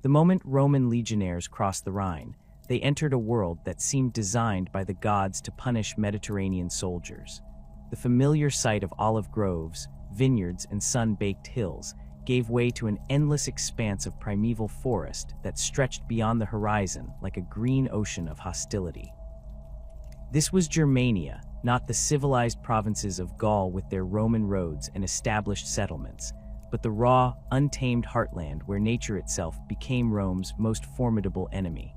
The moment Roman legionnaires crossed the Rhine, they entered a world that seemed designed by the gods to punish Mediterranean soldiers. The familiar sight of olive groves, vineyards, and sun-baked hills gave way to an endless expanse of primeval forest that stretched beyond the horizon like a green ocean of hostility. This was Germania, not the civilized provinces of Gaul with their Roman roads and established settlements, but the raw, untamed heartland where nature itself became Rome's most formidable enemy.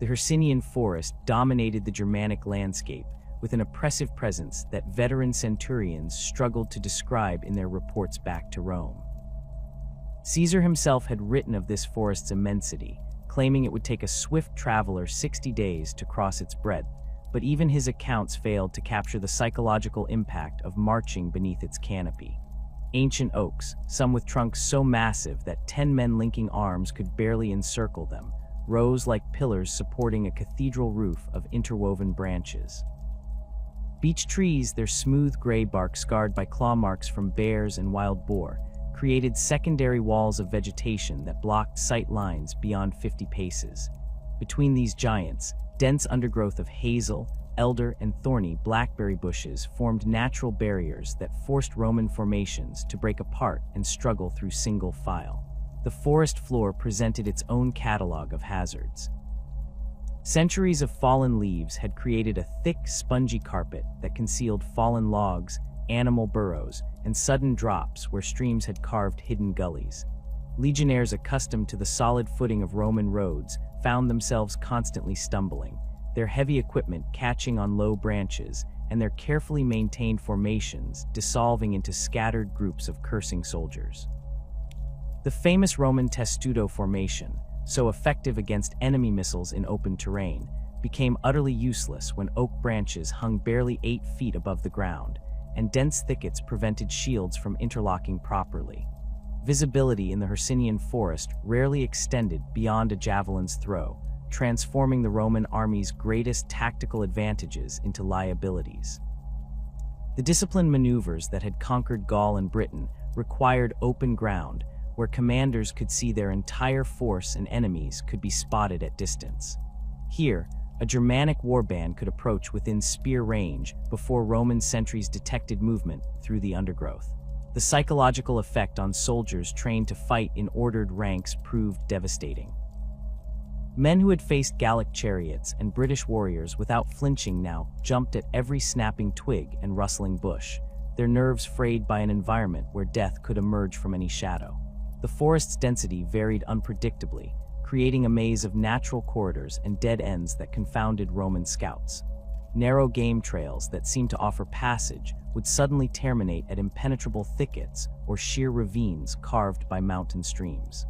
The Hercynian forest dominated the Germanic landscape with an oppressive presence that veteran centurions struggled to describe in their reports back to Rome. Caesar himself had written of this forest's immensity, claiming it would take a swift traveler 60 days to cross its breadth, but even his accounts failed to capture the psychological impact of marching beneath its canopy. Ancient oaks, some with trunks so massive that 10 men linking arms could barely encircle them, rose like pillars supporting a cathedral roof of interwoven branches. Beech trees, their smooth gray bark scarred by claw marks from bears and wild boar, created secondary walls of vegetation that blocked sight lines beyond 50 paces. Between these giants, dense undergrowth of hazel, elder, and thorny blackberry bushes formed natural barriers that forced Roman formations to break apart and struggle through single file. The forest floor presented its own catalog of hazards. Centuries of fallen leaves had created a thick, spongy carpet that concealed fallen logs, animal burrows, and sudden drops where streams had carved hidden gullies. Legionnaires accustomed to the solid footing of Roman roads found themselves constantly stumbling, their heavy equipment catching on low branches, and their carefully maintained formations dissolving into scattered groups of cursing soldiers. The famous Roman testudo formation, so effective against enemy missiles in open terrain, became utterly useless when oak branches hung barely 8 feet above the ground, and dense thickets prevented shields from interlocking properly. Visibility in the Hercynian forest rarely extended beyond a javelin's throw, transforming the Roman army's greatest tactical advantages into liabilities. The disciplined maneuvers that had conquered Gaul and Britain required open ground, where commanders could see their entire force and enemies could be spotted at distance. Here, a Germanic warband could approach within spear range before Roman sentries detected movement through the undergrowth. The psychological effect on soldiers trained to fight in ordered ranks proved devastating. Men who had faced Gallic chariots and British warriors without flinching now jumped at every snapping twig and rustling bush, their nerves frayed by an environment where death could emerge from any shadow. The forest's density varied unpredictably, creating a maze of natural corridors and dead ends that confounded Roman scouts. Narrow game trails that seemed to offer passage would suddenly terminate at impenetrable thickets or sheer ravines carved by mountain streams.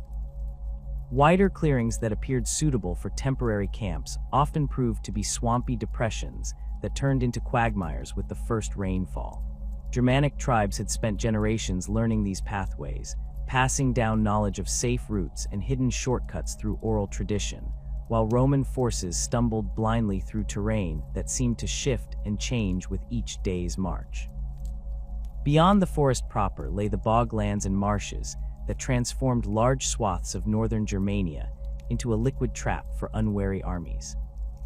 Wider clearings that appeared suitable for temporary camps often proved to be swampy depressions that turned into quagmires with the first rainfall. Germanic tribes had spent generations learning these pathways, passing down knowledge of safe routes and hidden shortcuts through oral tradition, while Roman forces stumbled blindly through terrain that seemed to shift and change with each day's march. Beyond the forest proper lay the boglands and marshes that transformed large swaths of northern Germania into a liquid trap for unwary armies.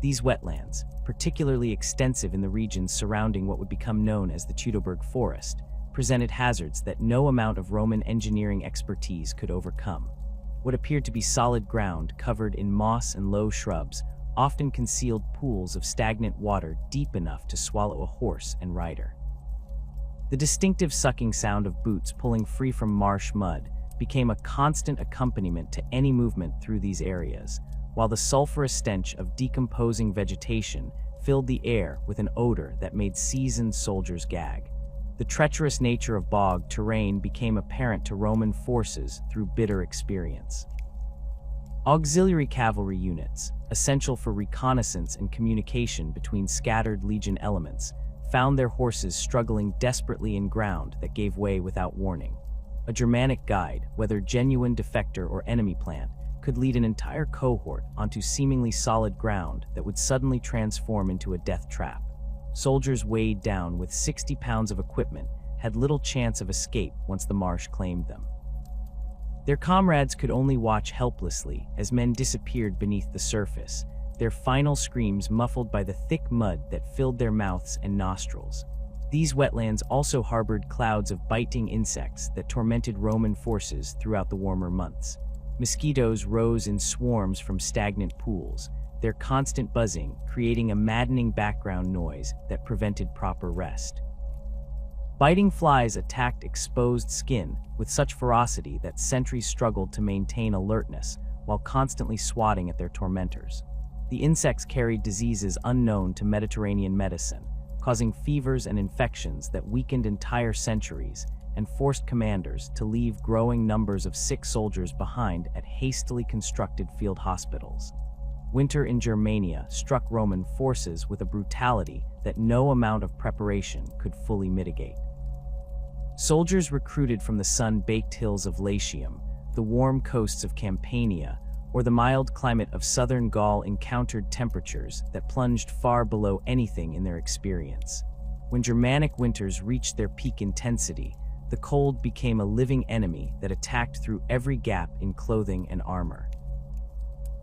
These wetlands, particularly extensive in the regions surrounding what would become known as the Teutoburg Forest, presented hazards that no amount of Roman engineering expertise could overcome. What appeared to be solid ground covered in moss and low shrubs often concealed pools of stagnant water deep enough to swallow a horse and rider. The distinctive sucking sound of boots pulling free from marsh mud became a constant accompaniment to any movement through these areas, while the sulfurous stench of decomposing vegetation filled the air with an odor that made seasoned soldiers gag. The treacherous nature of bog terrain became apparent to Roman forces through bitter experience. Auxiliary cavalry units, essential for reconnaissance and communication between scattered legion elements, found their horses struggling desperately in ground that gave way without warning. A Germanic guide, whether genuine defector or enemy plant, could lead an entire cohort onto seemingly solid ground that would suddenly transform into a death trap. Soldiers weighed down with 60 pounds of equipment had little chance of escape once the marsh claimed them. Their comrades could only watch helplessly as men disappeared beneath the surface, their final screams muffled by the thick mud that filled their mouths and nostrils. These wetlands also harbored clouds of biting insects that tormented Roman forces throughout the warmer months. Mosquitoes rose in swarms from stagnant pools, their constant buzzing creating a maddening background noise that prevented proper rest. Biting flies attacked exposed skin with such ferocity that sentries struggled to maintain alertness while constantly swatting at their tormentors. The insects carried diseases unknown to Mediterranean medicine, causing fevers and infections that weakened entire centuries and forced commanders to leave growing numbers of sick soldiers behind at hastily constructed field hospitals. Winter in Germania struck Roman forces with a brutality that no amount of preparation could fully mitigate. Soldiers recruited from the sun-baked hills of Latium, the warm coasts of Campania, or the mild climate of southern Gaul encountered temperatures that plunged far below anything in their experience. When Germanic winters reached their peak intensity, the cold became a living enemy that attacked through every gap in clothing and armor.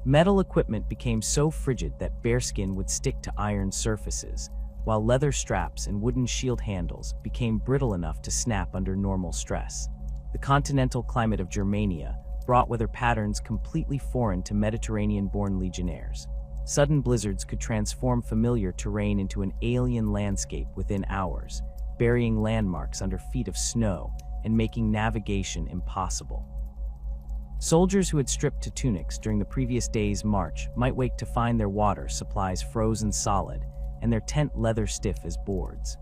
Metal equipment became so frigid that bearskin would stick to iron surfaces, while leather straps and wooden shield handles became brittle enough to snap under normal stress. The continental climate of Germania brought weather patterns completely foreign to Mediterranean-born legionnaires. Sudden blizzards could transform familiar terrain into an alien landscape within hours, burying landmarks under feet of snow and making navigation impossible. Soldiers who had stripped to tunics during the previous day's march might wake to find their water supplies frozen solid and their tent leather stiff as boards.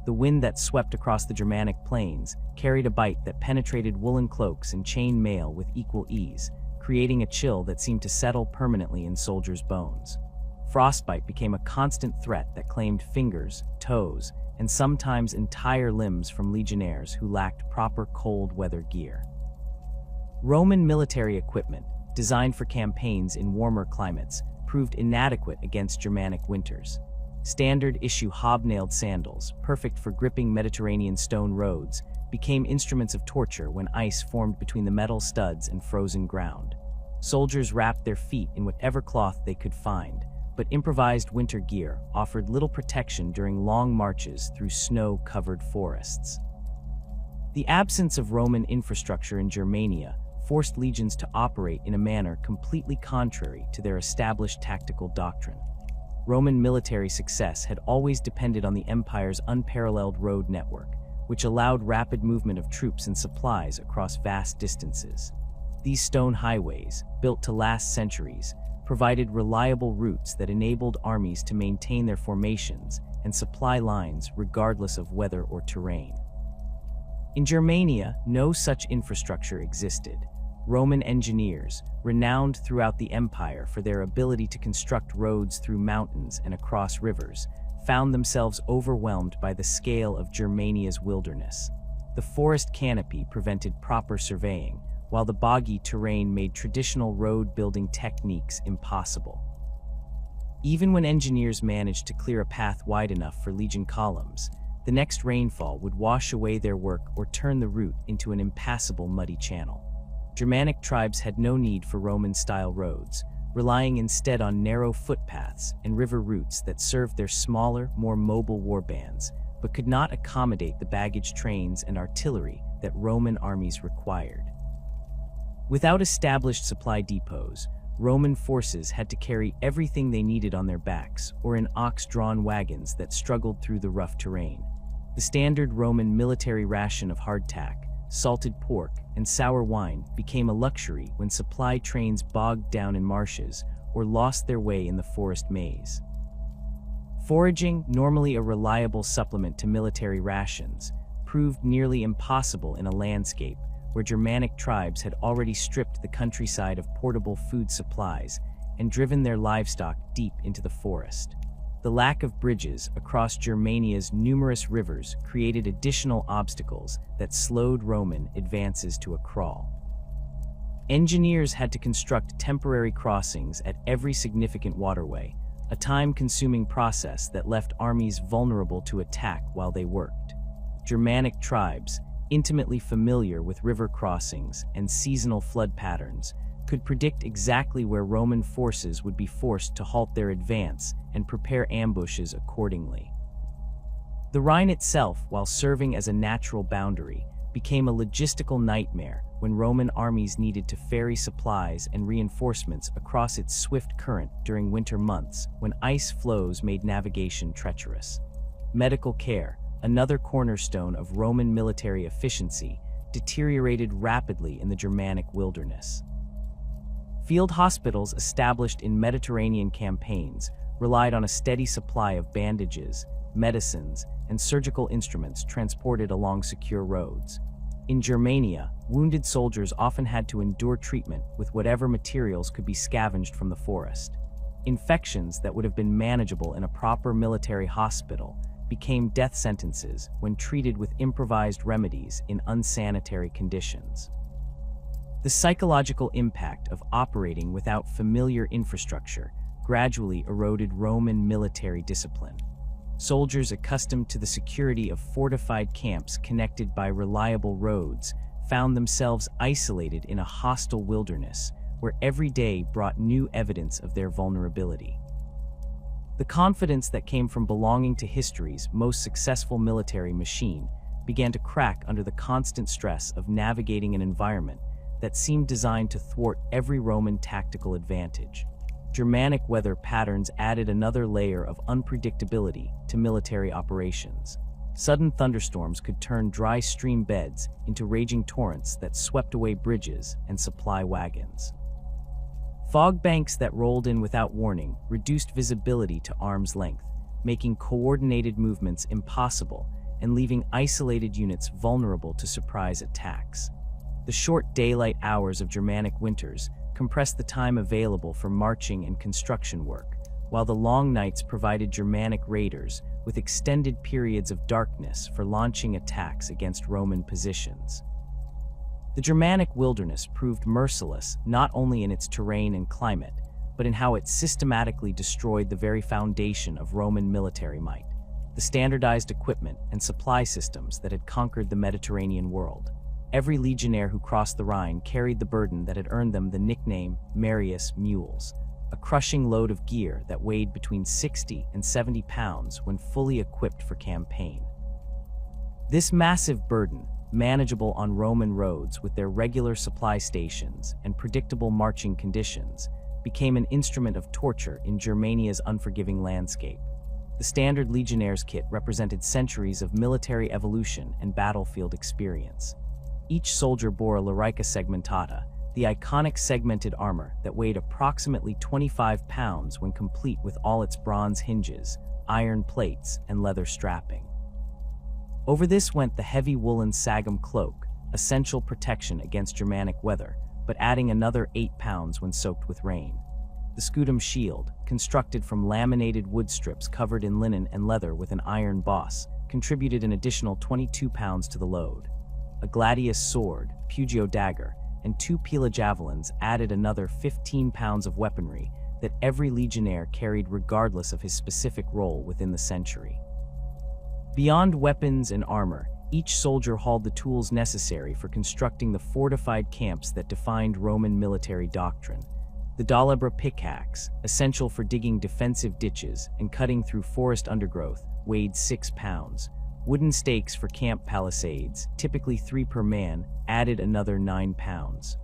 The wind that swept across the Germanic plains carried a bite that penetrated woolen cloaks and chain mail with equal ease, creating a chill that seemed to settle permanently in soldiers' bones. Frostbite became a constant threat that claimed fingers, toes, and sometimes entire limbs from legionnaires who lacked proper cold weather gear. Roman military equipment, designed for campaigns in warmer climates, proved inadequate against Germanic winters. Standard-issue hobnailed sandals, perfect for gripping Mediterranean stone roads, became instruments of torture when ice formed between the metal studs and frozen ground. Soldiers wrapped their feet in whatever cloth they could find, but improvised winter gear offered little protection during long marches through snow-covered forests. The absence of Roman infrastructure in Germania forced legions to operate in a manner completely contrary to their established tactical doctrine. Roman military success had always depended on the empire's unparalleled road network, which allowed rapid movement of troops and supplies across vast distances. These stone highways, built to last centuries, provided reliable routes that enabled armies to maintain their formations and supply lines regardless of weather or terrain. In Germania, no such infrastructure existed. Roman engineers, renowned throughout the empire for their ability to construct roads through mountains and across rivers, found themselves overwhelmed by the scale of Germania's wilderness. The forest canopy prevented proper surveying, while the boggy terrain made traditional road-building techniques impossible. Even when engineers managed to clear a path wide enough for legion columns, the next rainfall would wash away their work or turn the route into an impassable muddy channel. Germanic tribes had no need for Roman-style roads, relying instead on narrow footpaths and river routes that served their smaller, more mobile warbands, but could not accommodate the baggage trains and artillery that Roman armies required. Without established supply depots, Roman forces had to carry everything they needed on their backs or in ox-drawn wagons that struggled through the rough terrain. The standard Roman military ration of hardtack, salted pork, and sour wine became a luxury when supply trains bogged down in marshes or lost their way in the forest maze. Foraging, normally a reliable supplement to military rations, proved nearly impossible in a landscape where Germanic tribes had already stripped the countryside of portable food supplies and driven their livestock deep into the forest. The lack of bridges across Germania's numerous rivers created additional obstacles that slowed Roman advances to a crawl. Engineers had to construct temporary crossings at every significant waterway, a time-consuming process that left armies vulnerable to attack while they worked. Germanic tribes, intimately familiar with river crossings and seasonal flood patterns, could predict exactly where Roman forces would be forced to halt their advance and prepare ambushes accordingly. The Rhine itself, while serving as a natural boundary, became a logistical nightmare when Roman armies needed to ferry supplies and reinforcements across its swift current during winter months when ice floes made navigation treacherous. Medical care, another cornerstone of Roman military efficiency, deteriorated rapidly in the Germanic wilderness. Field hospitals established in Mediterranean campaigns relied on a steady supply of bandages, medicines, and surgical instruments transported along secure roads. In Germania, wounded soldiers often had to endure treatment with whatever materials could be scavenged from the forest. Infections that would have been manageable in a proper military hospital became death sentences when treated with improvised remedies in unsanitary conditions. The psychological impact of operating without familiar infrastructure gradually eroded Roman military discipline. Soldiers accustomed to the security of fortified camps connected by reliable roads found themselves isolated in a hostile wilderness where every day brought new evidence of their vulnerability. The confidence that came from belonging to history's most successful military machine began to crack under the constant stress of navigating an environment that seemed designed to thwart every Roman tactical advantage. Germanic weather patterns added another layer of unpredictability to military operations. Sudden thunderstorms could turn dry stream beds into raging torrents that swept away bridges and supply wagons. Fog banks that rolled in without warning reduced visibility to arm's length, making coordinated movements impossible and leaving isolated units vulnerable to surprise attacks. The short daylight hours of Germanic winters compressed the time available for marching and construction work, while the long nights provided Germanic raiders with extended periods of darkness for launching attacks against Roman positions. The Germanic wilderness proved merciless not only in its terrain and climate, but in how it systematically destroyed the very foundation of Roman military might, the standardized equipment and supply systems that had conquered the Mediterranean world. Every legionnaire who crossed the Rhine carried the burden that had earned them the nickname Marius Mules, a crushing load of gear that weighed between 60 and 70 pounds when fully equipped for campaign. This massive burden, manageable on Roman roads with their regular supply stations and predictable marching conditions, became an instrument of torture in Germania's unforgiving landscape. The standard Legionnaire's kit represented centuries of military evolution and battlefield experience. Each soldier bore a larica segmentata, the iconic segmented armor that weighed approximately 25 pounds when complete with all its bronze hinges, iron plates, and leather strapping. Over this went the heavy woolen sagum cloak, essential protection against Germanic weather, but adding another 8 pounds when soaked with rain. The scudum shield, constructed from laminated wood strips covered in linen and leather with an iron boss, contributed an additional 22 pounds to the load. A gladius sword, pugio dagger, and 2 pila javelins added another 15 pounds of weaponry that every legionnaire carried regardless of his specific role within the century. Beyond weapons and armor, each soldier hauled the tools necessary for constructing the fortified camps that defined Roman military doctrine. The dalabra pickaxe, essential for digging defensive ditches and cutting through forest undergrowth, weighed 6 pounds. Wooden stakes for camp palisades, typically 3 per man, added another 9 pounds.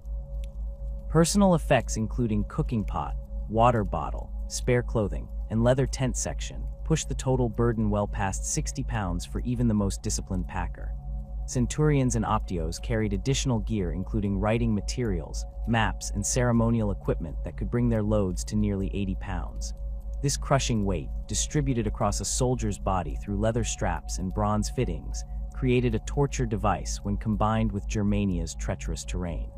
Personal effects including cooking pot, water bottle, spare clothing, and leather tent section pushed the total burden well past 60 pounds for even the most disciplined packer. Centurions and optios carried additional gear including writing materials, maps, and ceremonial equipment that could bring their loads to nearly 80 pounds. This crushing weight, distributed across a soldier's body through leather straps and bronze fittings, created a torture device when combined with Germania's treacherous terrain.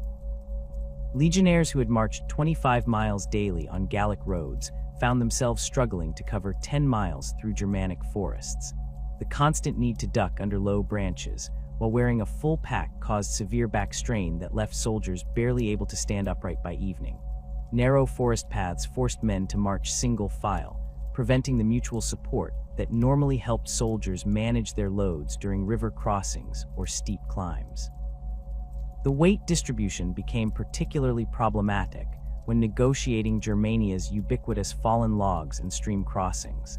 Legionnaires who had marched 25 miles daily on Gallic roads found themselves struggling to cover 10 miles through Germanic forests. The constant need to duck under low branches while wearing a full pack caused severe back strain that left soldiers barely able to stand upright by evening. Narrow forest paths forced men to march single file, preventing the mutual support that normally helped soldiers manage their loads during river crossings or steep climbs. The weight distribution became particularly problematic when negotiating Germania's ubiquitous fallen logs and stream crossings.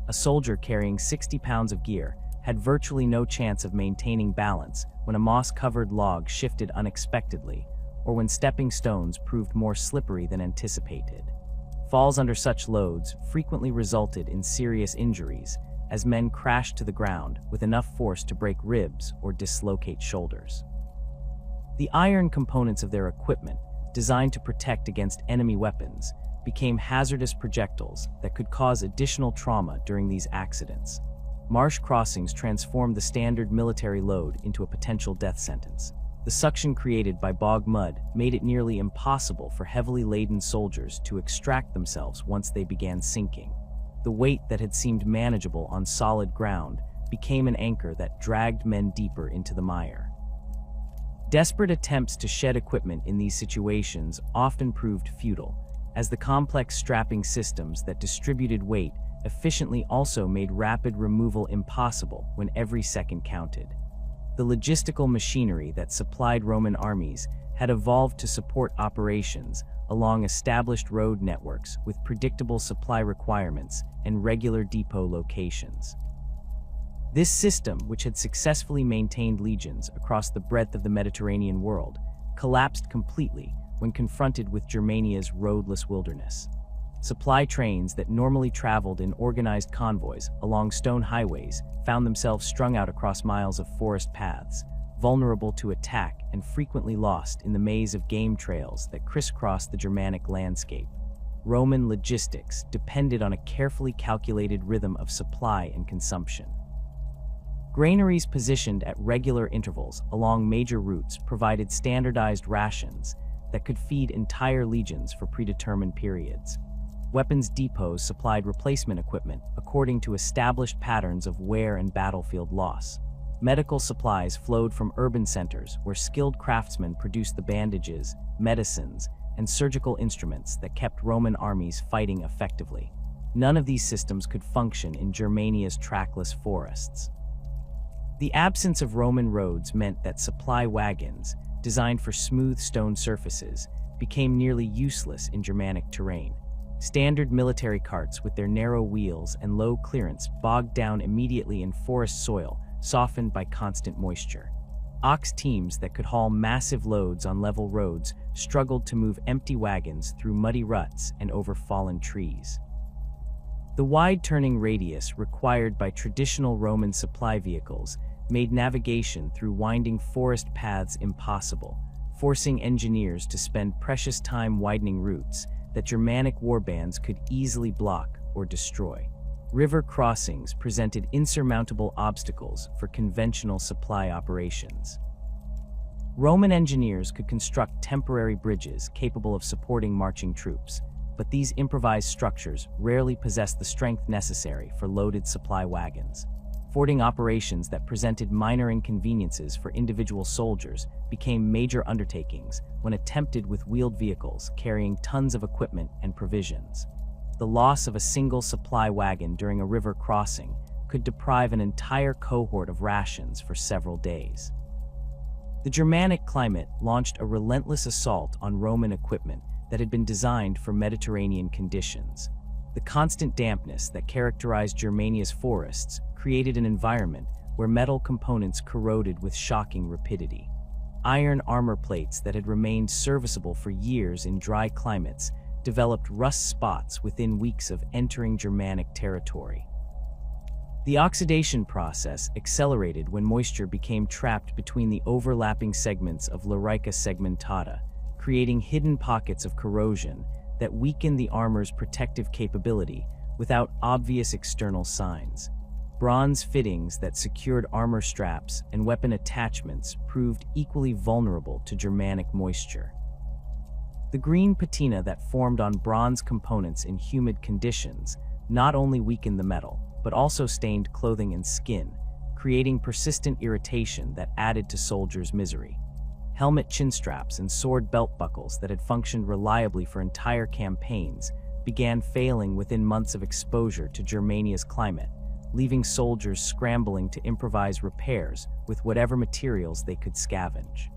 A soldier carrying 60 pounds of gear had virtually no chance of maintaining balance when a moss-covered log shifted unexpectedly, or when stepping stones proved more slippery than anticipated. Falls under such loads frequently resulted in serious injuries, as men crashed to the ground with enough force to break ribs or dislocate shoulders. The iron components of their equipment, designed to protect against enemy weapons, became hazardous projectiles that could cause additional trauma during these accidents. Marsh crossings transformed the standard military load into a potential death sentence. The suction created by bog mud made it nearly impossible for heavily laden soldiers to extract themselves once they began sinking. The weight that had seemed manageable on solid ground became an anchor that dragged men deeper into the mire. Desperate attempts to shed equipment in these situations often proved futile, as the complex strapping systems that distributed weight efficiently also made rapid removal impossible when every second counted. The logistical machinery that supplied Roman armies had evolved to support operations along established road networks with predictable supply requirements and regular depot locations. This system, which had successfully maintained legions across the breadth of the Mediterranean world, collapsed completely when confronted with Germania's roadless wilderness. Supply trains that normally traveled in organized convoys along stone highways found themselves strung out across miles of forest paths, vulnerable to attack and frequently lost in the maze of game trails that crisscrossed the Germanic landscape. Roman logistics depended on a carefully calculated rhythm of supply and consumption. Granaries positioned at regular intervals along major routes provided standardized rations that could feed entire legions for predetermined periods. Weapons depots supplied replacement equipment according to established patterns of wear and battlefield loss. Medical supplies flowed from urban centers where skilled craftsmen produced the bandages, medicines, and surgical instruments that kept Roman armies fighting effectively. None of these systems could function in Germania's trackless forests. The absence of Roman roads meant that supply wagons, designed for smooth stone surfaces, became nearly useless in Germanic terrain. Standard military carts with their narrow wheels and low clearance bogged down immediately in forest soil, softened by constant moisture. Ox teams that could haul massive loads on level roads struggled to move empty wagons through muddy ruts and over fallen trees. The wide turning radius required by traditional Roman supply vehicles made navigation through winding forest paths impossible, forcing engineers to spend precious time widening routes that Germanic warbands could easily block or destroy. River crossings presented insurmountable obstacles for conventional supply operations. Roman engineers could construct temporary bridges capable of supporting marching troops, but these improvised structures rarely possessed the strength necessary for loaded supply wagons. Fording operations that presented minor inconveniences for individual soldiers became major undertakings when attempted with wheeled vehicles carrying tons of equipment and provisions. The loss of a single supply wagon during a river crossing could deprive an entire cohort of rations for several days. The Germanic climate launched a relentless assault on Roman equipment that had been designed for Mediterranean conditions. The constant dampness that characterized Germania's forests created an environment where metal components corroded with shocking rapidity. Iron armor plates that had remained serviceable for years in dry climates developed rust spots within weeks of entering Germanic territory. The oxidation process accelerated when moisture became trapped between the overlapping segments of Larica segmentata, creating hidden pockets of corrosion that weakened the armor's protective capability without obvious external signs. Bronze fittings that secured armor straps and weapon attachments proved equally vulnerable to Germanic moisture. The green patina that formed on bronze components in humid conditions not only weakened the metal, but also stained clothing and skin, creating persistent irritation that added to soldiers' misery. Helmet chin straps and sword belt buckles that had functioned reliably for entire campaigns began failing within months of exposure to Germania's climate, leaving soldiers scrambling to improvise repairs with whatever materials they could scavenge.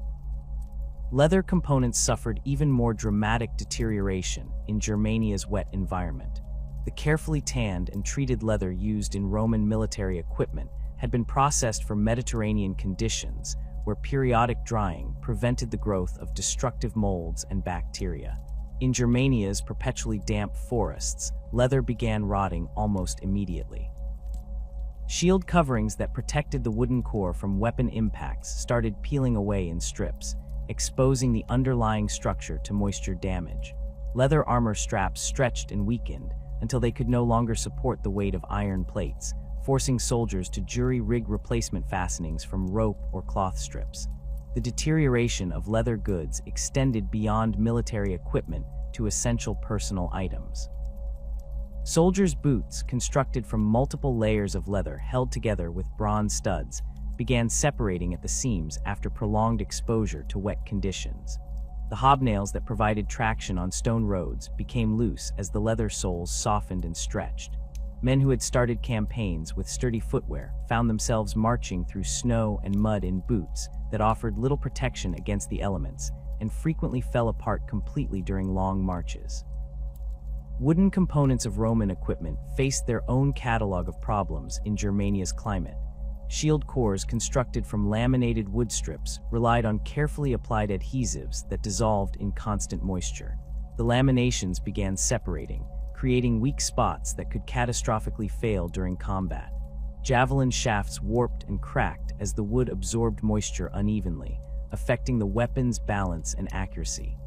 Leather components suffered even more dramatic deterioration in Germania's wet environment. The carefully tanned and treated leather used in Roman military equipment had been processed for Mediterranean conditions, where periodic drying prevented the growth of destructive molds and bacteria. In Germania's perpetually damp forests, leather began rotting almost immediately. Shield coverings that protected the wooden core from weapon impacts started peeling away in strips, exposing the underlying structure to moisture damage. Leather armor straps stretched and weakened until they could no longer support the weight of iron plates, forcing soldiers to jury-rig replacement fastenings from rope or cloth strips. The deterioration of leather goods extended beyond military equipment to essential personal items. Soldiers' boots, constructed from multiple layers of leather held together with bronze studs, began separating at the seams after prolonged exposure to wet conditions. The hobnails that provided traction on stone roads became loose as the leather soles softened and stretched. Men who had started campaigns with sturdy footwear found themselves marching through snow and mud in boots that offered little protection against the elements and frequently fell apart completely during long marches. Wooden components of Roman equipment faced their own catalog of problems in Germania's climate. Shield cores constructed from laminated wood strips relied on carefully applied adhesives that dissolved in constant moisture. The laminations began separating, creating weak spots that could catastrophically fail during combat. Javelin shafts warped and cracked as the wood absorbed moisture unevenly, affecting the weapon's balance and accuracy.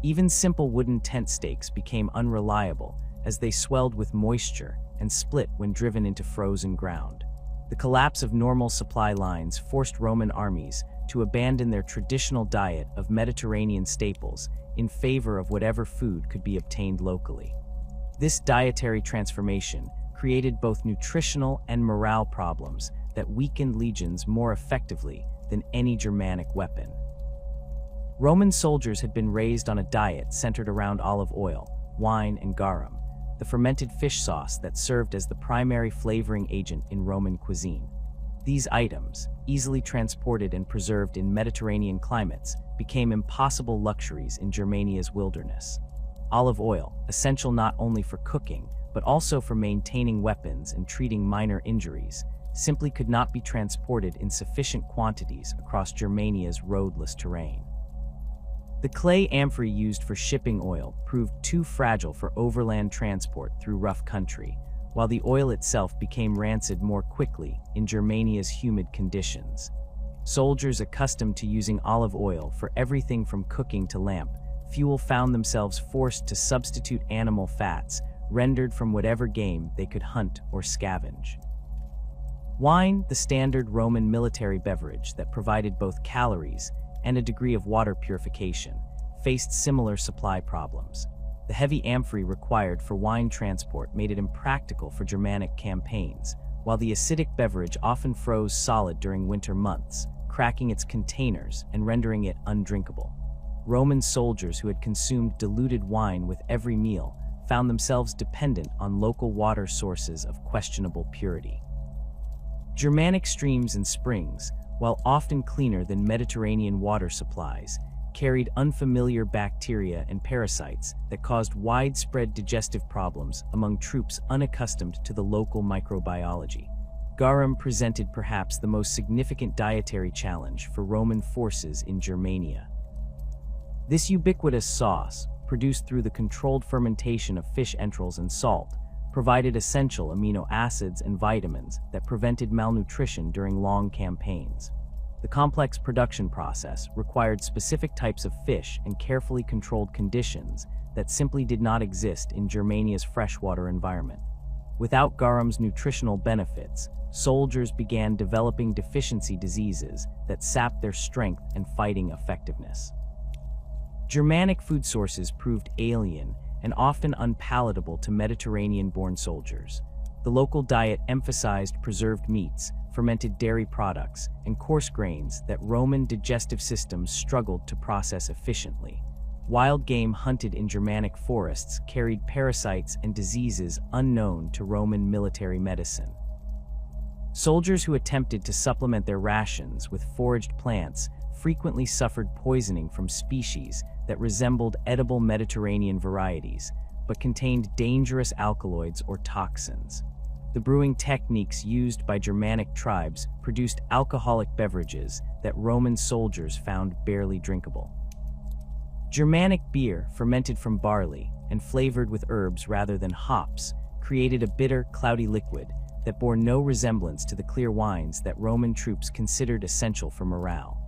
Even simple wooden tent stakes became unreliable as they swelled with moisture and split when driven into frozen ground. The collapse of normal supply lines forced Roman armies to abandon their traditional diet of Mediterranean staples in favor of whatever food could be obtained locally. This dietary transformation created both nutritional and morale problems that weakened legions more effectively than any Germanic weapon. Roman soldiers had been raised on a diet centered around olive oil, wine, and garum, the fermented fish sauce that served as the primary flavoring agent in Roman cuisine. These items, easily transported and preserved in Mediterranean climates, became impossible luxuries in Germania's wilderness. Olive oil, essential not only for cooking, but also for maintaining weapons and treating minor injuries, simply could not be transported in sufficient quantities across Germania's roadless terrain. The clay amphorae used for shipping oil proved too fragile for overland transport through rough country, while the oil itself became rancid more quickly in Germania's humid conditions. Soldiers accustomed to using olive oil for everything from cooking to lamp fuel found themselves forced to substitute animal fats rendered from whatever game they could hunt or scavenge. Wine, the standard Roman military beverage that provided both calories and a degree of water purification, faced similar supply problems. The heavy amphorae required for wine transport made it impractical for Germanic campaigns, while the acidic beverage often froze solid during winter months, cracking its containers and rendering it undrinkable. Roman soldiers who had consumed diluted wine with every meal found themselves dependent on local water sources of questionable purity. Germanic streams and springs, while often cleaner than Mediterranean water supplies, carried unfamiliar bacteria and parasites that caused widespread digestive problems among troops unaccustomed to the local microbiology. Garum presented perhaps the most significant dietary challenge for Roman forces in Germania. This ubiquitous sauce, produced through the controlled fermentation of fish entrails and salt, provided essential amino acids and vitamins that prevented malnutrition during long campaigns. The complex production process required specific types of fish and carefully controlled conditions that simply did not exist in Germania's freshwater environment. Without garum's nutritional benefits, soldiers began developing deficiency diseases that sapped their strength and fighting effectiveness. Germanic food sources proved alien and often unpalatable to Mediterranean-born soldiers. The local diet emphasized preserved meats, fermented dairy products, and coarse grains that Roman digestive systems struggled to process efficiently. Wild game hunted in Germanic forests carried parasites and diseases unknown to Roman military medicine. Soldiers who attempted to supplement their rations with foraged plants frequently suffered poisoning from species that resembled edible Mediterranean varieties, but contained dangerous alkaloids or toxins. The brewing techniques used by Germanic tribes produced alcoholic beverages that Roman soldiers found barely drinkable. Germanic beer, fermented from barley and flavored with herbs rather than hops, created a bitter, cloudy liquid that bore no resemblance to the clear wines that Roman troops considered essential for morale.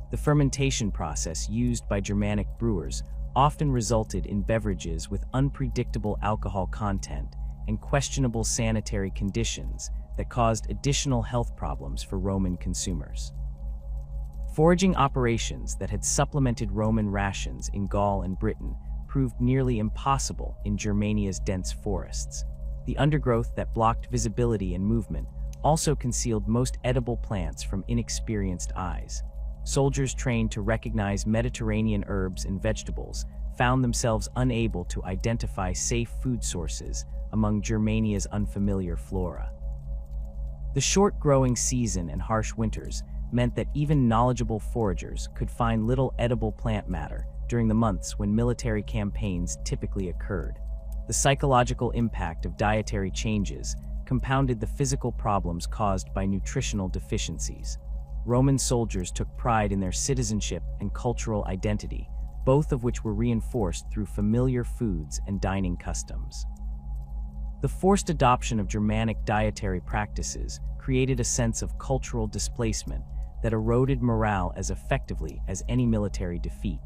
The fermentation process used by Germanic brewers often resulted in beverages with unpredictable alcohol content and questionable sanitary conditions that caused additional health problems for Roman consumers. Foraging operations that had supplemented Roman rations in Gaul and Britain proved nearly impossible in Germania's dense forests. The undergrowth that blocked visibility and movement also concealed most edible plants from inexperienced eyes. Soldiers trained to recognize Mediterranean herbs and vegetables found themselves unable to identify safe food sources among Germania's unfamiliar flora. The short growing season and harsh winters meant that even knowledgeable foragers could find little edible plant matter during the months when military campaigns typically occurred. The psychological impact of dietary changes compounded the physical problems caused by nutritional deficiencies. Roman soldiers took pride in their citizenship and cultural identity, both of which were reinforced through familiar foods and dining customs. The forced adoption of Germanic dietary practices created a sense of cultural displacement that eroded morale as effectively as any military defeat.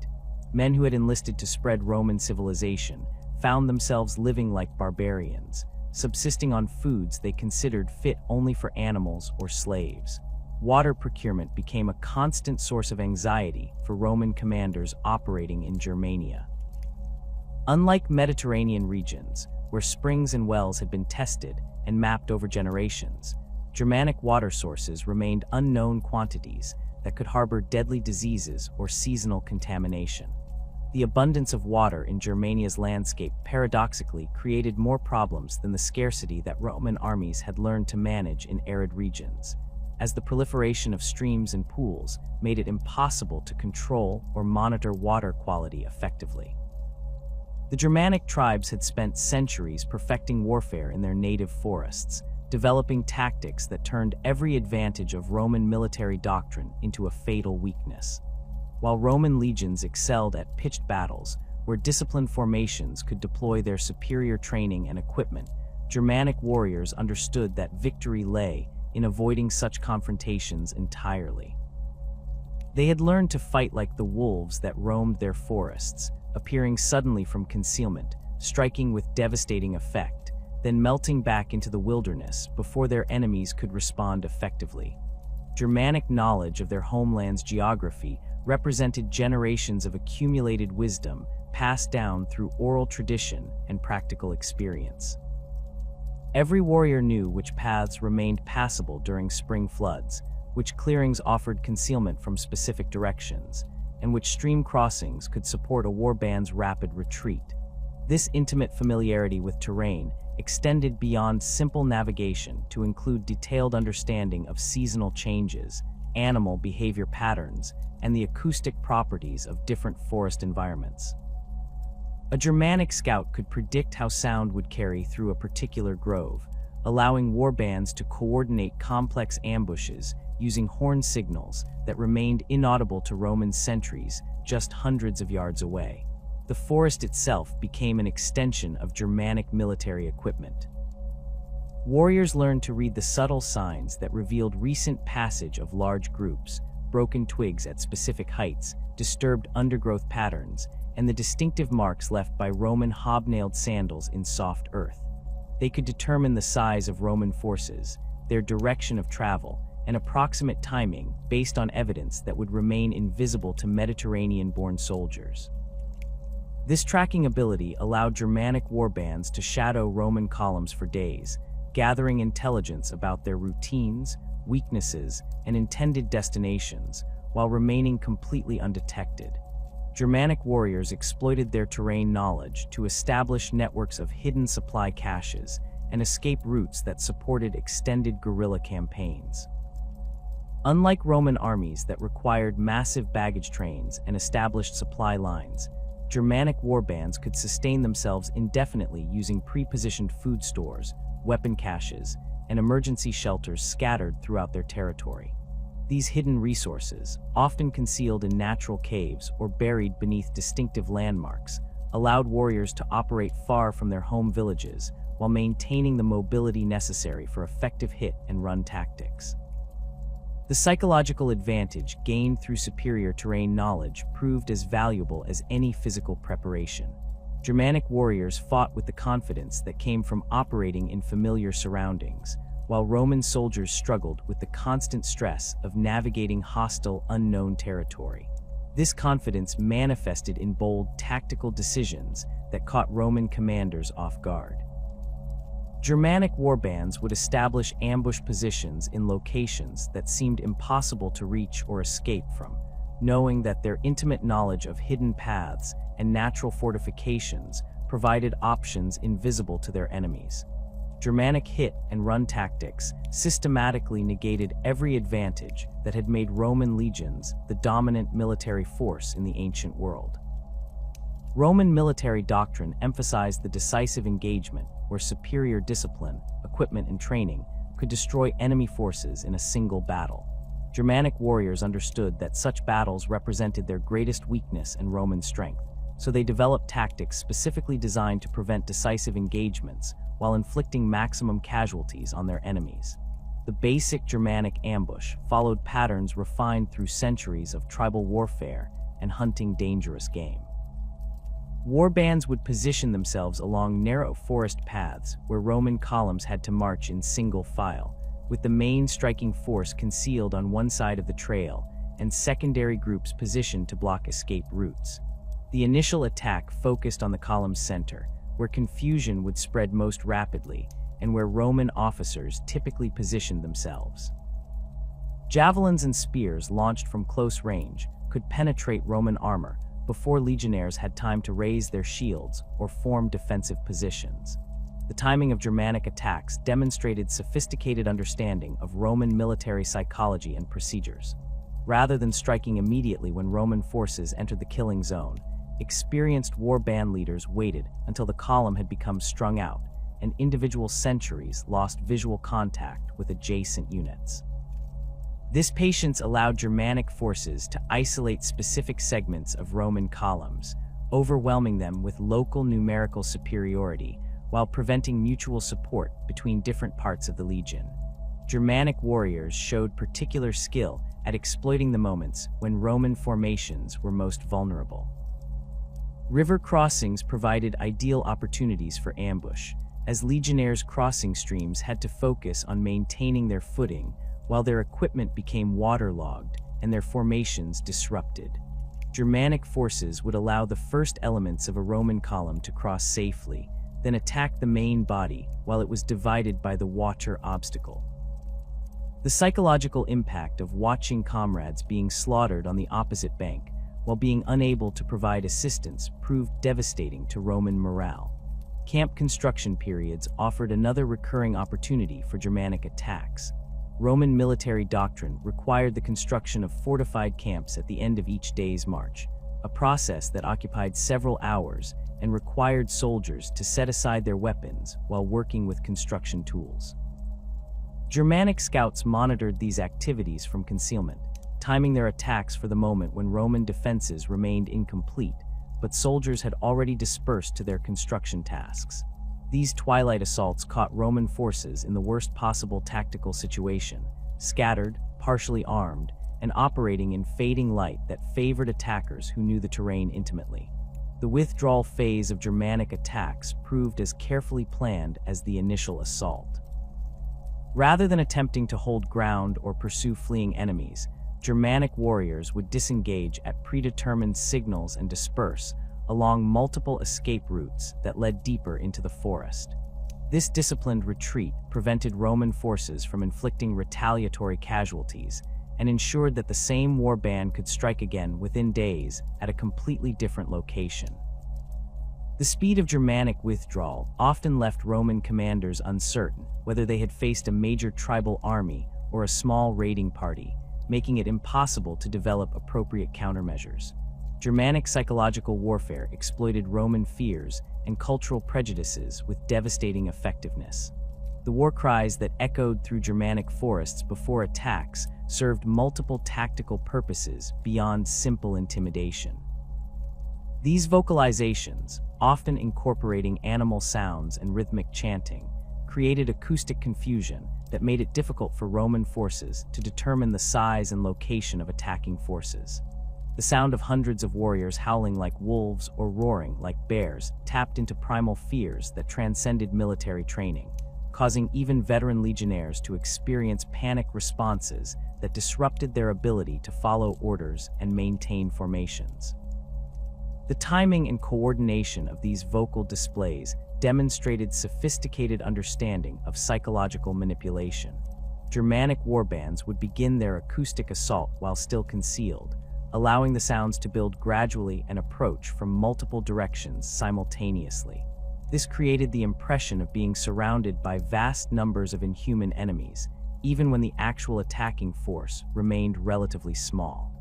Men who had enlisted to spread Roman civilization found themselves living like barbarians, subsisting on foods they considered fit only for animals or slaves. Water procurement became a constant source of anxiety for Roman commanders operating in Germania. Unlike Mediterranean regions, where springs and wells had been tested and mapped over generations, Germanic water sources remained unknown quantities that could harbor deadly diseases or seasonal contamination. The abundance of water in Germania's landscape paradoxically created more problems than the scarcity that Roman armies had learned to manage in arid regions, as the proliferation of streams and pools made it impossible to control or monitor water quality effectively. The Germanic tribes had spent centuries perfecting warfare in their native forests, developing tactics that turned every advantage of Roman military doctrine into a fatal weakness. While Roman legions excelled at pitched battles, where disciplined formations could deploy their superior training and equipment, Germanic warriors understood that victory lay in avoiding such confrontations entirely. They had learned to fight like the wolves that roamed their forests, appearing suddenly from concealment, striking with devastating effect, then melting back into the wilderness before their enemies could respond effectively. Germanic knowledge of their homeland's geography represented generations of accumulated wisdom passed down through oral tradition and practical experience. Every warrior knew which paths remained passable during spring floods, which clearings offered concealment from specific directions, and which stream crossings could support a warband's rapid retreat. This intimate familiarity with terrain extended beyond simple navigation to include detailed understanding of seasonal changes, animal behavior patterns, and the acoustic properties of different forest environments. A Germanic scout could predict how sound would carry through a particular grove, allowing warbands to coordinate complex ambushes using horn signals that remained inaudible to Roman sentries just hundreds of yards away. The forest itself became an extension of Germanic military equipment. Warriors learned to read the subtle signs that revealed recent passage of large groups, broken twigs at specific heights, disturbed undergrowth patterns, and the distinctive marks left by Roman hobnailed sandals in soft earth. They could determine the size of Roman forces, their direction of travel, and approximate timing based on evidence that would remain invisible to Mediterranean-born soldiers. This tracking ability allowed Germanic warbands to shadow Roman columns for days, gathering intelligence about their routines, weaknesses, and intended destinations, while remaining completely undetected. Germanic warriors exploited their terrain knowledge to establish networks of hidden supply caches and escape routes that supported extended guerrilla campaigns. Unlike Roman armies that required massive baggage trains and established supply lines, Germanic warbands could sustain themselves indefinitely using pre-positioned food stores, weapon caches, and emergency shelters scattered throughout their territory. These hidden resources, often concealed in natural caves or buried beneath distinctive landmarks, allowed warriors to operate far from their home villages while maintaining the mobility necessary for effective hit-and-run tactics. The psychological advantage gained through superior terrain knowledge proved as valuable as any physical preparation. Germanic warriors fought with the confidence that came from operating in familiar surroundings, while Roman soldiers struggled with the constant stress of navigating hostile, unknown territory. This confidence manifested in bold, tactical decisions that caught Roman commanders off guard. Germanic warbands would establish ambush positions in locations that seemed impossible to reach or escape from, knowing that their intimate knowledge of hidden paths and natural fortifications provided options invisible to their enemies. Germanic hit-and-run tactics systematically negated every advantage that had made Roman legions the dominant military force in the ancient world. Roman military doctrine emphasized the decisive engagement where superior discipline, equipment, and training could destroy enemy forces in a single battle. Germanic warriors understood that such battles represented their greatest weakness and Roman strength, so they developed tactics specifically designed to prevent decisive engagements while inflicting maximum casualties on their enemies. The basic Germanic ambush followed patterns refined through centuries of tribal warfare and hunting dangerous game. Warbands would position themselves along narrow forest paths where Roman columns had to march in single file, with the main striking force concealed on one side of the trail and secondary groups positioned to block escape routes. The initial attack focused on the column's center, where confusion would spread most rapidly and where Roman officers typically positioned themselves. Javelins and spears launched from close range could penetrate Roman armor before legionnaires had time to raise their shields or form defensive positions. The timing of Germanic attacks demonstrated sophisticated understanding of Roman military psychology and procedures. Rather than striking immediately when Roman forces entered the killing zone, experienced warband leaders waited until the column had become strung out and individual sentries lost visual contact with adjacent units. This patience allowed Germanic forces to isolate specific segments of Roman columns, overwhelming them with local numerical superiority while preventing mutual support between different parts of the legion. Germanic warriors showed particular skill at exploiting the moments when Roman formations were most vulnerable. River crossings provided ideal opportunities for ambush, as legionnaires crossing streams had to focus on maintaining their footing while their equipment became waterlogged and their formations disrupted. Germanic forces would allow the first elements of a Roman column to cross safely, then attack the main body while it was divided by the water obstacle. The psychological impact of watching comrades being slaughtered on the opposite bank while being unable to provide assistance proved devastating to Roman morale. Camp construction periods offered another recurring opportunity for Germanic attacks. Roman military doctrine required the construction of fortified camps at the end of each day's march, a process that occupied several hours and required soldiers to set aside their weapons while working with construction tools. Germanic scouts monitored these activities from concealment, timing their attacks for the moment when Roman defenses remained incomplete, but soldiers had already dispersed to their construction tasks. These twilight assaults caught Roman forces in the worst possible tactical situation, scattered, partially armed, and operating in fading light that favored attackers who knew the terrain intimately. The withdrawal phase of Germanic attacks proved as carefully planned as the initial assault. Rather than attempting to hold ground or pursue fleeing enemies, Germanic warriors would disengage at predetermined signals and disperse along multiple escape routes that led deeper into the forest. This disciplined retreat prevented Roman forces from inflicting retaliatory casualties and ensured that the same war band could strike again within days at a completely different location. The speed of Germanic withdrawal often left Roman commanders uncertain whether they had faced a major tribal army or a small raiding party, making it impossible to develop appropriate countermeasures. Germanic psychological warfare exploited Roman fears and cultural prejudices with devastating effectiveness. The war cries that echoed through Germanic forests before attacks served multiple tactical purposes beyond simple intimidation. These vocalizations, often incorporating animal sounds and rhythmic chanting, created acoustic confusion that made it difficult for Roman forces to determine the size and location of attacking forces. The sound of hundreds of warriors howling like wolves or roaring like bears tapped into primal fears that transcended military training, causing even veteran legionnaires to experience panic responses that disrupted their ability to follow orders and maintain formations. The timing and coordination of these vocal displays demonstrated sophisticated understanding of psychological manipulation. Germanic warbands would begin their acoustic assault while still concealed, allowing the sounds to build gradually and approach from multiple directions simultaneously. This created the impression of being surrounded by vast numbers of inhuman enemies, even when the actual attacking force remained relatively small.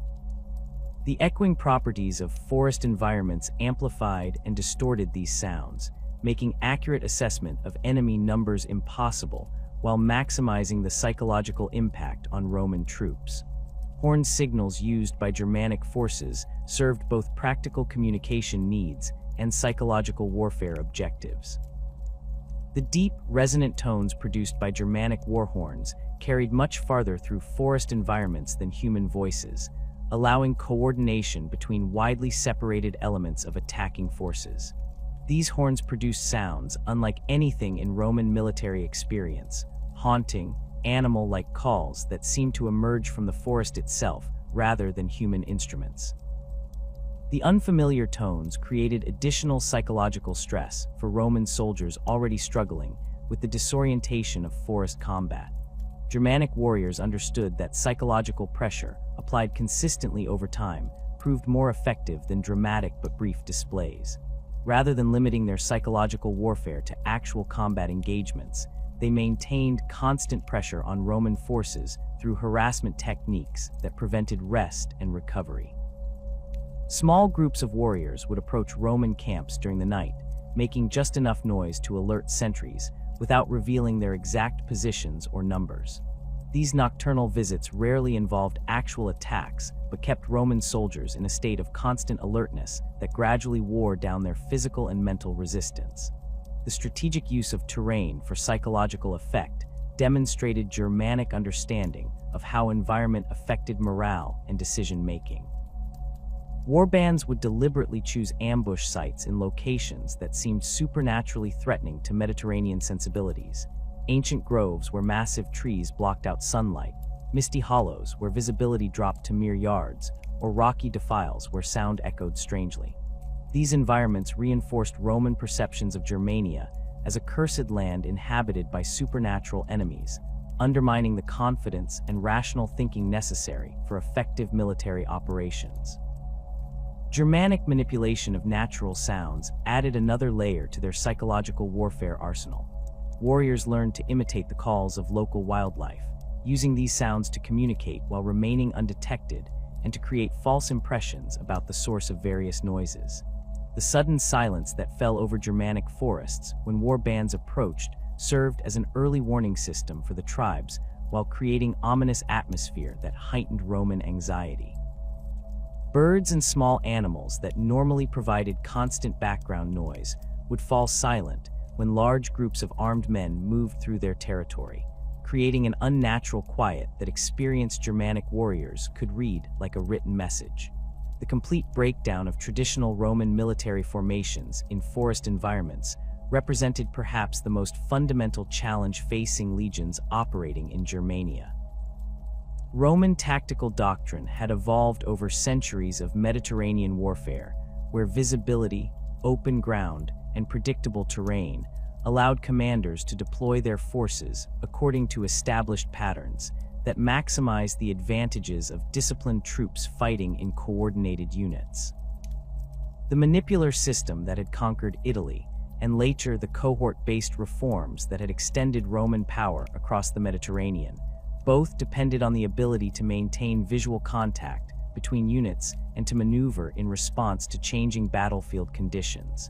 The echoing properties of forest environments amplified and distorted these sounds, making accurate assessment of enemy numbers impossible while maximizing the psychological impact on Roman troops. Horn signals used by Germanic forces served both practical communication needs and psychological warfare objectives. The deep, resonant tones produced by Germanic war horns carried much farther through forest environments than human voices, allowing coordination between widely separated elements of attacking forces. These horns produced sounds unlike anything in Roman military experience, haunting, animal-like calls that seemed to emerge from the forest itself rather than human instruments. The unfamiliar tones created additional psychological stress for Roman soldiers already struggling with the disorientation of forest combat. Germanic warriors understood that psychological pressure, applied consistently over time, proved more effective than dramatic but brief displays. Rather than limiting their psychological warfare to actual combat engagements, they maintained constant pressure on Roman forces through harassment techniques that prevented rest and recovery. Small groups of warriors would approach Roman camps during the night, making just enough noise to alert sentries without revealing their exact positions or numbers. These nocturnal visits rarely involved actual attacks, but kept Roman soldiers in a state of constant alertness that gradually wore down their physical and mental resistance. The strategic use of terrain for psychological effect demonstrated Germanic understanding of how environment affected morale and decision-making. Warbands would deliberately choose ambush sites in locations that seemed supernaturally threatening to Mediterranean sensibilities. Ancient groves where massive trees blocked out sunlight, misty hollows where visibility dropped to mere yards, or rocky defiles where sound echoed strangely. These environments reinforced Roman perceptions of Germania as a cursed land inhabited by supernatural enemies, undermining the confidence and rational thinking necessary for effective military operations. Germanic manipulation of natural sounds added another layer to their psychological warfare arsenal. Warriors learned to imitate the calls of local wildlife, using these sounds to communicate while remaining undetected and to create false impressions about the source of various noises. The sudden silence that fell over Germanic forests when war bands approached served as an early warning system for the tribes while creating ominous atmosphere that heightened Roman anxiety. Birds and small animals that normally provided constant background noise would fall silent when large groups of armed men moved through their territory, creating an unnatural quiet that experienced Germanic warriors could read like a written message. The complete breakdown of traditional Roman military formations in forest environments represented perhaps the most fundamental challenge facing legions operating in Germania. Roman tactical doctrine had evolved over centuries of Mediterranean warfare, where visibility, open ground, and predictable terrain allowed commanders to deploy their forces according to established patterns that maximized the advantages of disciplined troops fighting in coordinated units. The manipular system that had conquered Italy, and later the cohort-based reforms that had extended Roman power across the Mediterranean, both depended on the ability to maintain visual contact between units and to maneuver in response to changing battlefield conditions.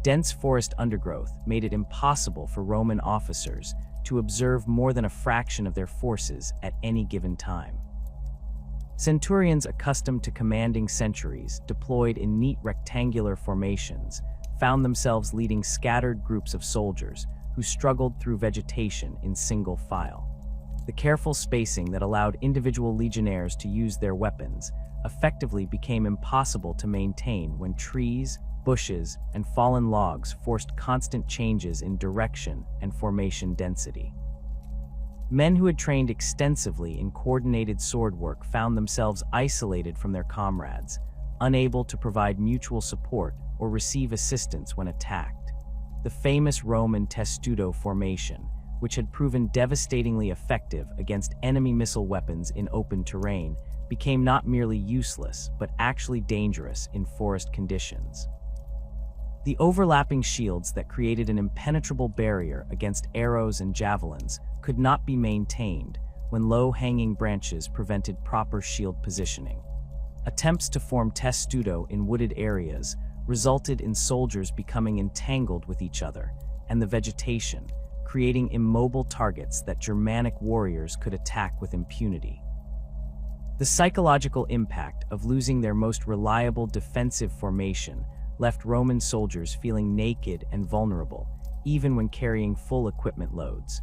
Dense forest undergrowth made it impossible for Roman officers to observe more than a fraction of their forces at any given time. Centurions accustomed to commanding centuries, deployed in neat rectangular formations, found themselves leading scattered groups of soldiers who struggled through vegetation in single file. The careful spacing that allowed individual legionnaires to use their weapons effectively became impossible to maintain when trees, bushes, and fallen logs forced constant changes in direction and formation density. Men who had trained extensively in coordinated sword work found themselves isolated from their comrades, unable to provide mutual support or receive assistance when attacked. The famous Roman testudo formation, which had proven devastatingly effective against enemy missile weapons in open terrain, became not merely useless but actually dangerous in forest conditions. The overlapping shields that created an impenetrable barrier against arrows and javelins could not be maintained when low-hanging branches prevented proper shield positioning. Attempts to form testudo in wooded areas resulted in soldiers becoming entangled with each other and the vegetation, creating immobile targets that Germanic warriors could attack with impunity. The psychological impact of losing their most reliable defensive formation left Roman soldiers feeling naked and vulnerable, even when carrying full equipment loads.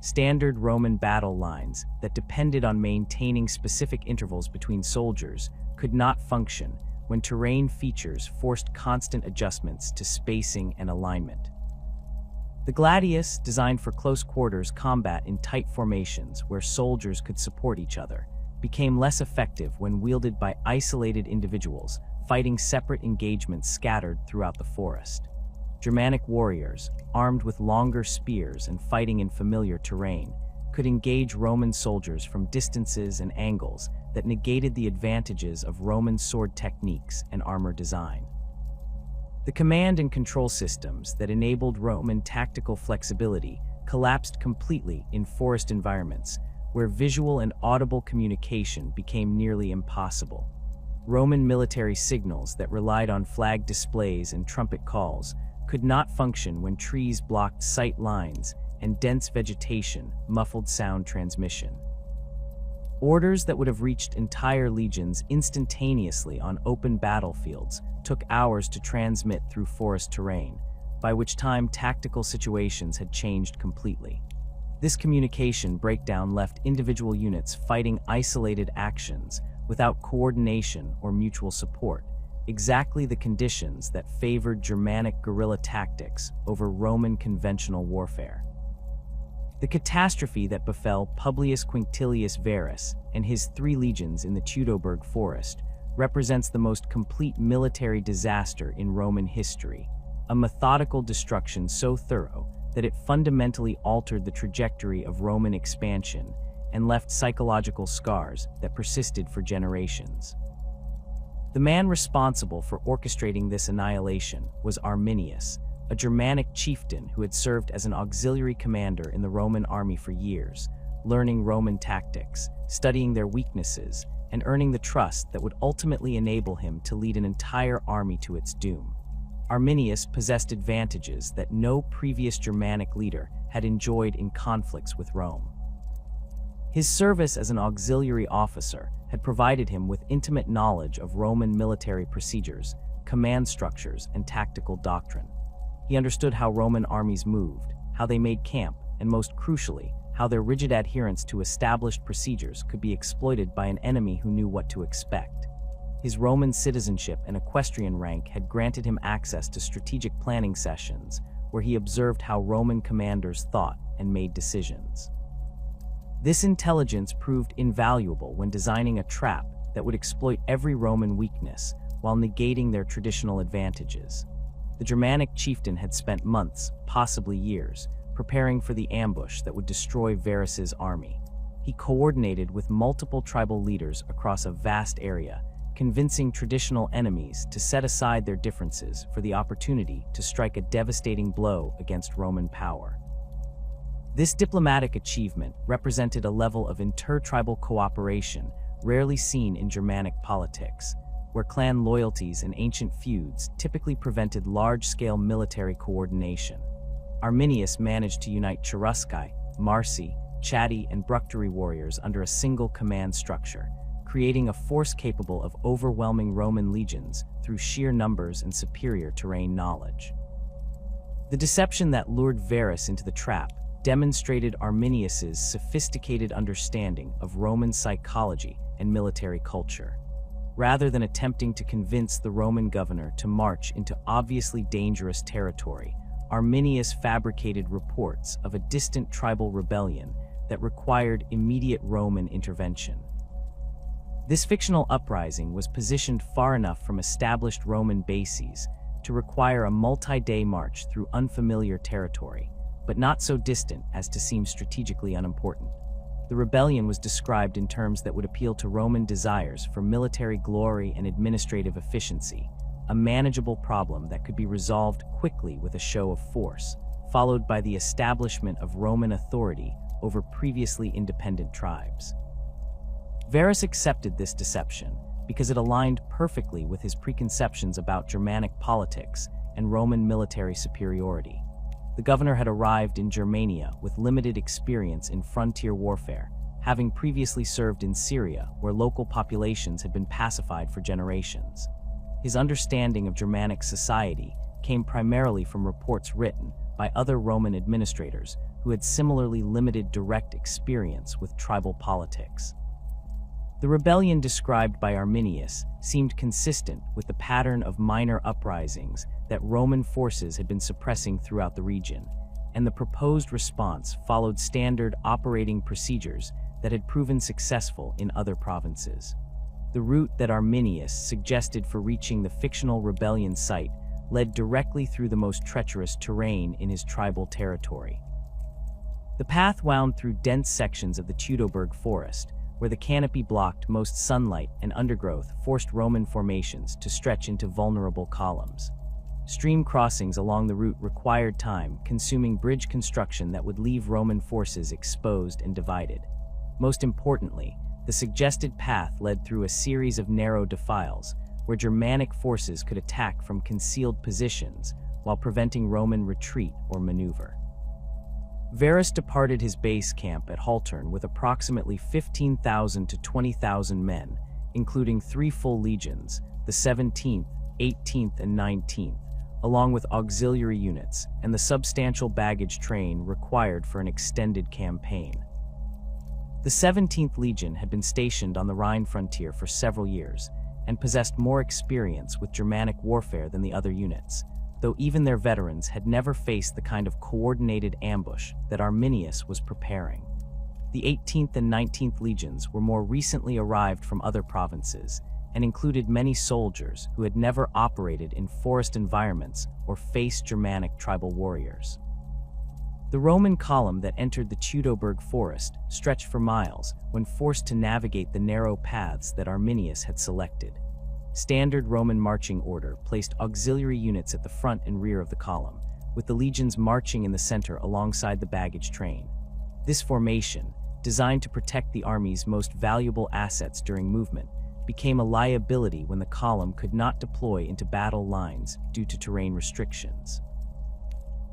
Standard Roman battle lines that depended on maintaining specific intervals between soldiers could not function when terrain features forced constant adjustments to spacing and alignment. The gladius, designed for close quarters combat in tight formations where soldiers could support each other, became less effective when wielded by isolated individuals fighting separate engagements scattered throughout the forest. Germanic warriors, armed with longer spears and fighting in familiar terrain, could engage Roman soldiers from distances and angles that negated the advantages of Roman sword techniques and armor design. The command and control systems that enabled Roman tactical flexibility collapsed completely in forest environments, where visual and audible communication became nearly impossible. Roman military signals that relied on flag displays and trumpet calls could not function when trees blocked sight lines and dense vegetation muffled sound transmission. Orders that would have reached entire legions instantaneously on open battlefields took hours to transmit through forest terrain, by which time tactical situations had changed completely. This communication breakdown left individual units fighting isolated actions without coordination or mutual support, exactly the conditions that favored Germanic guerrilla tactics over Roman conventional warfare. The catastrophe that befell Publius Quinctilius Varus and his 3 legions in the Teutoburg forest represents the most complete military disaster in Roman history, a methodical destruction so thorough that it fundamentally altered the trajectory of Roman expansion and left psychological scars that persisted for generations. The man responsible for orchestrating this annihilation was Arminius, a Germanic chieftain who had served as an auxiliary commander in the Roman army for years, learning Roman tactics, studying their weaknesses, and earning the trust that would ultimately enable him to lead an entire army to its doom. Arminius possessed advantages that no previous Germanic leader had enjoyed in conflicts with Rome. His service as an auxiliary officer had provided him with intimate knowledge of Roman military procedures, command structures, and tactical doctrine. He understood how Roman armies moved, how they made camp, and most crucially, how their rigid adherence to established procedures could be exploited by an enemy who knew what to expect. His Roman citizenship and equestrian rank had granted him access to strategic planning sessions, where he observed how Roman commanders thought and made decisions. This intelligence proved invaluable when designing a trap that would exploit every Roman weakness while negating their traditional advantages. The Germanic chieftain had spent months, possibly years, preparing for the ambush that would destroy Varus's army. he coordinated with multiple tribal leaders across a vast area, convincing traditional enemies to set aside their differences for the opportunity to strike a devastating blow against Roman power. This diplomatic achievement represented a level of inter-tribal cooperation rarely seen in Germanic politics, where clan loyalties and ancient feuds typically prevented large-scale military coordination. Arminius managed to unite Cherusci, Marsi, Chatti, and Bructeri warriors under a single command structure, creating a force capable of overwhelming Roman legions through sheer numbers and superior terrain knowledge. The deception that lured Varus into the trap demonstrated Arminius's sophisticated understanding of Roman psychology and military culture. Rather than attempting to convince the Roman governor to march into obviously dangerous territory, Arminius fabricated reports of a distant tribal rebellion that required immediate Roman intervention. This fictional uprising was positioned far enough from established Roman bases to require a multi-day march through unfamiliar territory, but not so distant as to seem strategically unimportant. The rebellion was described in terms that would appeal to Roman desires for military glory and administrative efficiency, a manageable problem that could be resolved quickly with a show of force, followed by the establishment of Roman authority over previously independent tribes. Varus accepted this deception because it aligned perfectly with his preconceptions about Germanic politics and Roman military superiority. The governor had arrived in Germania with limited experience in frontier warfare, having previously served in Syria, where local populations had been pacified for generations. His understanding of Germanic society came primarily from reports written by other Roman administrators who had similarly limited direct experience with tribal politics. The rebellion described by Arminius seemed consistent with the pattern of minor uprisings that Roman forces had been suppressing throughout the region, and the proposed response followed standard operating procedures that had proven successful in other provinces. The route that Arminius suggested for reaching the fictional rebellion site led directly through the most treacherous terrain in his tribal territory. The path wound through dense sections of the Teutoburg forest, where the canopy blocked most sunlight and undergrowth forced Roman formations to stretch into vulnerable columns. Stream crossings along the route required time-consuming bridge construction that would leave Roman forces exposed and divided. Most importantly, the suggested path led through a series of narrow defiles, where Germanic forces could attack from concealed positions while preventing Roman retreat or maneuver. Varus departed his base camp at Haltern with approximately 15,000 to 20,000 men, including 3 full legions, the 17th, 18th, and 19th, along with auxiliary units and the substantial baggage train required for an extended campaign. The 17th Legion had been stationed on the Rhine frontier for several years and possessed more experience with Germanic warfare than the other units, though even their veterans had never faced the kind of coordinated ambush that Arminius was preparing. The 18th and 19th Legions were more recently arrived from other provinces and included many soldiers who had never operated in forest environments or faced Germanic tribal warriors. The Roman column that entered the Teutoburg forest stretched for miles when forced to navigate the narrow paths that Arminius had selected. Standard Roman marching order placed auxiliary units at the front and rear of the column, with the legions marching in the center alongside the baggage train. This formation, designed to protect the army's most valuable assets during movement, became a liability when the column could not deploy into battle lines due to terrain restrictions.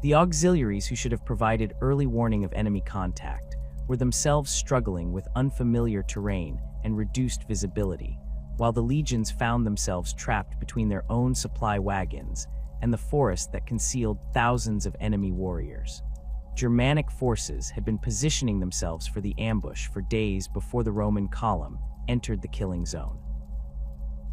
The auxiliaries, who should have provided early warning of enemy contact, were themselves struggling with unfamiliar terrain and reduced visibility, while the legions found themselves trapped between their own supply wagons and the forest that concealed thousands of enemy warriors. Germanic forces had been positioning themselves for the ambush for days before the Roman column entered the killing zone.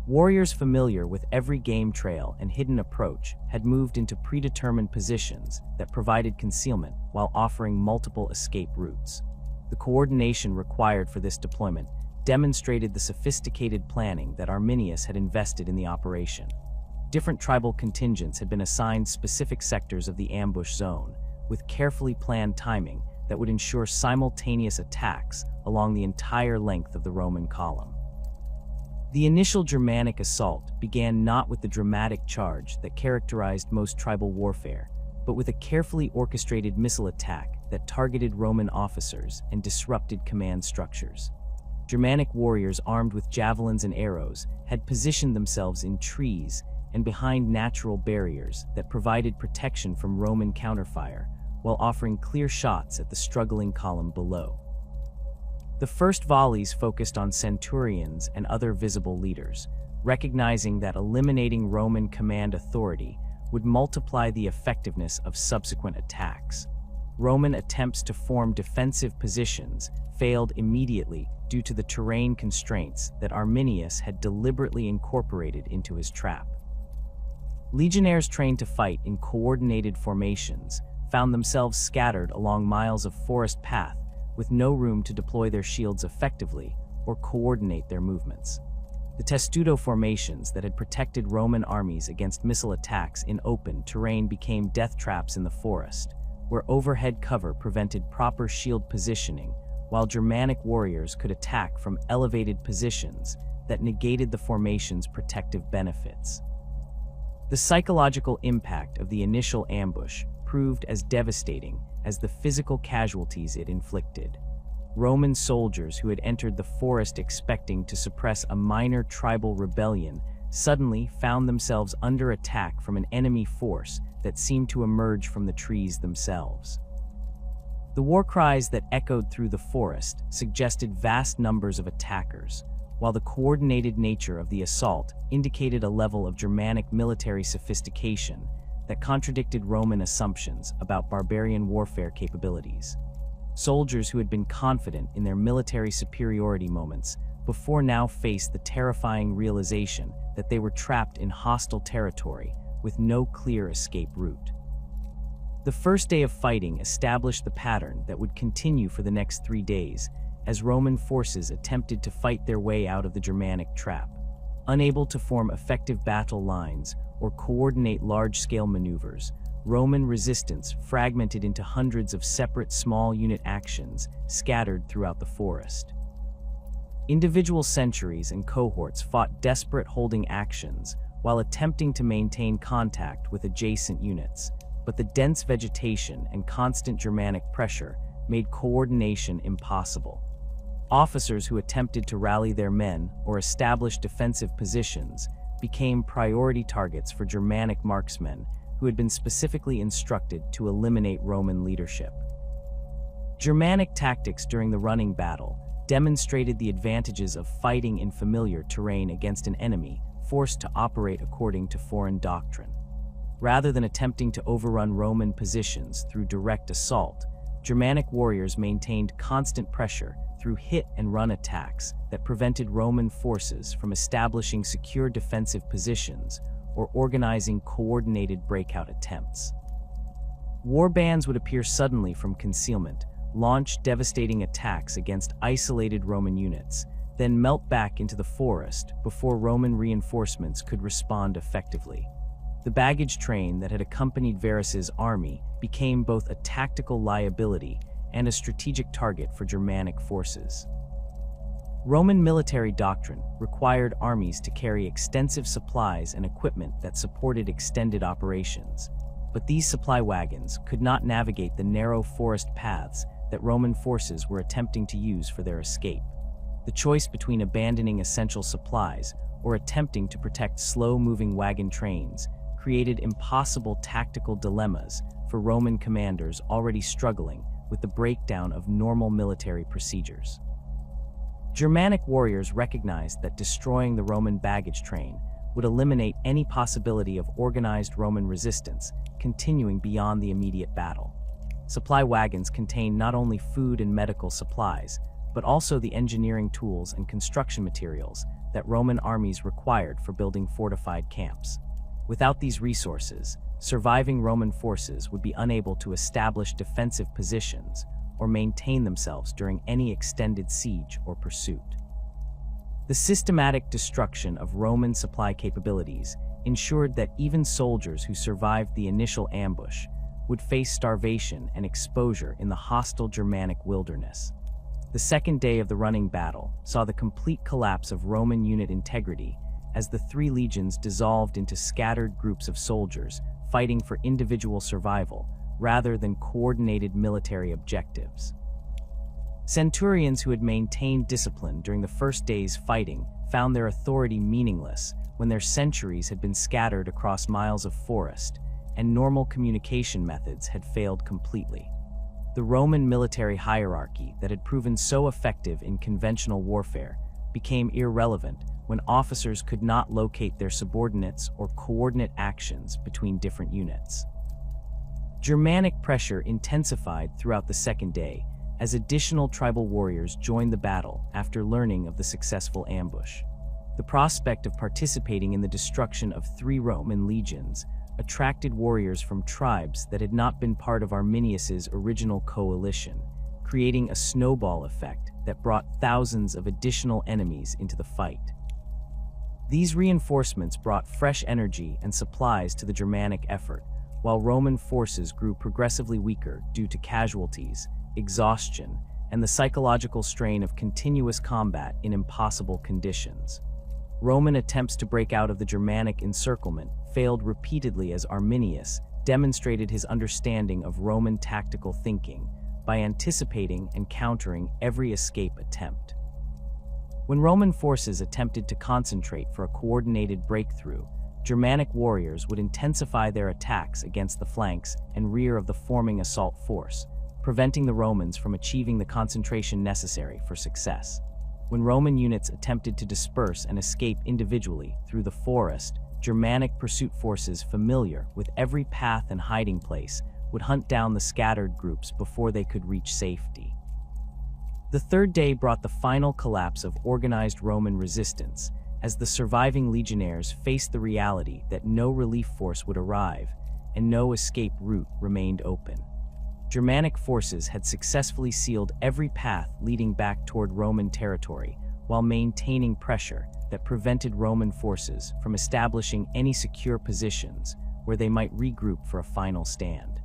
Warriors familiar with every game trail and hidden approach had moved into predetermined positions that provided concealment while offering multiple escape routes. The coordination required for this deployment demonstrated the sophisticated planning that Arminius had invested in the operation. Different tribal contingents had been assigned specific sectors of the ambush zone, with carefully planned timing that would ensure simultaneous attacks along the entire length of the Roman column. The initial Germanic assault began not with the dramatic charge that characterized most tribal warfare, but with a carefully orchestrated missile attack that targeted Roman officers and disrupted command structures. Germanic warriors armed with javelins and arrows had positioned themselves in trees and behind natural barriers that provided protection from Roman counterfire, while offering clear shots at the struggling column below. The first volleys focused on centurions and other visible leaders, recognizing that eliminating Roman command authority would multiply the effectiveness of subsequent attacks. Roman attempts to form defensive positions failed immediately due to the terrain constraints that Arminius had deliberately incorporated into his trap. Legionnaires trained to fight in coordinated formations found themselves scattered along miles of forest path with no room to deploy their shields effectively or coordinate their movements. The testudo formations that had protected Roman armies against missile attacks in open terrain became death traps in the forest, where overhead cover prevented proper shield positioning, while Germanic warriors could attack from elevated positions that negated the formation's protective benefits. The psychological impact of the initial ambush proved as devastating as the physical casualties it inflicted. Roman soldiers who had entered the forest expecting to suppress a minor tribal rebellion suddenly found themselves under attack from an enemy force that seemed to emerge from the trees themselves. The war cries that echoed through the forest suggested vast numbers of attackers, while the coordinated nature of the assault indicated a level of Germanic military sophistication that contradicted Roman assumptions about barbarian warfare capabilities. Soldiers who had been confident in their military superiority moments before now faced the terrifying realization that they were trapped in hostile territory with no clear escape route. The first day of fighting established the pattern that would continue for the next 3 days as Roman forces attempted to fight their way out of the Germanic trap. Unable to form effective battle lines or coordinate large-scale maneuvers, Roman resistance fragmented into hundreds of separate small unit actions scattered throughout the forest. Individual centuries and cohorts fought desperate holding actions while attempting to maintain contact with adjacent units, but the dense vegetation and constant Germanic pressure made coordination impossible. Officers who attempted to rally their men or establish defensive positions became priority targets for Germanic marksmen who had been specifically instructed to eliminate Roman leadership. Germanic tactics during the running battle demonstrated the advantages of fighting in familiar terrain against an enemy forced to operate according to foreign doctrine. Rather than attempting to overrun Roman positions through direct assault, Germanic warriors maintained constant pressure through hit-and-run attacks that prevented Roman forces from establishing secure defensive positions or organizing coordinated breakout attempts. War bands would appear suddenly from concealment, launch devastating attacks against isolated Roman units, then melt back into the forest before Roman reinforcements could respond effectively. The baggage train that had accompanied Varus's army became both a tactical liability and a strategic target for Germanic forces. Roman military doctrine required armies to carry extensive supplies and equipment that supported extended operations, but these supply wagons could not navigate the narrow forest paths that Roman forces were attempting to use for their escape. The choice between abandoning essential supplies or attempting to protect slow-moving wagon trains created impossible tactical dilemmas for Roman commanders already struggling with the breakdown of normal military procedures. Germanic warriors recognized that destroying the Roman baggage train would eliminate any possibility of organized Roman resistance continuing beyond the immediate battle. Supply wagons contained not only food and medical supplies, but also the engineering tools and construction materials that Roman armies required for building fortified camps. Without these resources, surviving Roman forces would be unable to establish defensive positions or maintain themselves during any extended siege or pursuit. The systematic destruction of Roman supply capabilities ensured that even soldiers who survived the initial ambush would face starvation and exposure in the hostile Germanic wilderness. The second day of the running battle saw the complete collapse of Roman unit integrity as the three legions dissolved into scattered groups of soldiers fighting for individual survival rather than coordinated military objectives. Centurions who had maintained discipline during the first day's fighting found their authority meaningless when their centuries had been scattered across miles of forest and normal communication methods had failed completely. The Roman military hierarchy that had proven so effective in conventional warfare became irrelevant when officers could not locate their subordinates or coordinate actions between different units. Germanic pressure intensified throughout the second day as additional tribal warriors joined the battle after learning of the successful ambush. The prospect of participating in the destruction of 3 Roman legions attracted warriors from tribes that had not been part of Arminius's original coalition, creating a snowball effect that brought thousands of additional enemies into the fight. These reinforcements brought fresh energy and supplies to the Germanic effort, while Roman forces grew progressively weaker due to casualties, exhaustion, and the psychological strain of continuous combat in impossible conditions. Roman attempts to break out of the Germanic encirclement failed repeatedly as Arminius demonstrated his understanding of Roman tactical thinking by anticipating and countering every escape attempt. When Roman forces attempted to concentrate for a coordinated breakthrough, Germanic warriors would intensify their attacks against the flanks and rear of the forming assault force, preventing the Romans from achieving the concentration necessary for success. When Roman units attempted to disperse and escape individually through the forest, Germanic pursuit forces familiar with every path and hiding place would hunt down the scattered groups before they could reach safety. The third day brought the final collapse of organized Roman resistance as the surviving legionnaires faced the reality that no relief force would arrive and no escape route remained open. Germanic forces had successfully sealed every path leading back toward Roman territory while maintaining pressure that prevented Roman forces from establishing any secure positions where they might regroup for a final stand.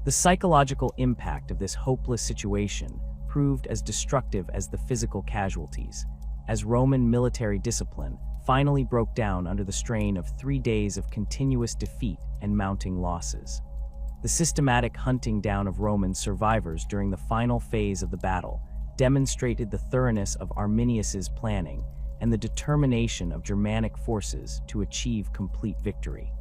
The psychological impact of this hopeless situation proved as destructive as the physical casualties, as Roman military discipline finally broke down under the strain of 3 days of continuous defeat and mounting losses. The systematic hunting down of Roman survivors during the final phase of the battle demonstrated the thoroughness of Arminius's planning and the determination of Germanic forces to achieve complete victory.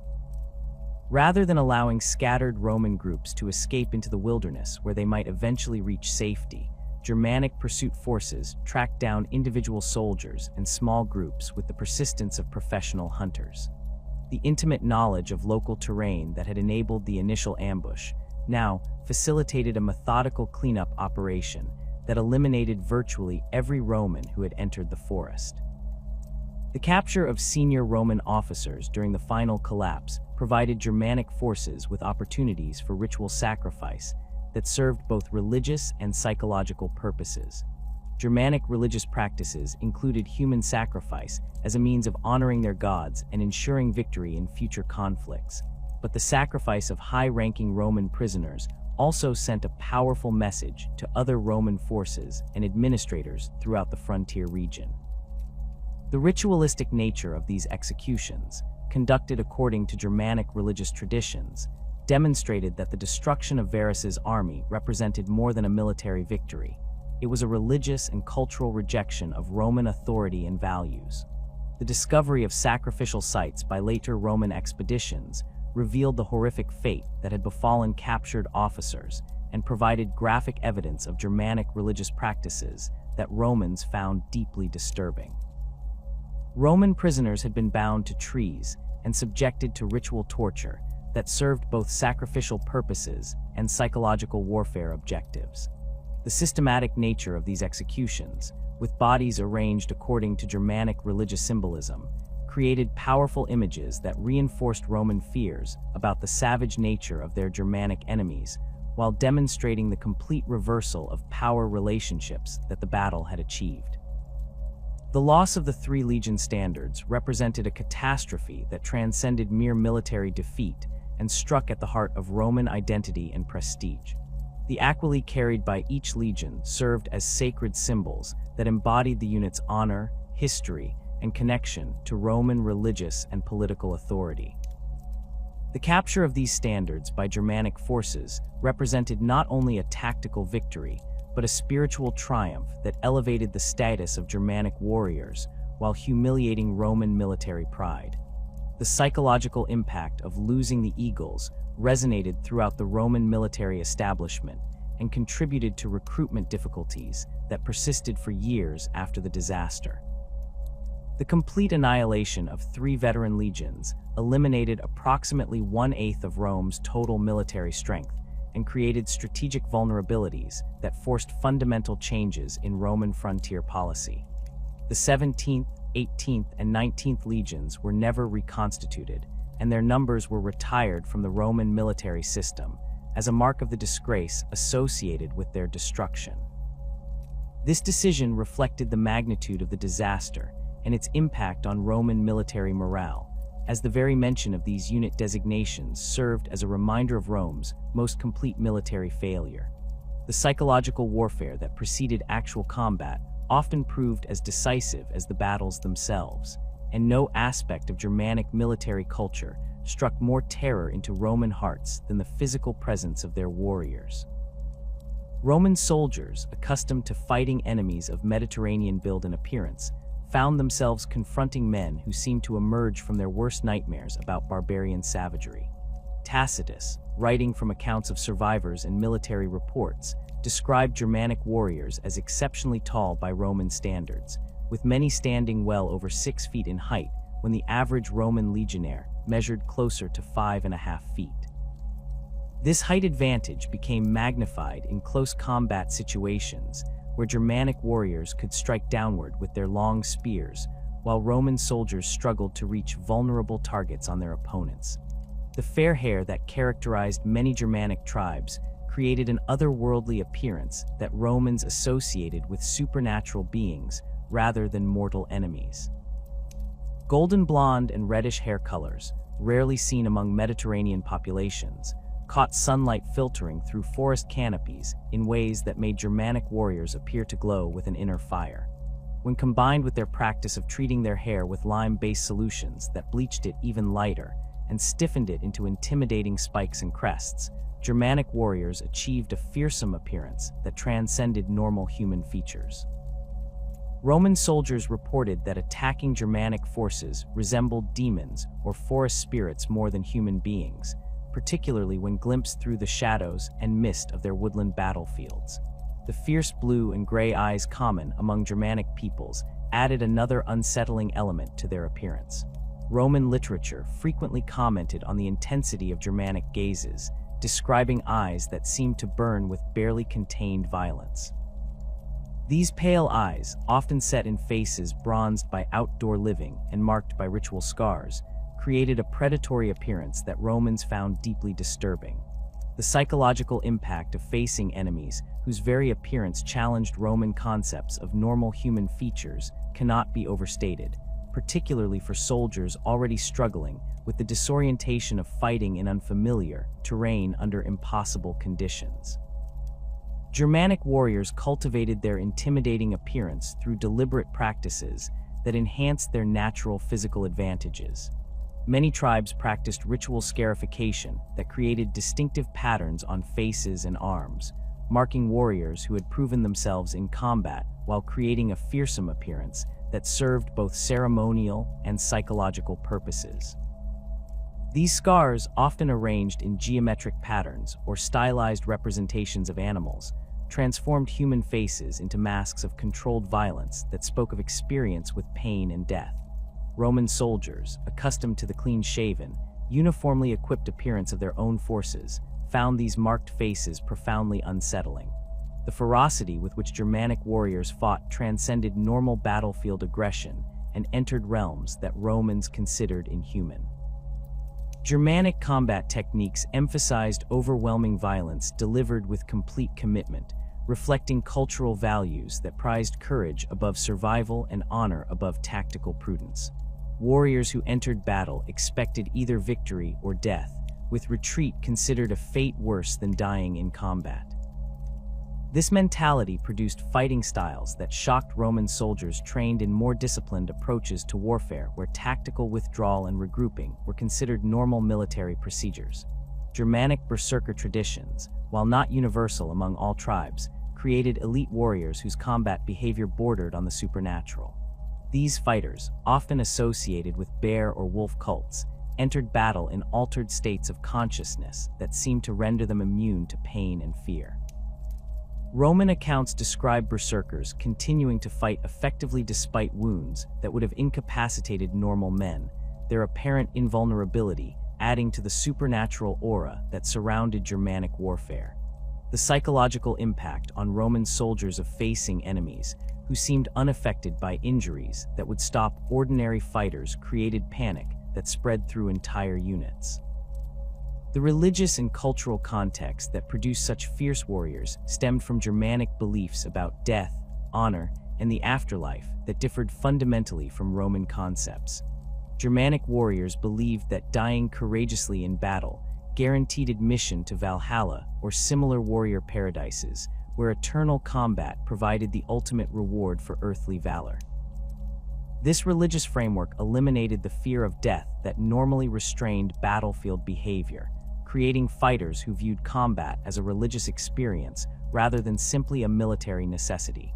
Rather than allowing scattered Roman groups to escape into the wilderness where they might eventually reach safety, Germanic pursuit forces tracked down individual soldiers and small groups with the persistence of professional hunters. The intimate knowledge of local terrain that had enabled the initial ambush now facilitated a methodical cleanup operation that eliminated virtually every Roman who had entered the forest. The capture of senior Roman officers during the final collapse provided Germanic forces with opportunities for ritual sacrifice that served both religious and psychological purposes. Germanic religious practices included human sacrifice as a means of honoring their gods and ensuring victory in future conflicts. But the sacrifice of high-ranking Roman prisoners also sent a powerful message to other Roman forces and administrators throughout the frontier region. The ritualistic nature of these executions, conducted according to Germanic religious traditions, demonstrated that the destruction of Varus's army represented more than a military victory. It was a religious and cultural rejection of Roman authority and values. The discovery of sacrificial sites by later Roman expeditions revealed the horrific fate that had befallen captured officers and provided graphic evidence of Germanic religious practices that Romans found deeply disturbing. Roman prisoners had been bound to trees and subjected to ritual torture that served both sacrificial purposes and psychological warfare objectives. The systematic nature of these executions, with bodies arranged according to Germanic religious symbolism, created powerful images that reinforced Roman fears about the savage nature of their Germanic enemies, while demonstrating the complete reversal of power relationships that the battle had achieved. The loss of the 3 legion standards represented a catastrophe that transcended mere military defeat and struck at the heart of Roman identity and prestige. The aquila carried by each legion served as sacred symbols that embodied the unit's honor, history, and connection to Roman religious and political authority. The capture of these standards by Germanic forces represented not only a tactical victory, but a spiritual triumph that elevated the status of Germanic warriors while humiliating Roman military pride. The psychological impact of losing the eagles resonated throughout the Roman military establishment and contributed to recruitment difficulties that persisted for years after the disaster. The complete annihilation of 3 veteran legions eliminated approximately 1/8 of Rome's total military strength and created strategic vulnerabilities that forced fundamental changes in Roman frontier policy. The 17th, 18th, and 19th legions were never reconstituted, and their numbers were retired from the Roman military system as a mark of the disgrace associated with their destruction. This decision reflected the magnitude of the disaster and its impact on Roman military morale, as the very mention of these unit designations served as a reminder of Rome's most complete military failure. The psychological warfare that preceded actual combat often proved as decisive as the battles themselves, and no aspect of Germanic military culture struck more terror into Roman hearts than the physical presence of their warriors. Roman soldiers, accustomed to fighting enemies of Mediterranean build and appearance, found themselves confronting men who seemed to emerge from their worst nightmares about barbarian savagery. Tacitus, writing from accounts of survivors and military reports, described Germanic warriors as exceptionally tall by Roman standards, with many standing well over 6 feet in height when the average Roman legionnaire measured closer to 5.5 feet. This height advantage became magnified in close combat situations where Germanic warriors could strike downward with their long spears, while Roman soldiers struggled to reach vulnerable targets on their opponents. The fair hair that characterized many Germanic tribes created an otherworldly appearance that Romans associated with supernatural beings rather than mortal enemies. Golden blonde and reddish hair colors, rarely seen among Mediterranean populations, caught sunlight filtering through forest canopies in ways that made Germanic warriors appear to glow with an inner fire. When combined with their practice of treating their hair with lime-based solutions that bleached it even lighter and stiffened it into intimidating spikes and crests, Germanic warriors achieved a fearsome appearance that transcended normal human features. Roman soldiers reported that attacking Germanic forces resembled demons or forest spirits more than human beings, particularly when glimpsed through the shadows and mist of their woodland battlefields. The fierce blue and gray eyes common among Germanic peoples added another unsettling element to their appearance. Roman literature frequently commented on the intensity of Germanic gazes, describing eyes that seemed to burn with barely contained violence. These pale eyes, often set in faces bronzed by outdoor living and marked by ritual scars, created a predatory appearance that Romans found deeply disturbing. The psychological impact of facing enemies whose very appearance challenged Roman concepts of normal human features cannot be overstated, particularly for soldiers already struggling with the disorientation of fighting in unfamiliar terrain under impossible conditions. Germanic warriors cultivated their intimidating appearance through deliberate practices that enhanced their natural physical advantages. Many tribes practiced ritual scarification that created distinctive patterns on faces and arms, marking warriors who had proven themselves in combat while creating a fearsome appearance that served both ceremonial and psychological purposes. These scars, often arranged in geometric patterns or stylized representations of animals, transformed human faces into masks of controlled violence that spoke of experience with pain and death. Roman soldiers, accustomed to the clean-shaven, uniformly equipped appearance of their own forces, found these marked faces profoundly unsettling. The ferocity with which Germanic warriors fought transcended normal battlefield aggression and entered realms that Romans considered inhuman. Germanic combat techniques emphasized overwhelming violence delivered with complete commitment, reflecting cultural values that prized courage above survival and honor above tactical prudence. Warriors who entered battle expected either victory or death, with retreat considered a fate worse than dying in combat. This mentality produced fighting styles that shocked Roman soldiers trained in more disciplined approaches to warfare, where tactical withdrawal and regrouping were considered normal military procedures. Germanic berserker traditions, while not universal among all tribes, created elite warriors whose combat behavior bordered on the supernatural. These fighters, often associated with bear or wolf cults, entered battle in altered states of consciousness that seemed to render them immune to pain and fear. Roman accounts describe berserkers continuing to fight effectively despite wounds that would have incapacitated normal men, their apparent invulnerability adding to the supernatural aura that surrounded Germanic warfare. The psychological impact on Roman soldiers of facing enemies who seemed unaffected by injuries that would stop ordinary fighters created panic that spread through entire units. The religious and cultural context that produced such fierce warriors stemmed from Germanic beliefs about death, honor, and the afterlife that differed fundamentally from Roman concepts. Germanic warriors believed that dying courageously in battle guaranteed admission to Valhalla or similar warrior paradises, where eternal combat provided the ultimate reward for earthly valor. This religious framework eliminated the fear of death that normally restrained battlefield behavior, creating fighters who viewed combat as a religious experience rather than simply a military necessity.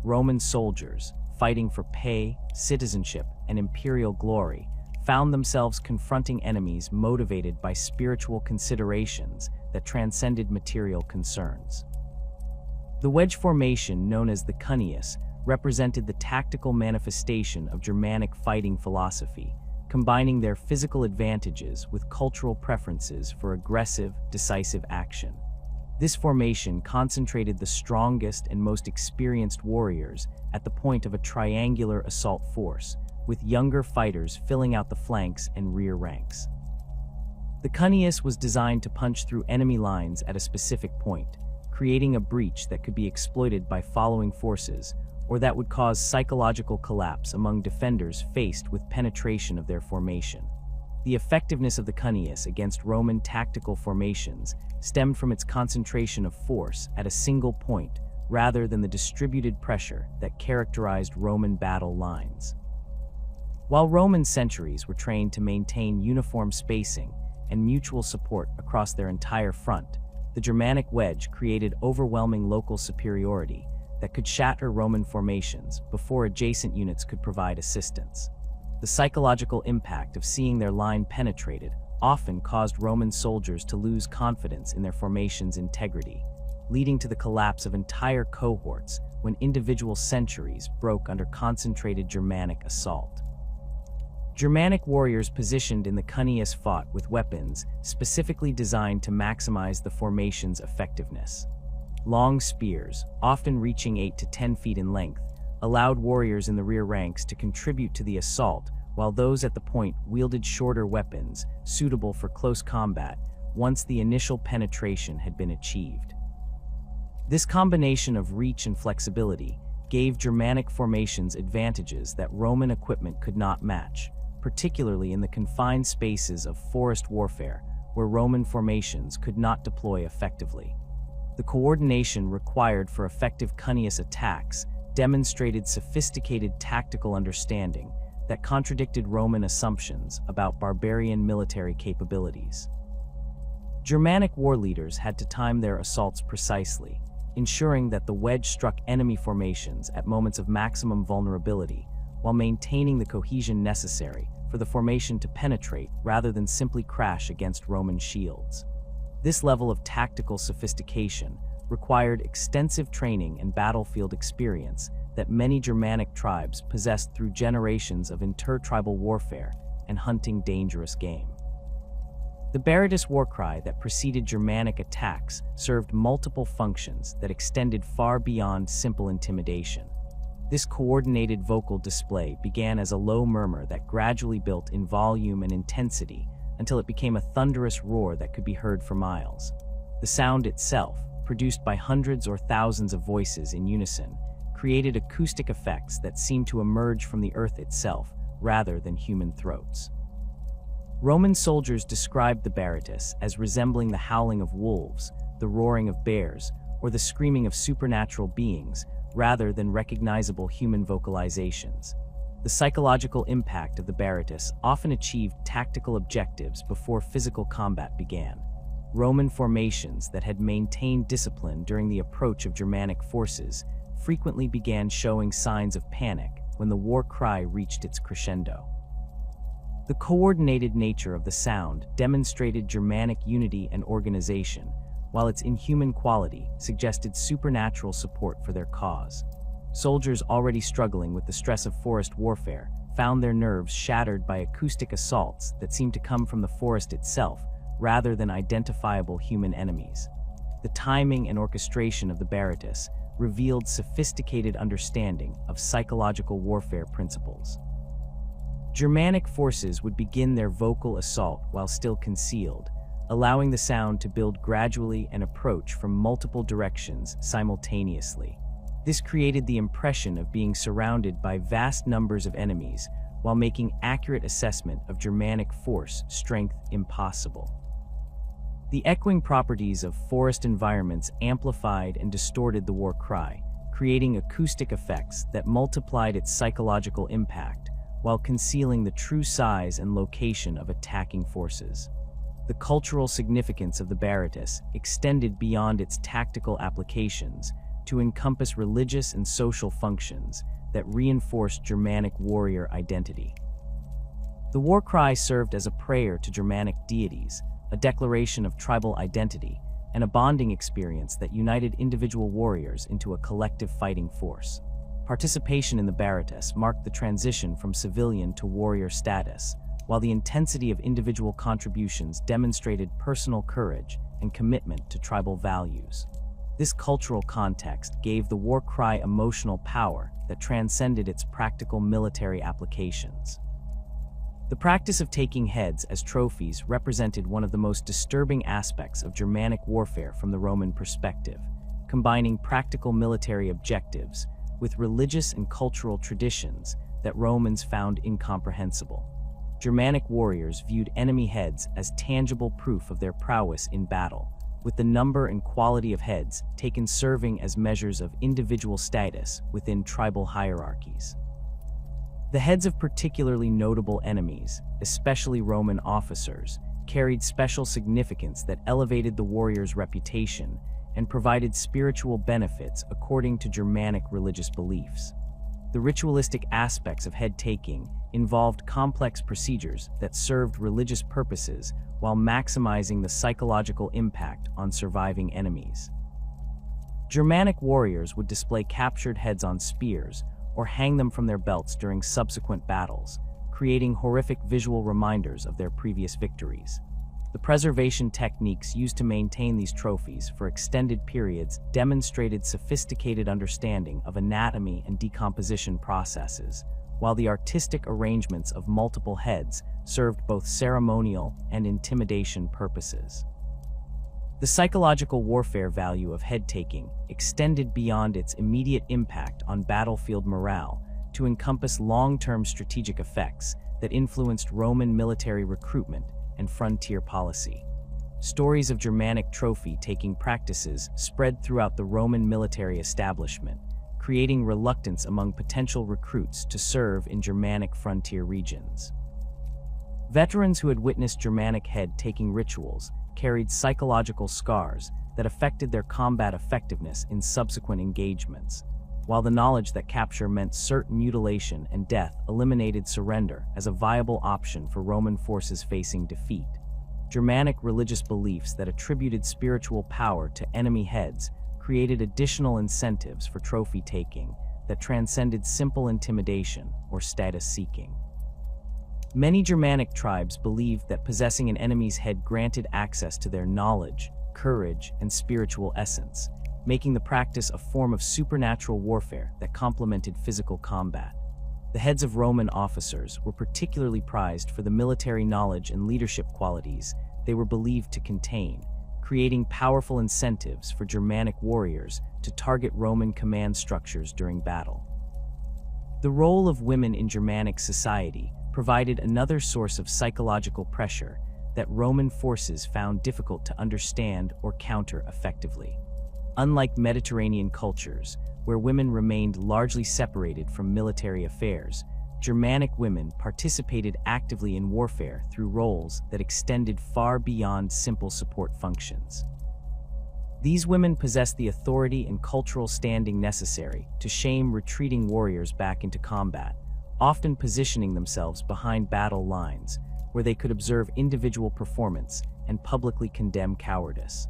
Roman soldiers, fighting for pay, citizenship, and imperial glory, found themselves confronting enemies motivated by spiritual considerations that transcended material concerns. The wedge formation, known as the cuneus, represented the tactical manifestation of Germanic fighting philosophy, combining their physical advantages with cultural preferences for aggressive, decisive action. This formation concentrated the strongest and most experienced warriors at the point of a triangular assault force, with younger fighters filling out the flanks and rear ranks. The cuneus was designed to punch through enemy lines at a specific point, creating a breach that could be exploited by following forces, or that would cause psychological collapse among defenders faced with penetration of their formation. The effectiveness of the cuneus against Roman tactical formations stemmed from its concentration of force at a single point rather than the distributed pressure that characterized Roman battle lines. While Roman sentries were trained to maintain uniform spacing and mutual support across their entire front, the Germanic wedge created overwhelming local superiority that could shatter Roman formations before adjacent units could provide assistance. The psychological impact of seeing their line penetrated often caused Roman soldiers to lose confidence in their formation's integrity, leading to the collapse of entire cohorts when individual centuries broke under concentrated Germanic assault. Germanic warriors positioned in the cuneus fought with weapons specifically designed to maximize the formation's effectiveness. Long spears, often reaching 8 to 10 feet in length, allowed warriors in the rear ranks to contribute to the assault, while those at the point wielded shorter weapons, suitable for close combat, once the initial penetration had been achieved. This combination of reach and flexibility gave Germanic formations advantages that Roman equipment could not match, particularly in the confined spaces of forest warfare, where Roman formations could not deploy effectively. The coordination required for effective cuneus attacks demonstrated sophisticated tactical understanding that contradicted Roman assumptions about barbarian military capabilities. Germanic war leaders had to time their assaults precisely, ensuring that the wedge struck enemy formations at moments of maximum vulnerability, while maintaining the cohesion necessary for the formation to penetrate rather than simply crash against Roman shields. This level of tactical sophistication required extensive training and battlefield experience that many Germanic tribes possessed through generations of intertribal warfare and hunting dangerous game. The Baratus war cry that preceded Germanic attacks served multiple functions that extended far beyond simple intimidation. This coordinated vocal display began as a low murmur that gradually built in volume and intensity until it became a thunderous roar that could be heard for miles. The sound itself, produced by hundreds or thousands of voices in unison, created acoustic effects that seemed to emerge from the earth itself rather than human throats. Roman soldiers described the Baratus as resembling the howling of wolves, the roaring of bears, or the screaming of supernatural beings, rather than recognizable human vocalizations. The psychological impact of the Baratus often achieved tactical objectives before physical combat began. Roman formations that had maintained discipline during the approach of Germanic forces frequently began showing signs of panic when the war cry reached its crescendo. The coordinated nature of the sound demonstrated Germanic unity and organization, while its inhuman quality suggested supernatural support for their cause. Soldiers already struggling with the stress of forest warfare found their nerves shattered by acoustic assaults that seemed to come from the forest itself rather than identifiable human enemies. The timing and orchestration of the Baratus revealed sophisticated understanding of psychological warfare principles. Germanic forces would begin their vocal assault while still concealed, allowing the sound to build gradually and approach from multiple directions simultaneously. This created the impression of being surrounded by vast numbers of enemies, while making accurate assessment of Germanic force strength impossible. The echoing properties of forest environments amplified and distorted the war cry, creating acoustic effects that multiplied its psychological impact, while concealing the true size and location of attacking forces. The cultural significance of the Baratus extended beyond its tactical applications to encompass religious and social functions that reinforced Germanic warrior identity. The war cry served as a prayer to Germanic deities, a declaration of tribal identity, and a bonding experience that united individual warriors into a collective fighting force. Participation in the Baratus marked the transition from civilian to warrior status, while the intensity of individual contributions demonstrated personal courage and commitment to tribal values. This cultural context gave the war cry emotional power that transcended its practical military applications. The practice of taking heads as trophies represented one of the most disturbing aspects of Germanic warfare from the Roman perspective, combining practical military objectives with religious and cultural traditions that Romans found incomprehensible. Germanic warriors viewed enemy heads as tangible proof of their prowess in battle, with the number and quality of heads taken serving as measures of individual status within tribal hierarchies. The heads of particularly notable enemies, especially Roman officers, carried special significance that elevated the warrior's reputation and provided spiritual benefits according to Germanic religious beliefs. The ritualistic aspects of head-taking involved complex procedures that served religious purposes while maximizing the psychological impact on surviving enemies. Germanic warriors would display captured heads on spears or hang them from their belts during subsequent battles, creating horrific visual reminders of their previous victories. The preservation techniques used to maintain these trophies for extended periods demonstrated sophisticated understanding of anatomy and decomposition processes, while the artistic arrangements of multiple heads served both ceremonial and intimidation purposes. The psychological warfare value of head-taking extended beyond its immediate impact on battlefield morale to encompass long-term strategic effects that influenced Roman military recruitment and frontier policy. Stories of Germanic trophy-taking practices spread throughout the Roman military establishment, creating reluctance among potential recruits to serve in Germanic frontier regions. Veterans who had witnessed Germanic head-taking rituals carried psychological scars that affected their combat effectiveness in subsequent engagements, while the knowledge that capture meant certain mutilation and death eliminated surrender as a viable option for Roman forces facing defeat. Germanic religious beliefs that attributed spiritual power to enemy heads created additional incentives for trophy-taking that transcended simple intimidation or status-seeking. Many Germanic tribes believed that possessing an enemy's head granted access to their knowledge, courage, and spiritual essence, making the practice a form of supernatural warfare that complemented physical combat. The heads of Roman officers were particularly prized for the military knowledge and leadership qualities they were believed to contain, creating powerful incentives for Germanic warriors to target Roman command structures during battle. The role of women in Germanic society provided another source of psychological pressure that Roman forces found difficult to understand or counter effectively. Unlike Mediterranean cultures, where women remained largely separated from military affairs, Germanic women participated actively in warfare through roles that extended far beyond simple support functions. These women possessed the authority and cultural standing necessary to shame retreating warriors back into combat, often positioning themselves behind battle lines, where they could observe individual performance and publicly condemn cowardice.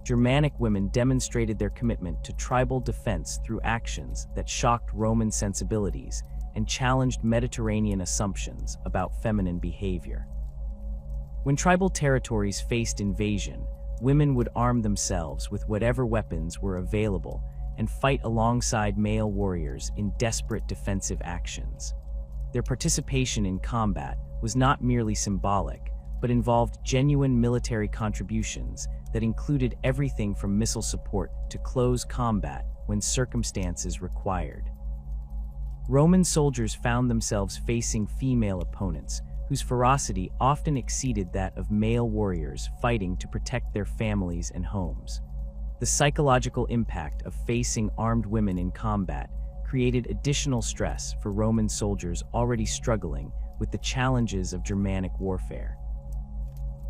Germanic women demonstrated their commitment to tribal defense through actions that shocked Roman sensibilities and challenged Mediterranean assumptions about feminine behavior. When tribal territories faced invasion, women would arm themselves with whatever weapons were available and fight alongside male warriors in desperate defensive actions. Their participation in combat was not merely symbolic, but involved genuine military contributions that included everything from missile support to close combat when circumstances required. Roman soldiers found themselves facing female opponents whose ferocity often exceeded that of male warriors fighting to protect their families and homes. The psychological impact of facing armed women in combat created additional stress for Roman soldiers already struggling with the challenges of Germanic warfare.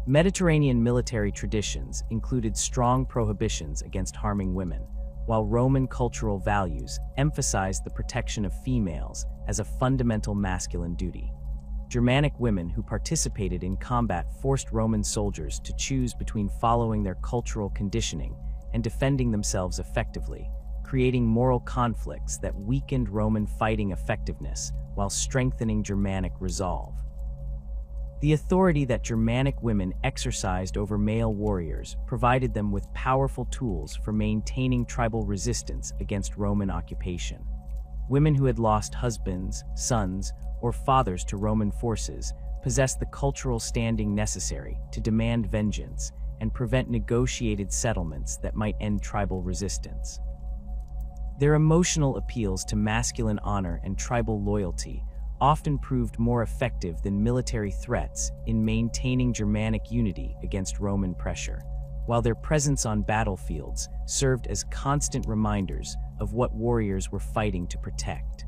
Mediterranean military traditions included strong prohibitions against harming women, while Roman cultural values emphasized the protection of females as a fundamental masculine duty. Germanic women who participated in combat forced Roman soldiers to choose between following their cultural conditioning and defending themselves effectively, creating moral conflicts that weakened Roman fighting effectiveness while strengthening Germanic resolve. The authority that Germanic women exercised over male warriors provided them with powerful tools for maintaining tribal resistance against Roman occupation. Women who had lost husbands, sons, or fathers to Roman forces possessed the cultural standing necessary to demand vengeance and prevent negotiated settlements that might end tribal resistance. Their emotional appeals to masculine honor and tribal loyalty often proved more effective than military threats in maintaining Germanic unity against Roman pressure, while their presence on battlefields served as constant reminders of what warriors were fighting to protect.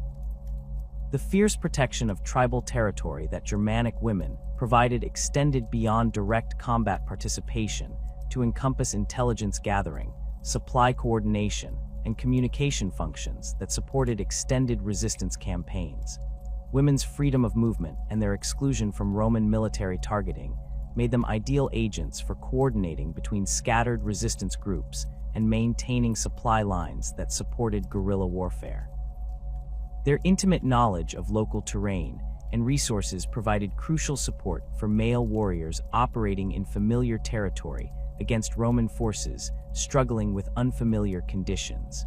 The fierce protection of tribal territory that Germanic women provided extended beyond direct combat participation to encompass intelligence gathering, supply coordination, and communication functions that supported extended resistance campaigns. Women's freedom of movement and their exclusion from Roman military targeting made them ideal agents for coordinating between scattered resistance groups and maintaining supply lines that supported guerrilla warfare. Their intimate knowledge of local terrain and resources provided crucial support for male warriors operating in familiar territory against Roman forces struggling with unfamiliar conditions.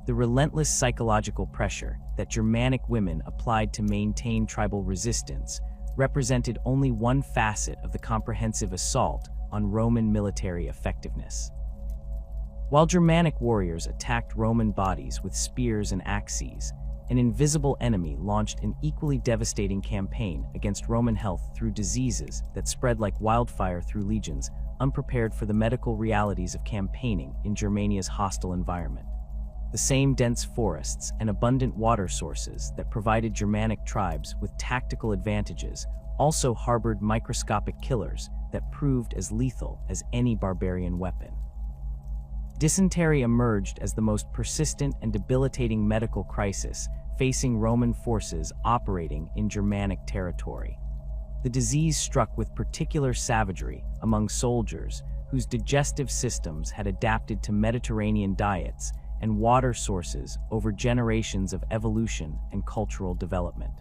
The relentless psychological pressure that Germanic women applied to maintain tribal resistance represented only one facet of the comprehensive assault on Roman military effectiveness. While Germanic warriors attacked Roman bodies with spears and axes, an invisible enemy launched an equally devastating campaign against Roman health through diseases that spread like wildfire through legions, unprepared for the medical realities of campaigning in Germania's hostile environment. The same dense forests and abundant water sources that provided Germanic tribes with tactical advantages also harbored microscopic killers that proved as lethal as any barbarian weapon. Dysentery emerged as the most persistent and debilitating medical crisis facing Roman forces operating in Germanic territory. The disease struck with particular savagery among soldiers whose digestive systems had adapted to Mediterranean diets and water sources over generations of evolution and cultural development.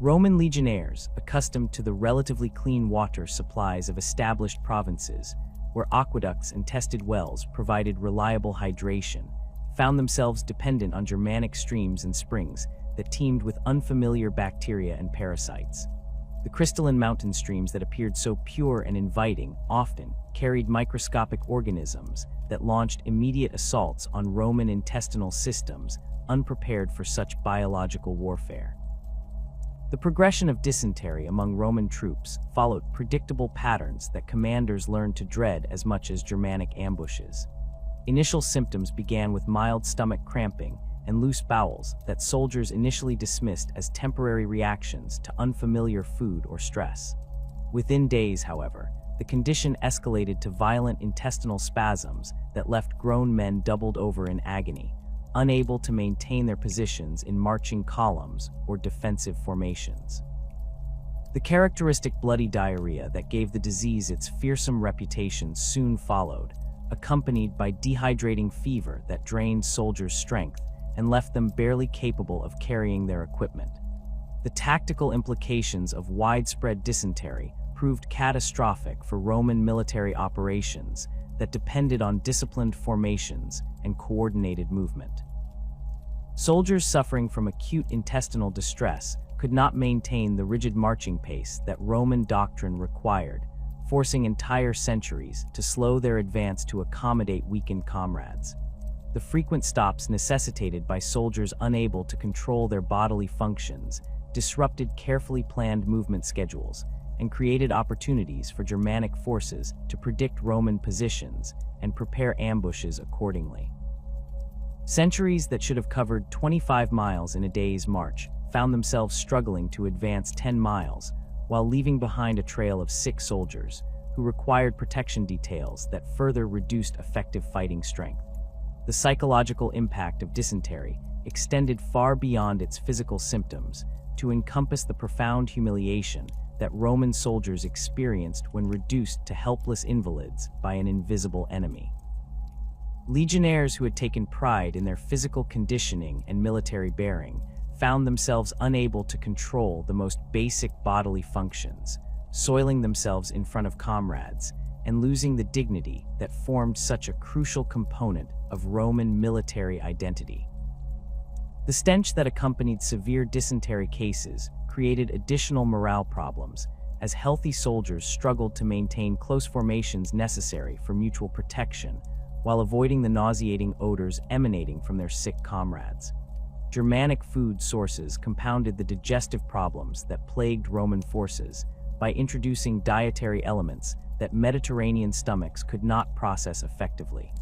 Roman legionnaires, accustomed to the relatively clean water supplies of established provinces, where aqueducts and tested wells provided reliable hydration, found themselves dependent on Germanic streams and springs that teemed with unfamiliar bacteria and parasites. The crystalline mountain streams that appeared so pure and inviting often carried microscopic organisms that launched immediate assaults on Roman intestinal systems unprepared for such biological warfare. The progression of dysentery among Roman troops followed predictable patterns that commanders learned to dread as much as Germanic ambushes. Initial symptoms began with mild stomach cramping and loose bowels that soldiers initially dismissed as temporary reactions to unfamiliar food or stress. Within days, however, the condition escalated to violent intestinal spasms that left grown men doubled over in agony, unable to maintain their positions in marching columns or defensive formations. The characteristic bloody diarrhea that gave the disease its fearsome reputation soon followed, accompanied by dehydrating fever that drained soldiers' strength and left them barely capable of carrying their equipment. The tactical implications of widespread dysentery proved catastrophic for Roman military operations that depended on disciplined formations and coordinated movement. Soldiers suffering from acute intestinal distress could not maintain the rigid marching pace that Roman doctrine required, forcing entire centuries to slow their advance to accommodate weakened comrades. The frequent stops necessitated by soldiers unable to control their bodily functions disrupted carefully planned movement schedules and created opportunities for Germanic forces to predict Roman positions and prepare ambushes accordingly. Centuries that should have covered 25 miles in a day's march found themselves struggling to advance 10 miles while leaving behind a trail of sick soldiers who required protection details that further reduced effective fighting strength. The psychological impact of dysentery extended far beyond its physical symptoms to encompass the profound humiliation that Roman soldiers experienced when reduced to helpless invalids by an invisible enemy. Legionnaires who had taken pride in their physical conditioning and military bearing found themselves unable to control the most basic bodily functions, soiling themselves in front of comrades and losing the dignity that formed such a crucial component of Roman military identity. The stench that accompanied severe dysentery cases created additional morale problems as healthy soldiers struggled to maintain close formations necessary for mutual protection while avoiding the nauseating odors emanating from their sick comrades. Germanic food sources compounded the digestive problems that plagued Roman forces by introducing dietary elements that Mediterranean stomachs could not process effectively.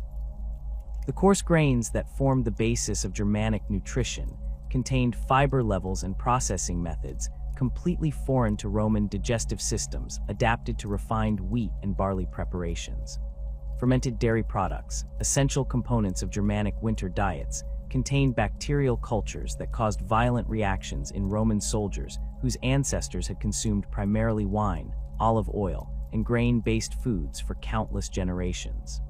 The coarse grains that formed the basis of Germanic nutrition contained fiber levels and processing methods completely foreign to Roman digestive systems adapted to refined wheat and barley preparations. Fermented dairy products, essential components of Germanic winter diets, contained bacterial cultures that caused violent reactions in Roman soldiers whose ancestors had consumed primarily wine, olive oil, and grain-based foods for countless generations.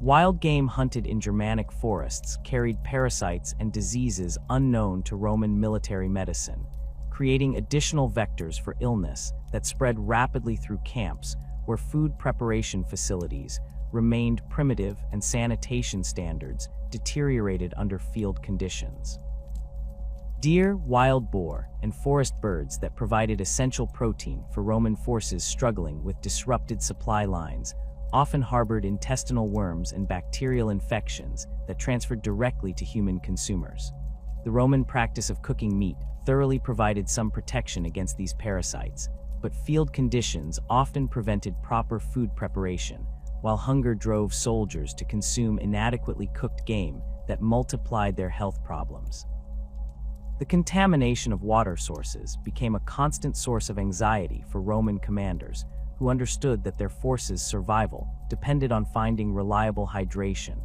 Wild game hunted in Germanic forests carried parasites and diseases unknown to Roman military medicine, creating additional vectors for illness that spread rapidly through camps where food preparation facilities remained primitive and sanitation standards deteriorated under field conditions. Deer, wild boar, and forest birds that provided essential protein for Roman forces struggling with disrupted supply lines often harbored intestinal worms and bacterial infections that transferred directly to human consumers. The Roman practice of cooking meat thoroughly provided some protection against these parasites, but field conditions often prevented proper food preparation, while hunger drove soldiers to consume inadequately cooked game that multiplied their health problems. The contamination of water sources became a constant source of anxiety for Roman commanders, who understood that their forces' survival depended on finding reliable hydration,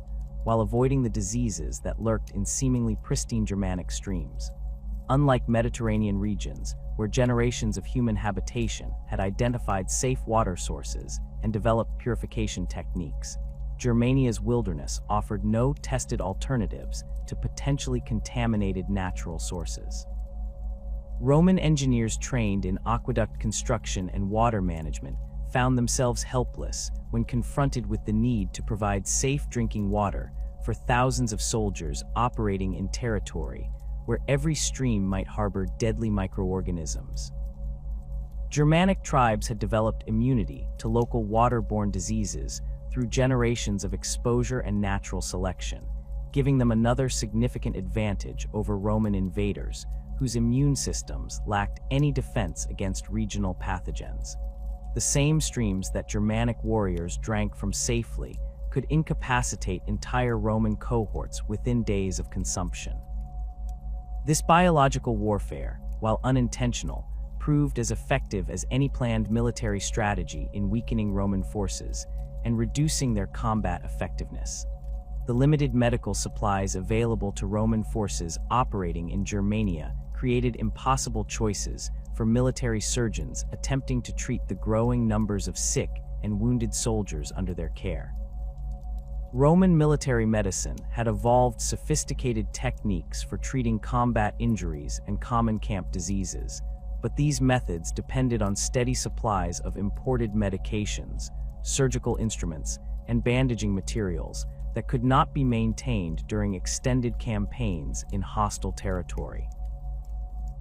while avoiding the diseases that lurked in seemingly pristine Germanic streams. Unlike Mediterranean regions, where generations of human habitation had identified safe water sources and developed purification techniques, Germania's wilderness offered no tested alternatives to potentially contaminated natural sources. Roman engineers trained in aqueduct construction and water management found themselves helpless when confronted with the need to provide safe drinking water for thousands of soldiers operating in territory where every stream might harbor deadly microorganisms. Germanic tribes had developed immunity to local waterborne diseases through generations of exposure and natural selection, giving them another significant advantage over Roman invaders whose immune systems lacked any defense against regional pathogens. The same streams that Germanic warriors drank from safely could incapacitate entire Roman cohorts within days of consumption. This biological warfare, while unintentional, proved as effective as any planned military strategy in weakening Roman forces and reducing their combat effectiveness. The limited medical supplies available to Roman forces operating in Germania created impossible choices for military surgeons attempting to treat the growing numbers of sick and wounded soldiers under their care. Roman military medicine had evolved sophisticated techniques for treating combat injuries and common camp diseases, but these methods depended on steady supplies of imported medications, surgical instruments, and bandaging materials that could not be maintained during extended campaigns in hostile territory.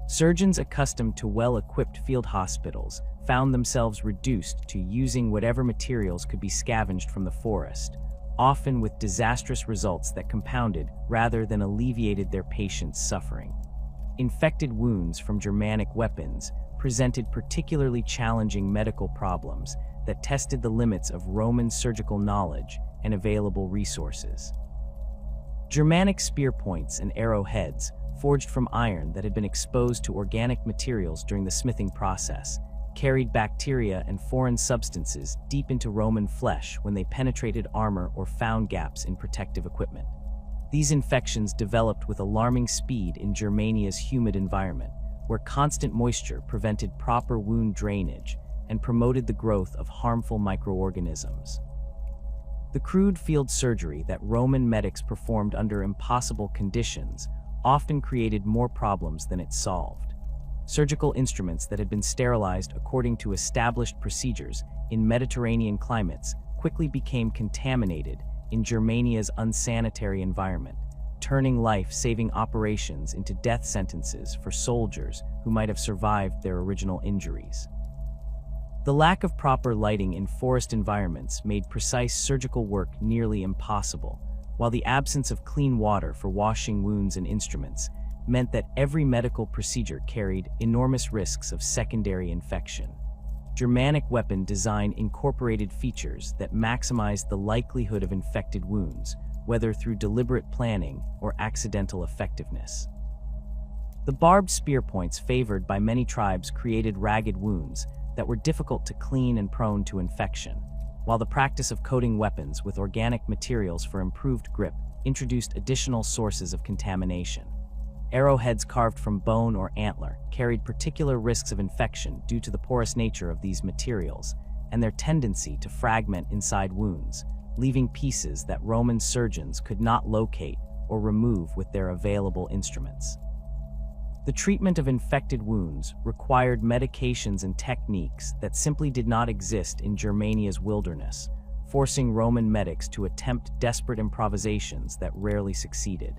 Surgeons accustomed to well-equipped field hospitals found themselves reduced to using whatever materials could be scavenged from the forest, often with disastrous results that compounded rather than alleviated their patients' suffering. Infected wounds from Germanic weapons presented particularly challenging medical problems that tested the limits of Roman surgical knowledge and available resources. Germanic spear points and arrowheads, forged from iron that had been exposed to organic materials during the smithing process, carried bacteria and foreign substances deep into Roman flesh when they penetrated armor or found gaps in protective equipment. These infections developed with alarming speed in Germania's humid environment, where constant moisture prevented proper wound drainage and promoted the growth of harmful microorganisms. The crude field surgery that Roman medics performed under impossible conditions often created more problems than it solved. Surgical instruments that had been sterilized according to established procedures in Mediterranean climates quickly became contaminated in Germania's unsanitary environment, turning life-saving operations into death sentences for soldiers who might have survived their original injuries. The lack of proper lighting in forest environments made precise surgical work nearly impossible, while the absence of clean water for washing wounds and instruments meant that every medical procedure carried enormous risks of secondary infection. Germanic weapon design incorporated features that maximized the likelihood of infected wounds, whether through deliberate planning or accidental effectiveness. The barbed spear points favored by many tribes created ragged wounds that were difficult to clean and prone to infection, while the practice of coating weapons with organic materials for improved grip introduced additional sources of contamination. Arrowheads carved from bone or antler carried particular risks of infection due to the porous nature of these materials and their tendency to fragment inside wounds, leaving pieces that Roman surgeons could not locate or remove with their available instruments. The treatment of infected wounds required medications and techniques that simply did not exist in Germania's wilderness, forcing Roman medics to attempt desperate improvisations that rarely succeeded.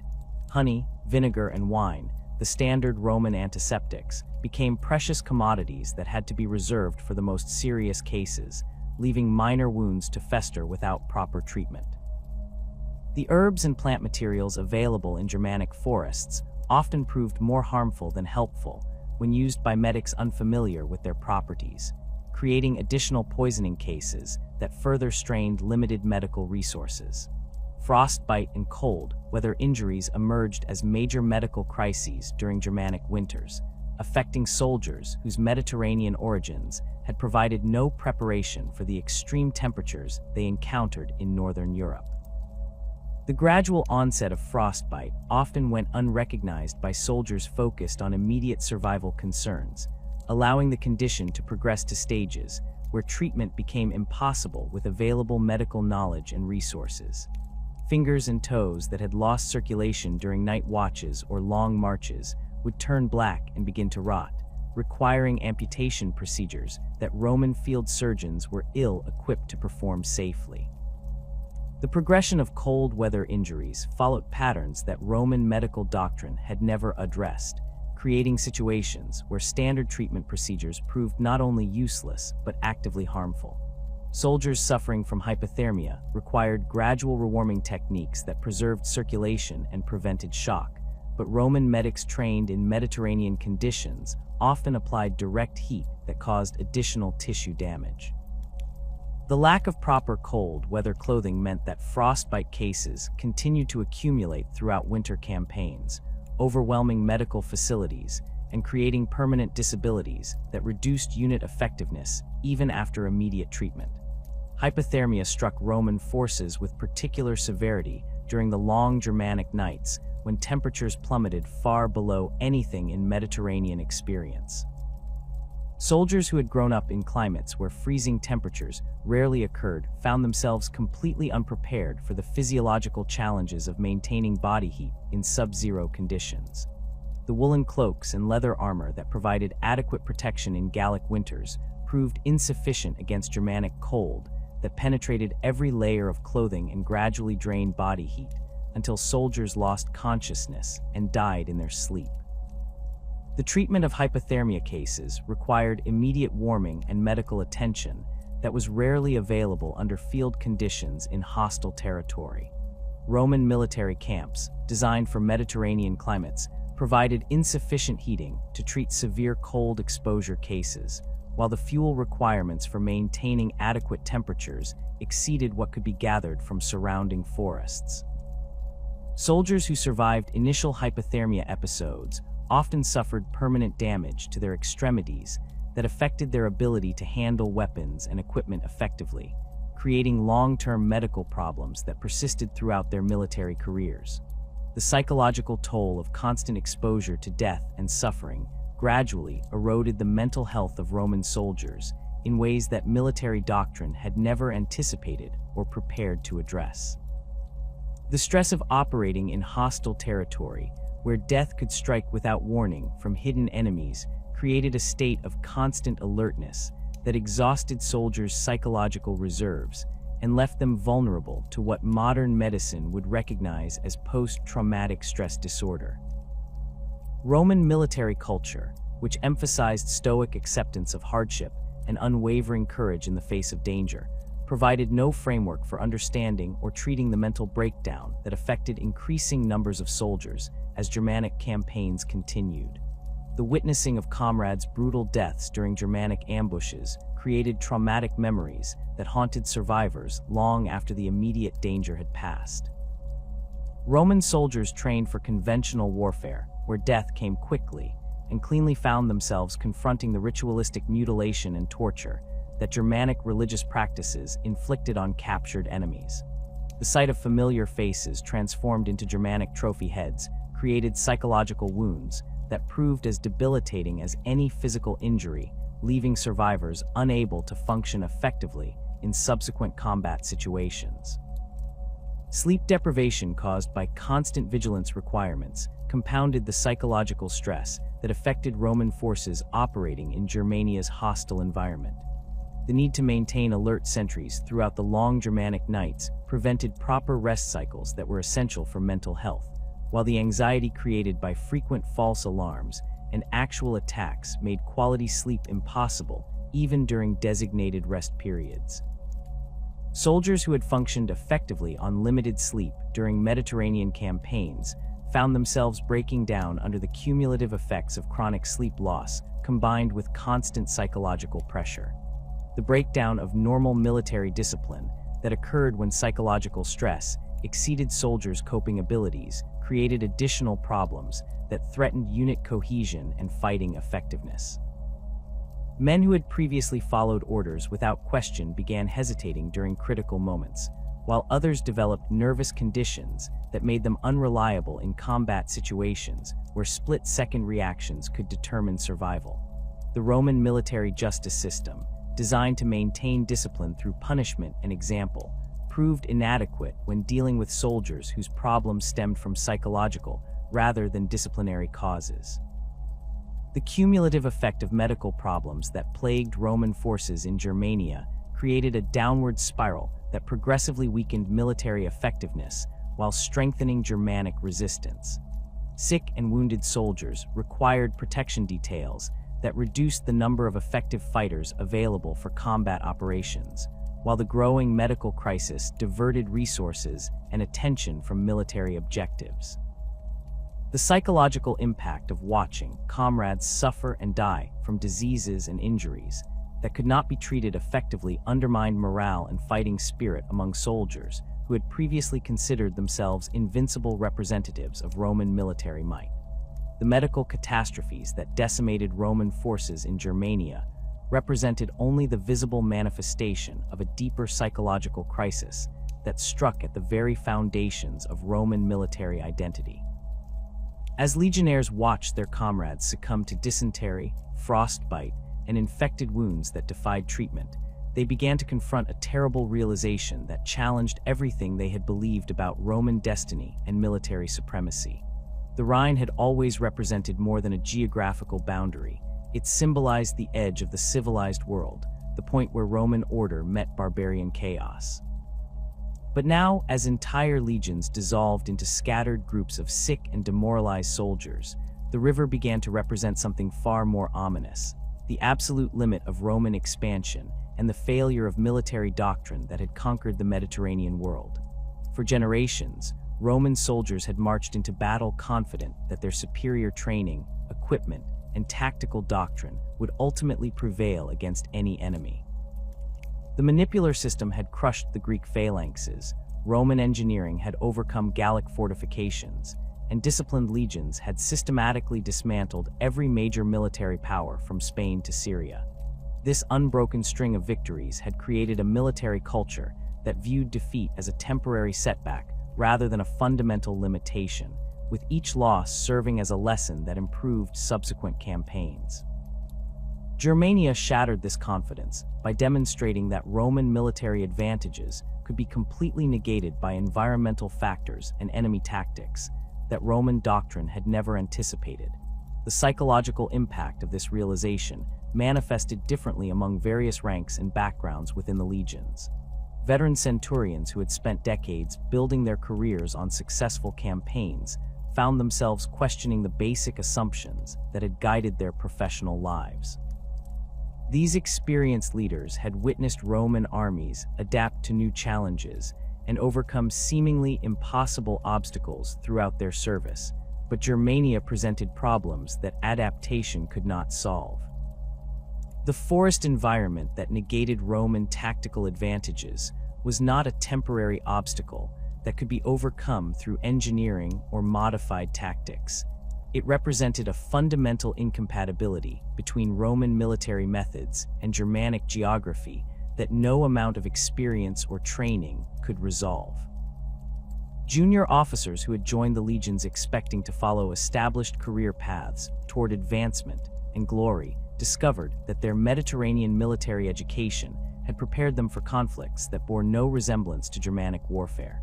Honey, vinegar, and wine, the standard Roman antiseptics, became precious commodities that had to be reserved for the most serious cases, leaving minor wounds to fester without proper treatment. The herbs and plant materials available in Germanic forests often proved more harmful than helpful when used by medics unfamiliar with their properties, creating additional poisoning cases that further strained limited medical resources. Frostbite and cold weather injuries emerged as major medical crises during Germanic winters, affecting soldiers whose Mediterranean origins had provided no preparation for the extreme temperatures they encountered in Northern Europe. The gradual onset of frostbite often went unrecognized by soldiers focused on immediate survival concerns, allowing the condition to progress to stages where treatment became impossible with available medical knowledge and resources. Fingers and toes that had lost circulation during night watches or long marches would turn black and begin to rot, requiring amputation procedures that Roman field surgeons were ill-equipped to perform safely. The progression of cold weather injuries followed patterns that Roman medical doctrine had never addressed, creating situations where standard treatment procedures proved not only useless but actively harmful. Soldiers suffering from hypothermia required gradual rewarming techniques that preserved circulation and prevented shock, but Roman medics trained in Mediterranean conditions often applied direct heat that caused additional tissue damage. The lack of proper cold weather clothing meant that frostbite cases continued to accumulate throughout winter campaigns, overwhelming medical facilities and creating permanent disabilities that reduced unit effectiveness even after immediate treatment. Hypothermia struck Roman forces with particular severity during the long Germanic nights when temperatures plummeted far below anything in Mediterranean experience. Soldiers who had grown up in climates where freezing temperatures rarely occurred found themselves completely unprepared for the physiological challenges of maintaining body heat in sub-zero conditions. The woolen cloaks and leather armor that provided adequate protection in Gallic winters proved insufficient against Germanic cold that penetrated every layer of clothing and gradually drained body heat until soldiers lost consciousness and died in their sleep. The treatment of hypothermia cases required immediate warming and medical attention that was rarely available under field conditions in hostile territory. Roman military camps, designed for Mediterranean climates, provided insufficient heating to treat severe cold exposure cases, while the fuel requirements for maintaining adequate temperatures exceeded what could be gathered from surrounding forests. Soldiers who survived initial hypothermia episodes often suffered permanent damage to their extremities that affected their ability to handle weapons and equipment effectively, creating long-term medical problems that persisted throughout their military careers. The psychological toll of constant exposure to death and suffering gradually eroded the mental health of Roman soldiers in ways that military doctrine had never anticipated or prepared to address. The stress of operating in hostile territory, where death could strike without warning from hidden enemies, created a state of constant alertness that exhausted soldiers' psychological reserves and left them vulnerable to what modern medicine would recognize as post-traumatic stress disorder. Roman military culture, which emphasized stoic acceptance of hardship and unwavering courage in the face of danger, provided no framework for understanding or treating the mental breakdown that affected increasing numbers of soldiers as Germanic campaigns continued. The witnessing of comrades' brutal deaths during Germanic ambushes created traumatic memories that haunted survivors long after the immediate danger had passed. Roman soldiers trained for conventional warfare, where death came quickly, and cleanly found themselves confronting the ritualistic mutilation and torture that Germanic religious practices inflicted on captured enemies. The sight of familiar faces transformed into Germanic trophy heads created psychological wounds that proved as debilitating as any physical injury, leaving survivors unable to function effectively in subsequent combat situations. Sleep deprivation caused by constant vigilance requirements compounded the psychological stress that affected Roman forces operating in Germania's hostile environment. The need to maintain alert sentries throughout the long Germanic nights prevented proper rest cycles that were essential for mental health, while the anxiety created by frequent false alarms and actual attacks made quality sleep impossible even during designated rest periods. Soldiers who had functioned effectively on limited sleep during Mediterranean campaigns found themselves breaking down under the cumulative effects of chronic sleep loss combined with constant psychological pressure. The breakdown of normal military discipline that occurred when psychological stress exceeded soldiers' coping abilities created additional problems that threatened unit cohesion and fighting effectiveness. Men who had previously followed orders without question began hesitating during critical moments, while others developed nervous conditions that made them unreliable in combat situations where split-second reactions could determine survival. The Roman military justice system, designed to maintain discipline through punishment and example, proved inadequate when dealing with soldiers whose problems stemmed from psychological rather than disciplinary causes. The cumulative effect of medical problems that plagued Roman forces in Germania created a downward spiral that progressively weakened military effectiveness while strengthening Germanic resistance. Sick and wounded soldiers required protection details that reduced the number of effective fighters available for combat operations, while the growing medical crisis diverted resources and attention from military objectives. The psychological impact of watching comrades suffer and die from diseases and injuries that could not be treated effectively undermined morale and fighting spirit among soldiers who had previously considered themselves invincible representatives of Roman military might. The medical catastrophes that decimated Roman forces in Germania represented only the visible manifestation of a deeper psychological crisis that struck at the very foundations of Roman military identity. As legionnaires watched their comrades succumb to dysentery, frostbite, and infected wounds that defied treatment, they began to confront a terrible realization that challenged everything they had believed about Roman destiny and military supremacy. The Rhine had always represented more than a geographical boundary. It symbolized the edge of the civilized world, the point where Roman order met barbarian chaos. But now, as entire legions dissolved into scattered groups of sick and demoralized soldiers, the river began to represent something far more ominous: the absolute limit of Roman expansion and the failure of military doctrine that had conquered the Mediterranean world. For generations, Roman soldiers had marched into battle confident that their superior training, equipment, and tactical doctrine would ultimately prevail against any enemy. The manipular system had crushed the Greek phalanxes, Roman engineering had overcome Gallic fortifications, and disciplined legions had systematically dismantled every major military power from Spain to Syria. This unbroken string of victories had created a military culture that viewed defeat as a temporary setback rather than a fundamental limitation, with each loss serving as a lesson that improved subsequent campaigns. Germania shattered this confidence by demonstrating that Roman military advantages could be completely negated by environmental factors and enemy tactics that Roman doctrine had never anticipated. The psychological impact of this realization manifested differently among various ranks and backgrounds within the legions. Veteran centurions who had spent decades building their careers on successful campaigns found themselves questioning the basic assumptions that had guided their professional lives. These experienced leaders had witnessed Roman armies adapt to new challenges and overcome seemingly impossible obstacles throughout their service, but Germania presented problems that adaptation could not solve. The forest environment that negated Roman tactical advantages was not a temporary obstacle that could be overcome through engineering or modified tactics. It represented a fundamental incompatibility between Roman military methods and Germanic geography that no amount of experience or training could resolve. Junior officers who had joined the legions expecting to follow established career paths toward advancement and glory discovered that their Mediterranean military education had prepared them for conflicts that bore no resemblance to Germanic warfare.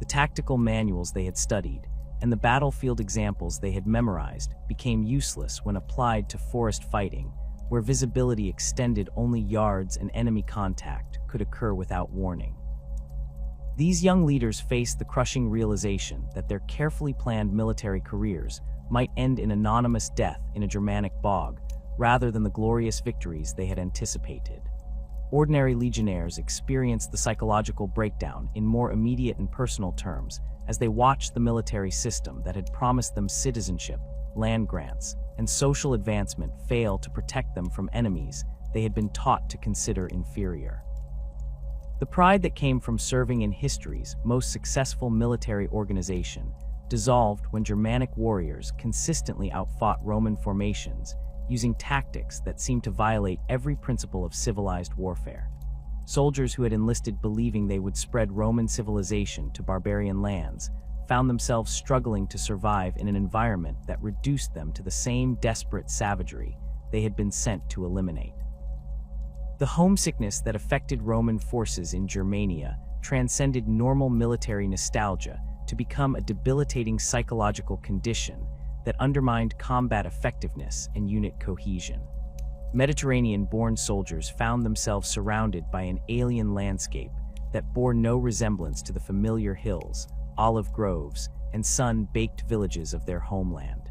The tactical manuals they had studied and the battlefield examples they had memorized became useless when applied to forest fighting, where visibility extended only yards and enemy contact could occur without warning. These young leaders faced the crushing realization that their carefully planned military careers might end in anonymous death in a Germanic bog, rather than the glorious victories they had anticipated. Ordinary legionnaires experienced the psychological breakdown in more immediate and personal terms as they watched the military system that had promised them citizenship, land grants, and social advancement fail to protect them from enemies they had been taught to consider inferior. The pride that came from serving in history's most successful military organization dissolved when Germanic warriors consistently outfought Roman formations using tactics that seemed to violate every principle of civilized warfare. Soldiers who had enlisted believing they would spread Roman civilization to barbarian lands found themselves struggling to survive in an environment that reduced them to the same desperate savagery they had been sent to eliminate. The homesickness that affected Roman forces in Germania transcended normal military nostalgia to become a debilitating psychological condition that undermined combat effectiveness and unit cohesion. Mediterranean-born soldiers found themselves surrounded by an alien landscape that bore no resemblance to the familiar hills, olive groves, and sun-baked villages of their homeland.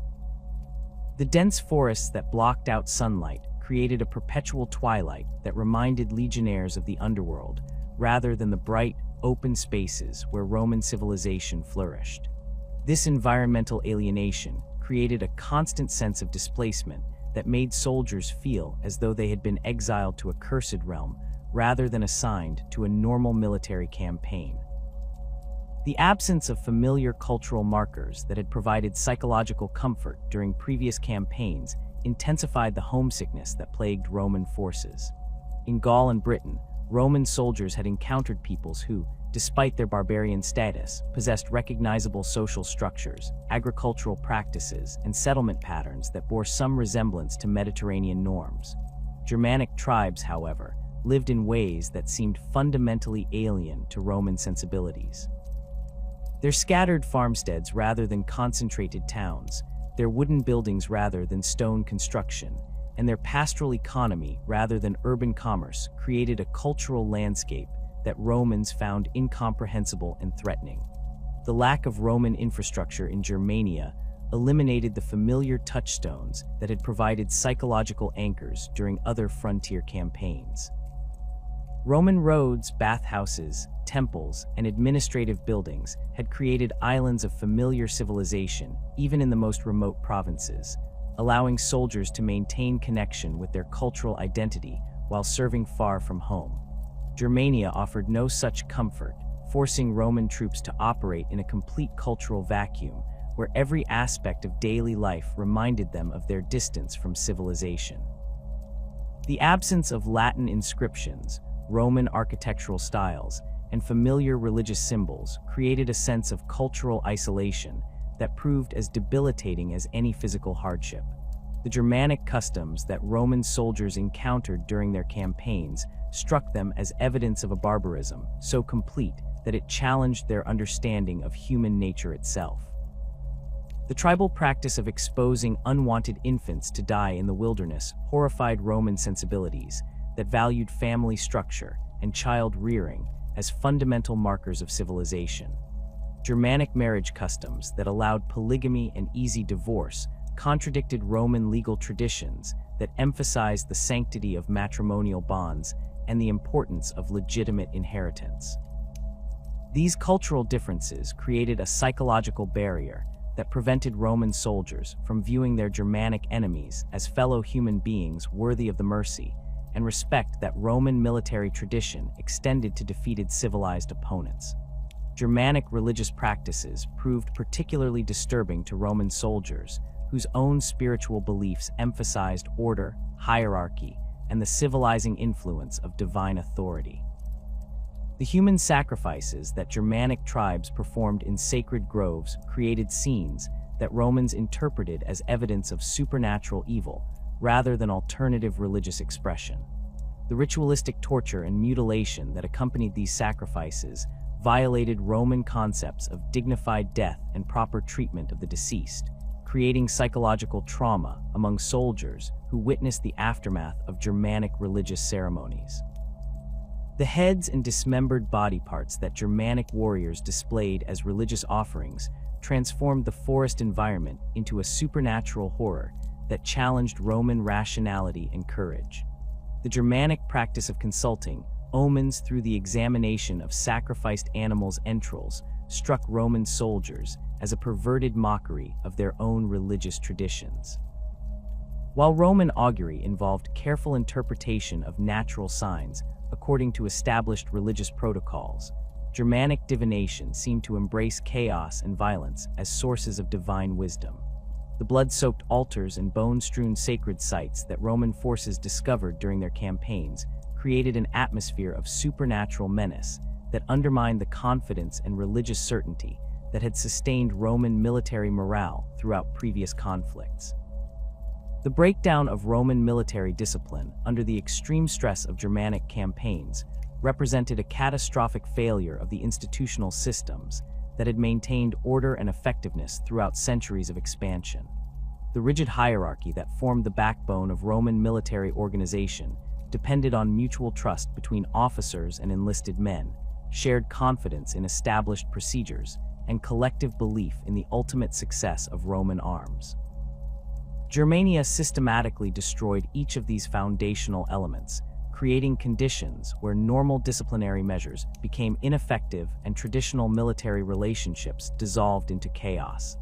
The dense forests that blocked out sunlight created a perpetual twilight that reminded legionnaires of the underworld, rather than the bright, open spaces where Roman civilization flourished. This environmental alienation created a constant sense of displacement that made soldiers feel as though they had been exiled to a cursed realm rather than assigned to a normal military campaign. The absence of familiar cultural markers that had provided psychological comfort during previous campaigns intensified the homesickness that plagued Roman forces. In Gaul and Britain, Roman soldiers had encountered peoples who, despite their barbarian status, possessed recognizable social structures, agricultural practices, and settlement patterns that bore some resemblance to Mediterranean norms. Germanic tribes, however, lived in ways that seemed fundamentally alien to Roman sensibilities. Their scattered farmsteads rather than concentrated towns, their wooden buildings rather than stone construction, and their pastoral economy rather than urban commerce created a cultural landscape that Romans found incomprehensible and threatening. The lack of Roman infrastructure in Germania eliminated the familiar touchstones that had provided psychological anchors during other frontier campaigns. Roman roads, bathhouses, temples, and administrative buildings had created islands of familiar civilization, even in the most remote provinces, allowing soldiers to maintain connection with their cultural identity while serving far from home. Germania offered no such comfort, forcing Roman troops to operate in a complete cultural vacuum, where every aspect of daily life reminded them of their distance from civilization. The absence of Latin inscriptions, Roman architectural styles, and familiar religious symbols created a sense of cultural isolation that proved as debilitating as any physical hardship. The Germanic customs that Roman soldiers encountered during their campaigns struck them as evidence of a barbarism so complete that it challenged their understanding of human nature itself. The tribal practice of exposing unwanted infants to die in the wilderness horrified Roman sensibilities that valued family structure and child rearing as fundamental markers of civilization. Germanic marriage customs that allowed polygamy and easy divorce contradicted Roman legal traditions that emphasized the sanctity of matrimonial bonds and the importance of legitimate inheritance. These cultural differences created a psychological barrier that prevented Roman soldiers from viewing their Germanic enemies as fellow human beings worthy of the mercy and respect that Roman military tradition extended to defeated civilized opponents. Germanic religious practices proved particularly disturbing to Roman soldiers, whose own spiritual beliefs emphasized order, hierarchy, and the civilizing influence of divine authority. The human sacrifices that Germanic tribes performed in sacred groves created scenes that Romans interpreted as evidence of supernatural evil rather than alternative religious expression. The ritualistic torture and mutilation that accompanied these sacrifices violated Roman concepts of dignified death and proper treatment of the deceased, creating psychological trauma among soldiers who witnessed the aftermath of Germanic religious ceremonies. The heads and dismembered body parts that Germanic warriors displayed as religious offerings transformed the forest environment into a supernatural horror that challenged Roman rationality and courage. The Germanic practice of consulting omens through the examination of sacrificed animals' entrails struck Roman soldiers as a perverted mockery of their own religious traditions. While Roman augury involved careful interpretation of natural signs according to established religious protocols, Germanic divination seemed to embrace chaos and violence as sources of divine wisdom. The blood-soaked altars and bone-strewn sacred sites that Roman forces discovered during their campaigns created an atmosphere of supernatural menace that undermined the confidence and religious certainty that had sustained Roman military morale throughout previous conflicts. The breakdown of Roman military discipline under the extreme stress of Germanic campaigns represented a catastrophic failure of the institutional systems that had maintained order and effectiveness throughout centuries of expansion. The rigid hierarchy that formed the backbone of Roman military organization depended on mutual trust between officers and enlisted men, shared confidence in established procedures, and collective belief in the ultimate success of Roman arms. Germania systematically destroyed each of these foundational elements, creating conditions where normal disciplinary measures became ineffective and traditional military relationships dissolved into chaos.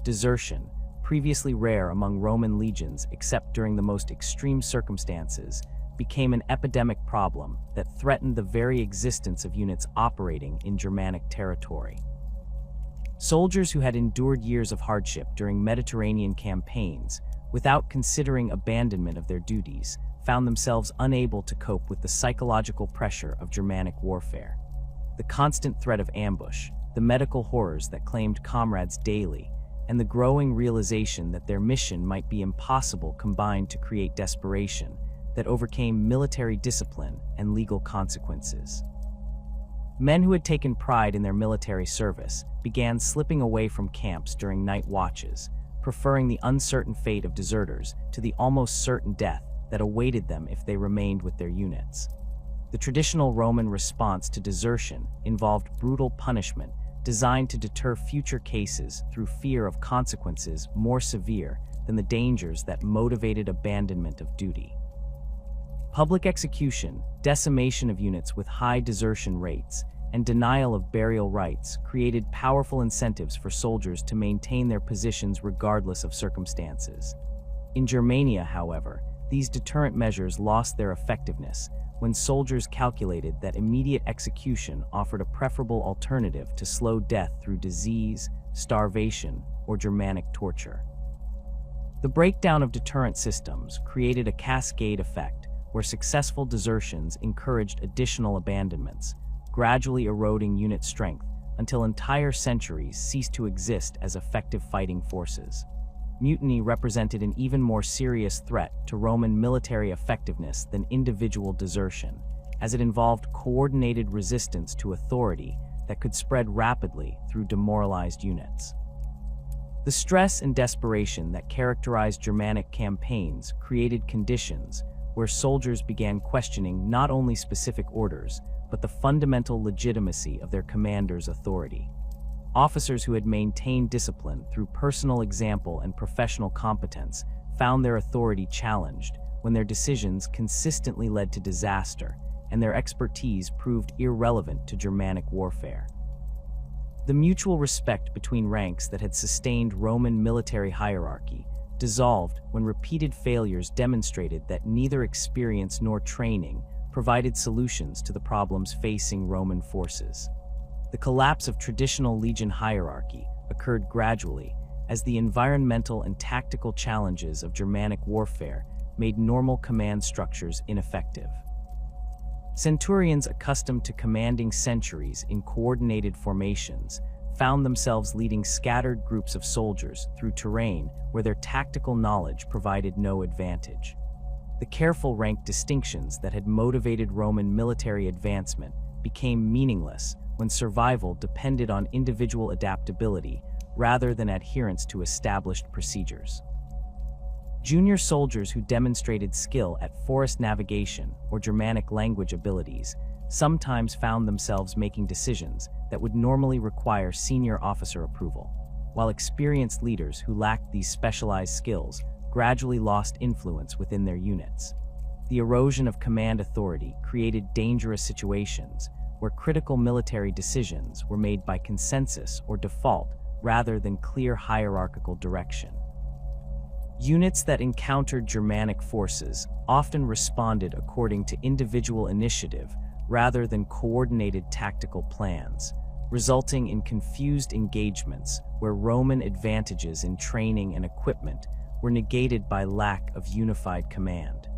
Desertion, previously rare among Roman legions except during the most extreme circumstances, became an epidemic problem that threatened the very existence of units operating in Germanic territory. Soldiers who had endured years of hardship during Mediterranean campaigns, without considering abandonment of their duties, found themselves unable to cope with the psychological pressure of Germanic warfare. The constant threat of ambush, the medical horrors that claimed comrades daily, and the growing realization that their mission might be impossible combined to create desperation that overcame military discipline and legal consequences. Men who had taken pride in their military service began slipping away from camps during night watches, preferring the uncertain fate of deserters to the almost certain death that awaited them if they remained with their units. The traditional Roman response to desertion involved brutal punishment designed to deter future cases through fear of consequences more severe than the dangers that motivated abandonment of duty. Public execution, decimation of units with high desertion rates, and denial of burial rights created powerful incentives for soldiers to maintain their positions regardless of circumstances. In Germania, however, these deterrent measures lost their effectiveness when soldiers calculated that immediate execution offered a preferable alternative to slow death through disease, starvation, or Germanic torture. The breakdown of deterrent systems created a cascade effect where successful desertions encouraged additional abandonments, gradually eroding unit strength until entire centuries ceased to exist as effective fighting forces. Mutiny represented an even more serious threat to Roman military effectiveness than individual desertion, as it involved coordinated resistance to authority that could spread rapidly through demoralized units. The stress and desperation that characterized Germanic campaigns created conditions where soldiers began questioning not only specific orders, but the fundamental legitimacy of their commander's authority. Officers who had maintained discipline through personal example and professional competence found their authority challenged when their decisions consistently led to disaster and their expertise proved irrelevant to Germanic warfare. The mutual respect between ranks that had sustained Roman military hierarchy dissolved when repeated failures demonstrated that neither experience nor training provided solutions to the problems facing Roman forces. The collapse of traditional legion hierarchy occurred gradually as the environmental and tactical challenges of Germanic warfare made normal command structures ineffective. Centurions accustomed to commanding centuries in coordinated formations found themselves leading scattered groups of soldiers through terrain where their tactical knowledge provided no advantage. The careful rank distinctions that had motivated Roman military advancement became meaningless when survival depended on individual adaptability rather than adherence to established procedures. Junior soldiers who demonstrated skill at forest navigation or Germanic language abilities sometimes found themselves making decisions that would normally require senior officer approval, while experienced leaders who lacked these specialized skills gradually lost influence within their units. The erosion of command authority created dangerous situations where critical military decisions were made by consensus or default rather than clear hierarchical direction. Units that encountered Germanic forces often responded according to individual initiative rather than coordinated tactical plans, resulting in confused engagements where Roman advantages in training and equipment were negated by lack of unified command.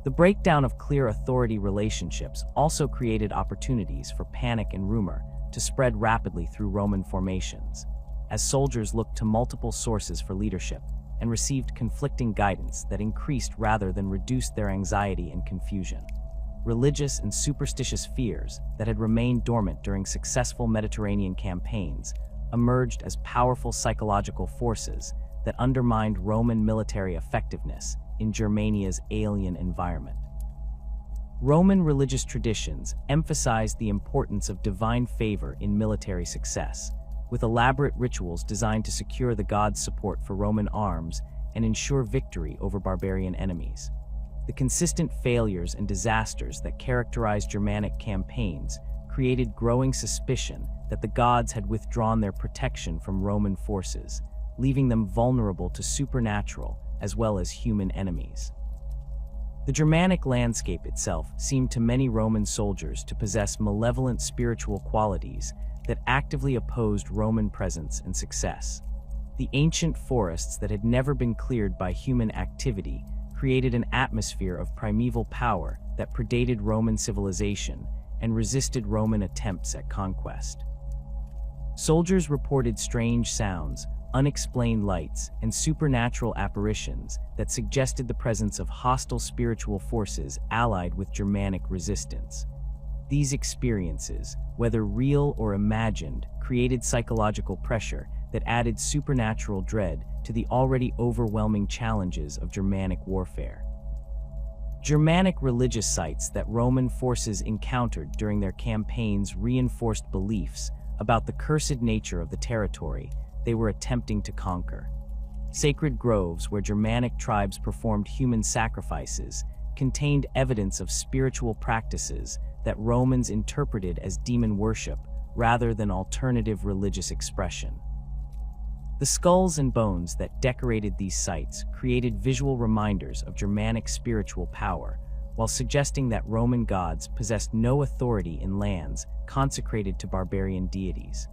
The breakdown of clear authority relationships also created opportunities for panic and rumor to spread rapidly through Roman formations, as soldiers looked to multiple sources for leadership and received conflicting guidance that increased rather than reduced their anxiety and confusion. Religious and superstitious fears that had remained dormant during successful Mediterranean campaigns emerged as powerful psychological forces that undermined Roman military effectiveness in Germania's alien environment. Roman religious traditions emphasized the importance of divine favor in military success, with elaborate rituals designed to secure the gods' support for Roman arms and ensure victory over barbarian enemies. The consistent failures and disasters that characterized Germanic campaigns created growing suspicion that the gods had withdrawn their protection from Roman forces, leaving them vulnerable to supernatural as well as human enemies. The Germanic landscape itself seemed to many Roman soldiers to possess malevolent spiritual qualities that actively opposed Roman presence and success. The ancient forests that had never been cleared by human activity created an atmosphere of primeval power that predated Roman civilization and resisted Roman attempts at conquest. Soldiers reported strange sounds, unexplained lights, and supernatural apparitions that suggested the presence of hostile spiritual forces allied with Germanic resistance. These experiences, whether real or imagined, created psychological pressure that added supernatural dread to the already overwhelming challenges of Germanic warfare. Germanic religious sites that Roman forces encountered during their campaigns reinforced beliefs about the cursed nature of the territory they were attempting to conquer. Sacred groves where Germanic tribes performed human sacrifices contained evidence of spiritual practices that Romans interpreted as demon worship rather than alternative religious expression. The skulls and bones that decorated these sites created visual reminders of Germanic spiritual power, while suggesting that Roman gods possessed no authority in lands consecrated to barbarian deities.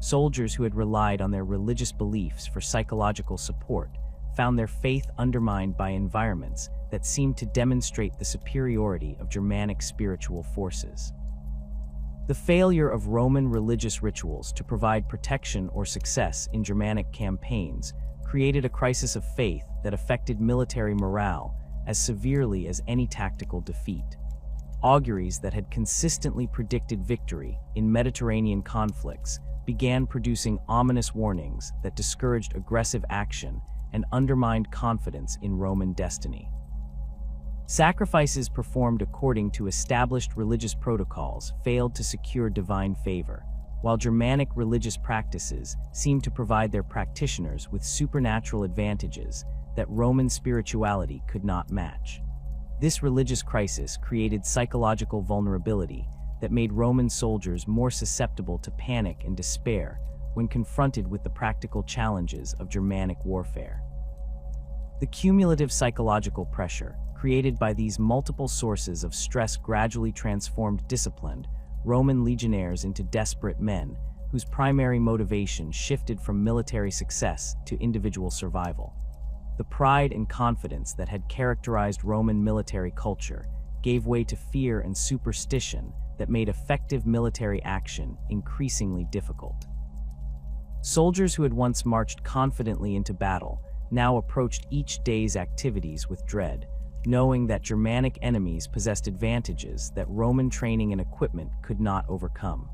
Soldiers who had relied on their religious beliefs for psychological support found their faith undermined by environments that seemed to demonstrate the superiority of Germanic spiritual forces. The failure of Roman religious rituals to provide protection or success in Germanic campaigns created a crisis of faith that affected military morale as severely as any tactical defeat. Auguries that had consistently predicted victory in Mediterranean conflicts began producing ominous warnings that discouraged aggressive action and undermined confidence in Roman destiny. Sacrifices performed according to established religious protocols failed to secure divine favor, while Germanic religious practices seemed to provide their practitioners with supernatural advantages that Roman spirituality could not match. This religious crisis created psychological vulnerability that made Roman soldiers more susceptible to panic and despair when confronted with the practical challenges of Germanic warfare. The cumulative psychological pressure created by these multiple sources of stress gradually transformed disciplined Roman legionnaires into desperate men whose primary motivation shifted from military success to individual survival. The pride and confidence that had characterized Roman military culture gave way to fear and superstition that made effective military action increasingly difficult. Soldiers who had once marched confidently into battle now approached each day's activities with dread, knowing that Germanic enemies possessed advantages that Roman training and equipment could not overcome.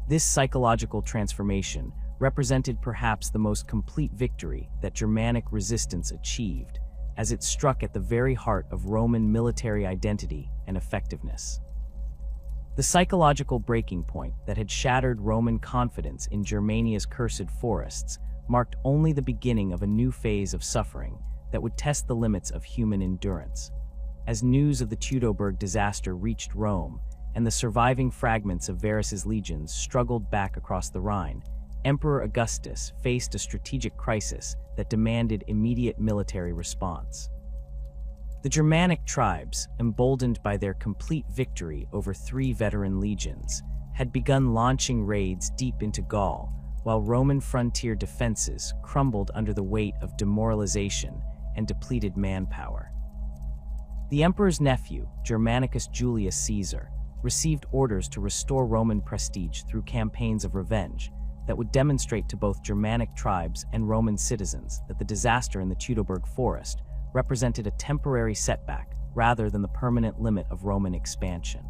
This psychological transformation represented perhaps the most complete victory that Germanic resistance achieved, as it struck at the very heart of Roman military identity and effectiveness. The psychological breaking point that had shattered Roman confidence in Germania's cursed forests marked only the beginning of a new phase of suffering that would test the limits of human endurance. As news of the Teutoburg disaster reached Rome, and the surviving fragments of Varus's legions struggled back across the Rhine, Emperor Augustus faced a strategic crisis that demanded immediate military response. The Germanic tribes, emboldened by their complete victory over 3 veteran legions, had begun launching raids deep into Gaul, while Roman frontier defenses crumbled under the weight of demoralization and depleted manpower. The emperor's nephew, Germanicus Julius Caesar, received orders to restore Roman prestige through campaigns of revenge that would demonstrate to both Germanic tribes and Roman citizens that the disaster in the Teutoburg forest represented a temporary setback rather than the permanent limit of Roman expansion.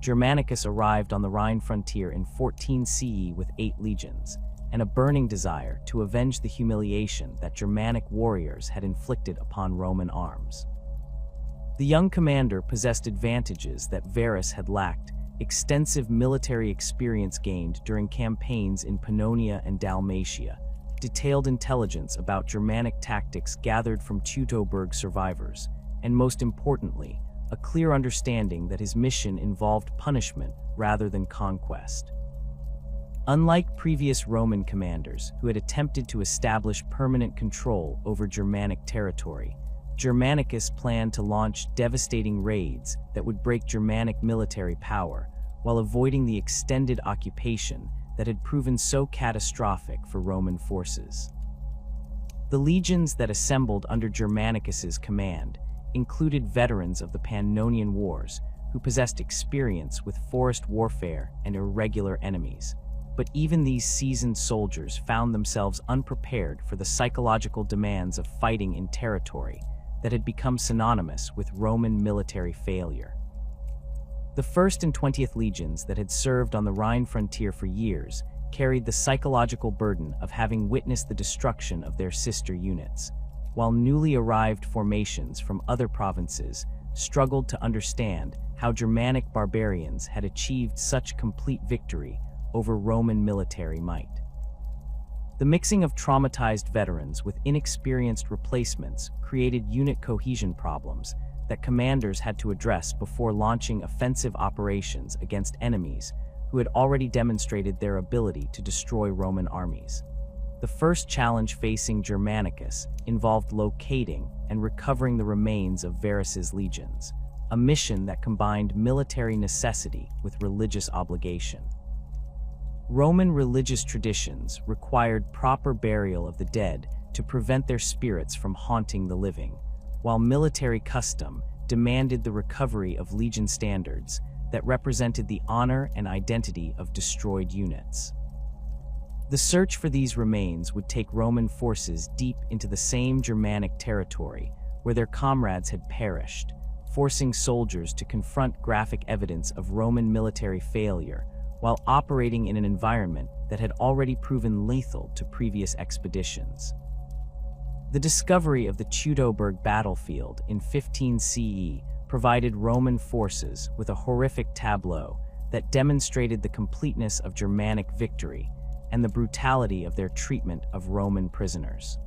Germanicus arrived on the Rhine frontier in 14 CE with 8 legions, and a burning desire to avenge the humiliation that Germanic warriors had inflicted upon Roman arms. The young commander possessed advantages that Varus had lacked: extensive military experience gained during campaigns in Pannonia and Dalmatia, detailed intelligence about Germanic tactics gathered from Teutoburg survivors, and most importantly, a clear understanding that his mission involved punishment rather than conquest. Unlike previous Roman commanders who had attempted to establish permanent control over Germanic territory, Germanicus planned to launch devastating raids that would break Germanic military power while avoiding the extended occupation that had proven so catastrophic for Roman forces. The legions that assembled under Germanicus's command included veterans of the Pannonian Wars who possessed experience with forest warfare and irregular enemies. But even these seasoned soldiers found themselves unprepared for the psychological demands of fighting in territory that had become synonymous with Roman military failure. The 1st and 20th legions that had served on the Rhine frontier for years carried the psychological burden of having witnessed the destruction of their sister units, while newly arrived formations from other provinces struggled to understand how Germanic barbarians had achieved such complete victory over Roman military might. The mixing of traumatized veterans with inexperienced replacements created unit cohesion problems that commanders had to address before launching offensive operations against enemies who had already demonstrated their ability to destroy Roman armies. The first challenge facing Germanicus involved locating and recovering the remains of Varus's legions, a mission that combined military necessity with religious obligation. Roman religious traditions required proper burial of the dead to prevent their spirits from haunting the living, while military custom demanded the recovery of legion standards that represented the honor and identity of destroyed units. The search for these remains would take Roman forces deep into the same Germanic territory where their comrades had perished, forcing soldiers to confront graphic evidence of Roman military failure while operating in an environment that had already proven lethal to previous expeditions. The discovery of the Teutoburg battlefield in 15 CE provided Roman forces with a horrific tableau that demonstrated the completeness of Germanic victory and the brutality of their treatment of Roman prisoners.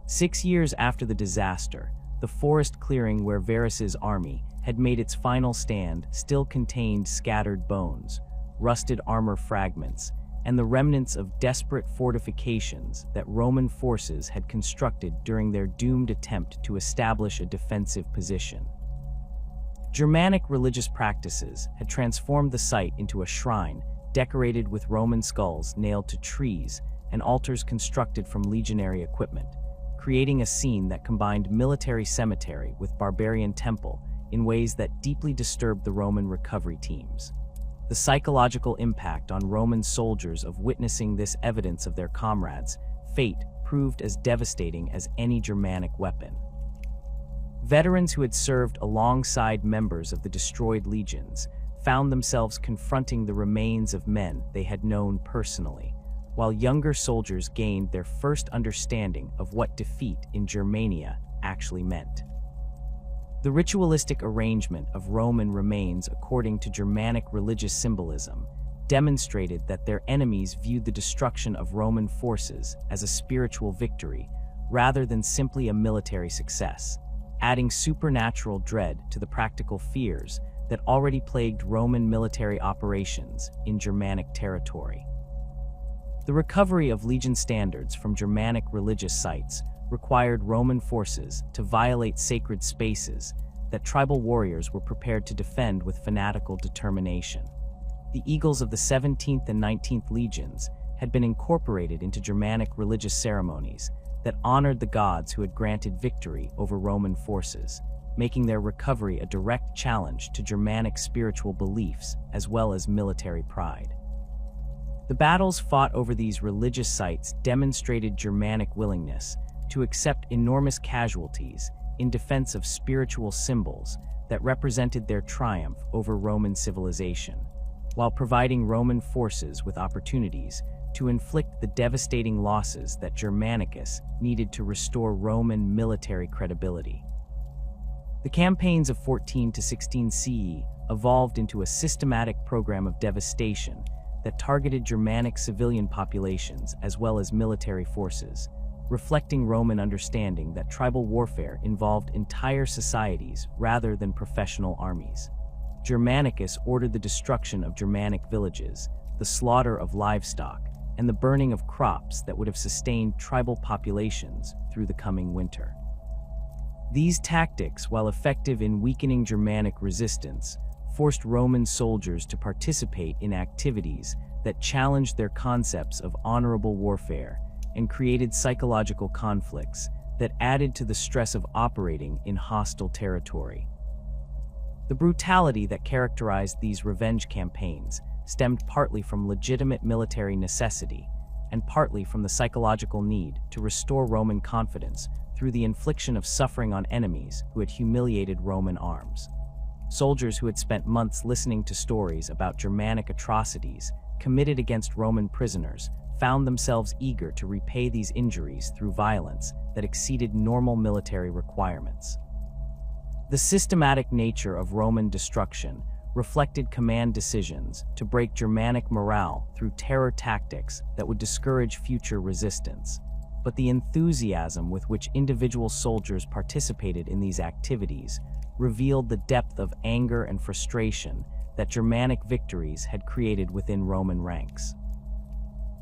6 years after the disaster, the forest clearing where Varus's army had made its final stand still contained scattered bones, rusted armor fragments, and the remnants of desperate fortifications that Roman forces had constructed during their doomed attempt to establish a defensive position. Germanic religious practices had transformed the site into a shrine decorated with Roman skulls nailed to trees and altars constructed from legionary equipment, creating a scene that combined military cemetery with barbarian temple in ways that deeply disturbed the Roman recovery teams. The psychological impact on Roman soldiers of witnessing this evidence of their comrades' fate proved as devastating as any Germanic weapon. Veterans who had served alongside members of the destroyed legions found themselves confronting the remains of men they had known personally, while younger soldiers gained their first understanding of what defeat in Germania actually meant. The ritualistic arrangement of Roman remains according to Germanic religious symbolism demonstrated that their enemies viewed the destruction of Roman forces as a spiritual victory rather than simply a military success, adding supernatural dread to the practical fears that already plagued Roman military operations in Germanic territory. The recovery of legion standards from Germanic religious sites required Roman forces to violate sacred spaces that tribal warriors were prepared to defend with fanatical determination. The eagles of the 17th and 19th legions had been incorporated into Germanic religious ceremonies that honored the gods who had granted victory over Roman forces, making their recovery a direct challenge to Germanic spiritual beliefs as well as military pride. The battles fought over these religious sites demonstrated Germanic willingness to accept enormous casualties in defense of spiritual symbols that represented their triumph over Roman civilization, while providing Roman forces with opportunities to inflict the devastating losses that Germanicus needed to restore Roman military credibility. The campaigns of 14 to 16 CE evolved into a systematic program of devastation that targeted Germanic civilian populations as well as military forces, reflecting Roman understanding that tribal warfare involved entire societies rather than professional armies. Germanicus ordered the destruction of Germanic villages, the slaughter of livestock, and the burning of crops that would have sustained tribal populations through the coming winter. These tactics, while effective in weakening Germanic resistance, forced Roman soldiers to participate in activities that challenged their concepts of honorable warfare and created psychological conflicts that added to the stress of operating in hostile territory. The brutality that characterized these revenge campaigns stemmed partly from legitimate military necessity and partly from the psychological need to restore Roman confidence through the infliction of suffering on enemies who had humiliated Roman arms. Soldiers who had spent months listening to stories about Germanic atrocities committed against Roman prisoners found themselves eager to repay these injuries through violence that exceeded normal military requirements. The systematic nature of Roman destruction reflected command decisions to break Germanic morale through terror tactics that would discourage future resistance. But the enthusiasm with which individual soldiers participated in these activities revealed the depth of anger and frustration that Germanic victories had created within Roman ranks.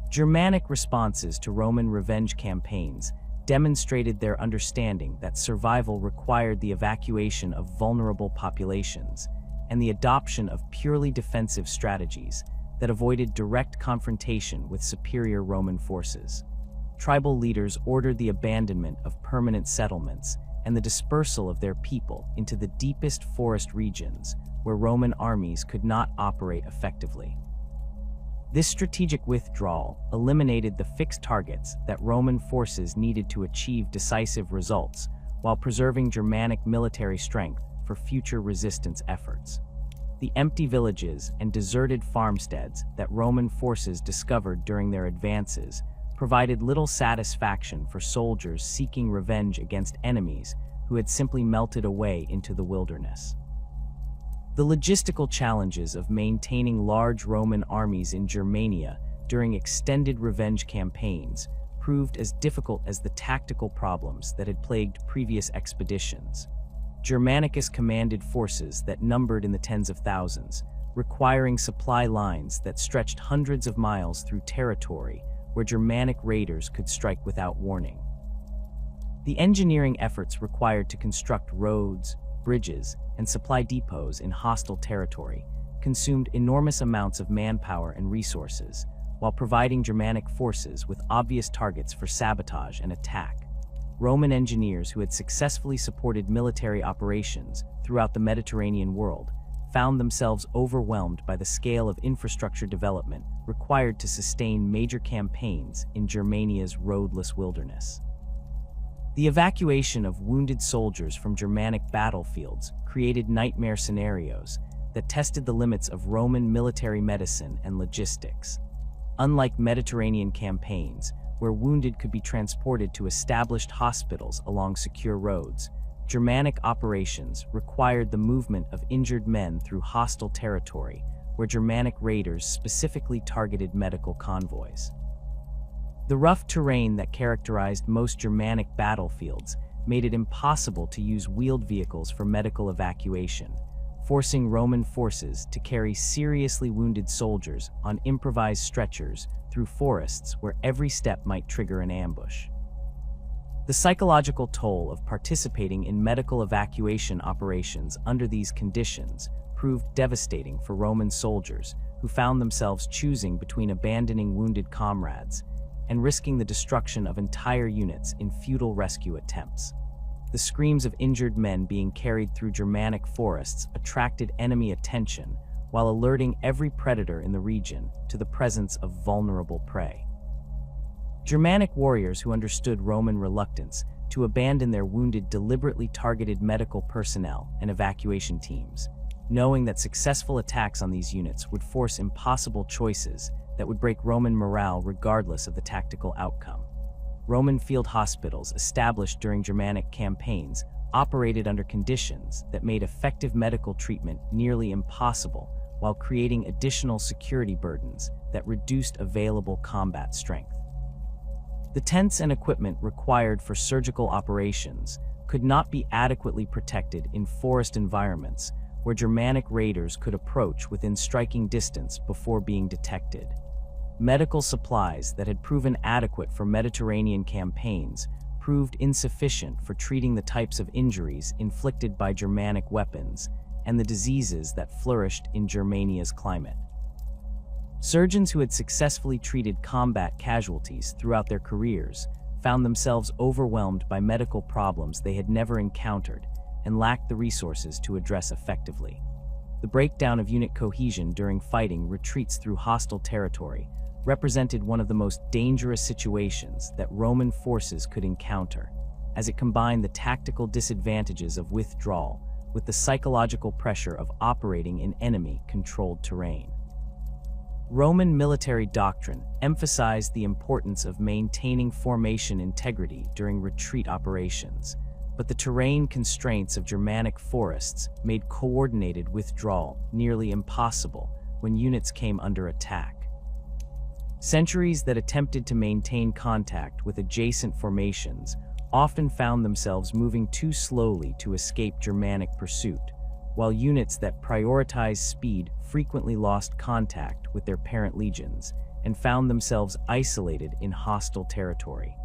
Germanic responses to Roman revenge campaigns demonstrated their understanding that survival required the evacuation of vulnerable populations and the adoption of purely defensive strategies that avoided direct confrontation with superior Roman forces. Tribal leaders ordered the abandonment of permanent settlements and the dispersal of their people into the deepest forest regions where Roman armies could not operate effectively. This strategic withdrawal eliminated the fixed targets that Roman forces needed to achieve decisive results while preserving Germanic military strength for future resistance efforts. The empty villages and deserted farmsteads that Roman forces discovered during their advances provided little satisfaction for soldiers seeking revenge against enemies who had simply melted away into the wilderness. The logistical challenges of maintaining large Roman armies in Germania during extended revenge campaigns proved as difficult as the tactical problems that had plagued previous expeditions. Germanicus commanded forces that numbered in the tens of thousands, requiring supply lines that stretched hundreds of miles through territory where Germanic raiders could strike without warning. The engineering efforts required to construct roads, bridges, and supply depots in hostile territory consumed enormous amounts of manpower and resources, while providing Germanic forces with obvious targets for sabotage and attack. Roman engineers who had successfully supported military operations throughout the Mediterranean world found themselves overwhelmed by the scale of infrastructure development required to sustain major campaigns in Germania's roadless wilderness. The evacuation of wounded soldiers from Germanic battlefields created nightmare scenarios that tested the limits of Roman military medicine and logistics. Unlike Mediterranean campaigns, where wounded could be transported to established hospitals along secure roads, Germanic operations required the movement of injured men through hostile territory, where Germanic raiders specifically targeted medical convoys. The rough terrain that characterized most Germanic battlefields made it impossible to use wheeled vehicles for medical evacuation, forcing Roman forces to carry seriously wounded soldiers on improvised stretchers through forests where every step might trigger an ambush. The psychological toll of participating in medical evacuation operations under these conditions proved devastating for Roman soldiers who found themselves choosing between abandoning wounded comrades and risking the destruction of entire units in futile rescue attempts. The screams of injured men being carried through Germanic forests attracted enemy attention while alerting every predator in the region to the presence of vulnerable prey. Germanic warriors who understood Roman reluctance to abandon their wounded deliberately targeted medical personnel and evacuation teams, knowing that successful attacks on these units would force impossible choices that would break Roman morale regardless of the tactical outcome. Roman field hospitals established during Germanic campaigns operated under conditions that made effective medical treatment nearly impossible while creating additional security burdens that reduced available combat strength. The tents and equipment required for surgical operations could not be adequately protected in forest environments where Germanic raiders could approach within striking distance before being detected. Medical supplies that had proven adequate for Mediterranean campaigns proved insufficient for treating the types of injuries inflicted by Germanic weapons and the diseases that flourished in Germania's climate. Surgeons who had successfully treated combat casualties throughout their careers found themselves overwhelmed by medical problems they had never encountered and lacked the resources to address effectively. The breakdown of unit cohesion during fighting retreats through hostile territory represented one of the most dangerous situations that Roman forces could encounter, as it combined the tactical disadvantages of withdrawal with the psychological pressure of operating in enemy-controlled terrain. Roman military doctrine emphasized the importance of maintaining formation integrity during retreat operations, but the terrain constraints of Germanic forests made coordinated withdrawal nearly impossible when units came under attack. Centuries that attempted to maintain contact with adjacent formations often found themselves moving too slowly to escape Germanic pursuit, while units that prioritized speed frequently lost contact with their parent legions and found themselves isolated in hostile territory.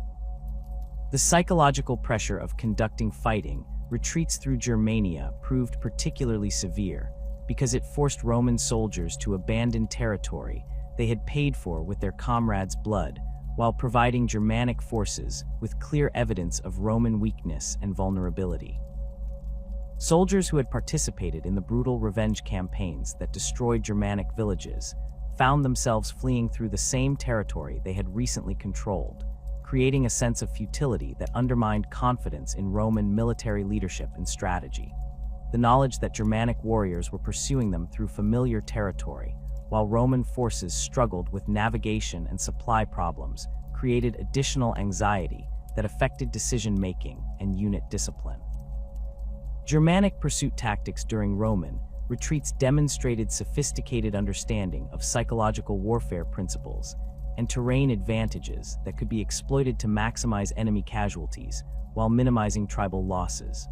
The psychological pressure of conducting fighting retreats through Germania proved particularly severe because it forced Roman soldiers to abandon territory they had paid for with their comrades' blood, while providing Germanic forces with clear evidence of Roman weakness and vulnerability. Soldiers who had participated in the brutal revenge campaigns that destroyed Germanic villages found themselves fleeing through the same territory they had recently controlled, creating a sense of futility that undermined confidence in Roman military leadership and strategy. The knowledge that Germanic warriors were pursuing them through familiar territory, while Roman forces struggled with navigation and supply problems, created additional anxiety that affected decision-making and unit discipline. Germanic pursuit tactics during Roman retreats demonstrated sophisticated understanding of psychological warfare principles and terrain advantages that could be exploited to maximize enemy casualties while minimizing tribal losses.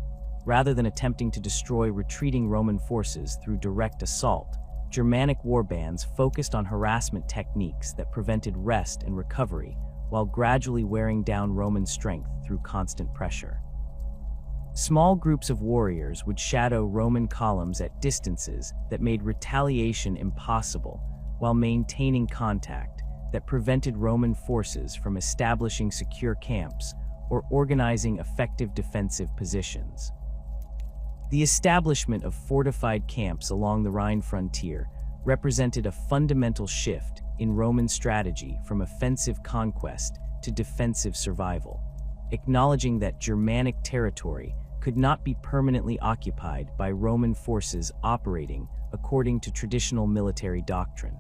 Rather than attempting to destroy retreating Roman forces through direct assault, Germanic warbands focused on harassment techniques that prevented rest and recovery while gradually wearing down Roman strength through constant pressure. Small groups of warriors would shadow Roman columns at distances that made retaliation impossible while maintaining contact that prevented Roman forces from establishing secure camps or organizing effective defensive positions. The establishment of fortified camps along the Rhine frontier represented a fundamental shift in Roman strategy from offensive conquest to defensive survival, acknowledging that Germanic territory could not be permanently occupied by Roman forces operating according to traditional military doctrine.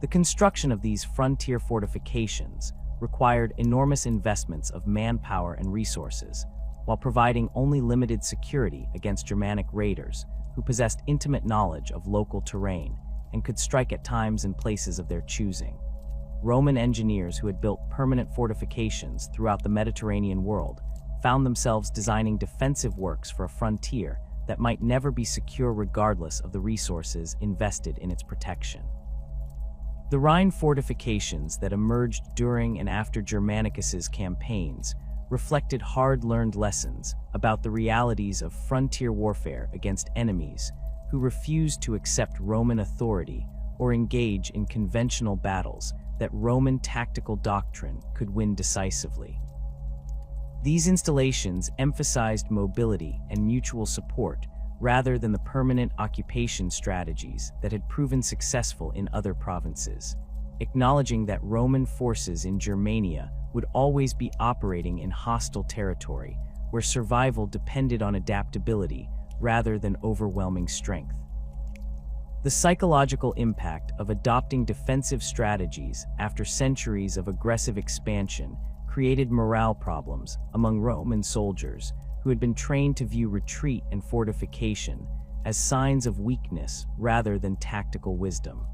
The construction of these frontier fortifications required enormous investments of manpower and resources, while providing only limited security against Germanic raiders who possessed intimate knowledge of local terrain and could strike at times and places of their choosing. Roman engineers who had built permanent fortifications throughout the Mediterranean world found themselves designing defensive works for a frontier that might never be secure regardless of the resources invested in its protection. The Rhine fortifications that emerged during and after Germanicus's campaigns reflected hard-learned lessons about the realities of frontier warfare against enemies who refused to accept Roman authority or engage in conventional battles that Roman tactical doctrine could win decisively. These installations emphasized mobility and mutual support rather than the permanent occupation strategies that had proven successful in other provinces, acknowledging that Roman forces in Germania would always be operating in hostile territory where survival depended on adaptability rather than overwhelming strength. The psychological impact of adopting defensive strategies after centuries of aggressive expansion created morale problems among Roman soldiers who had been trained to view retreat and fortification as signs of weakness rather than tactical wisdom.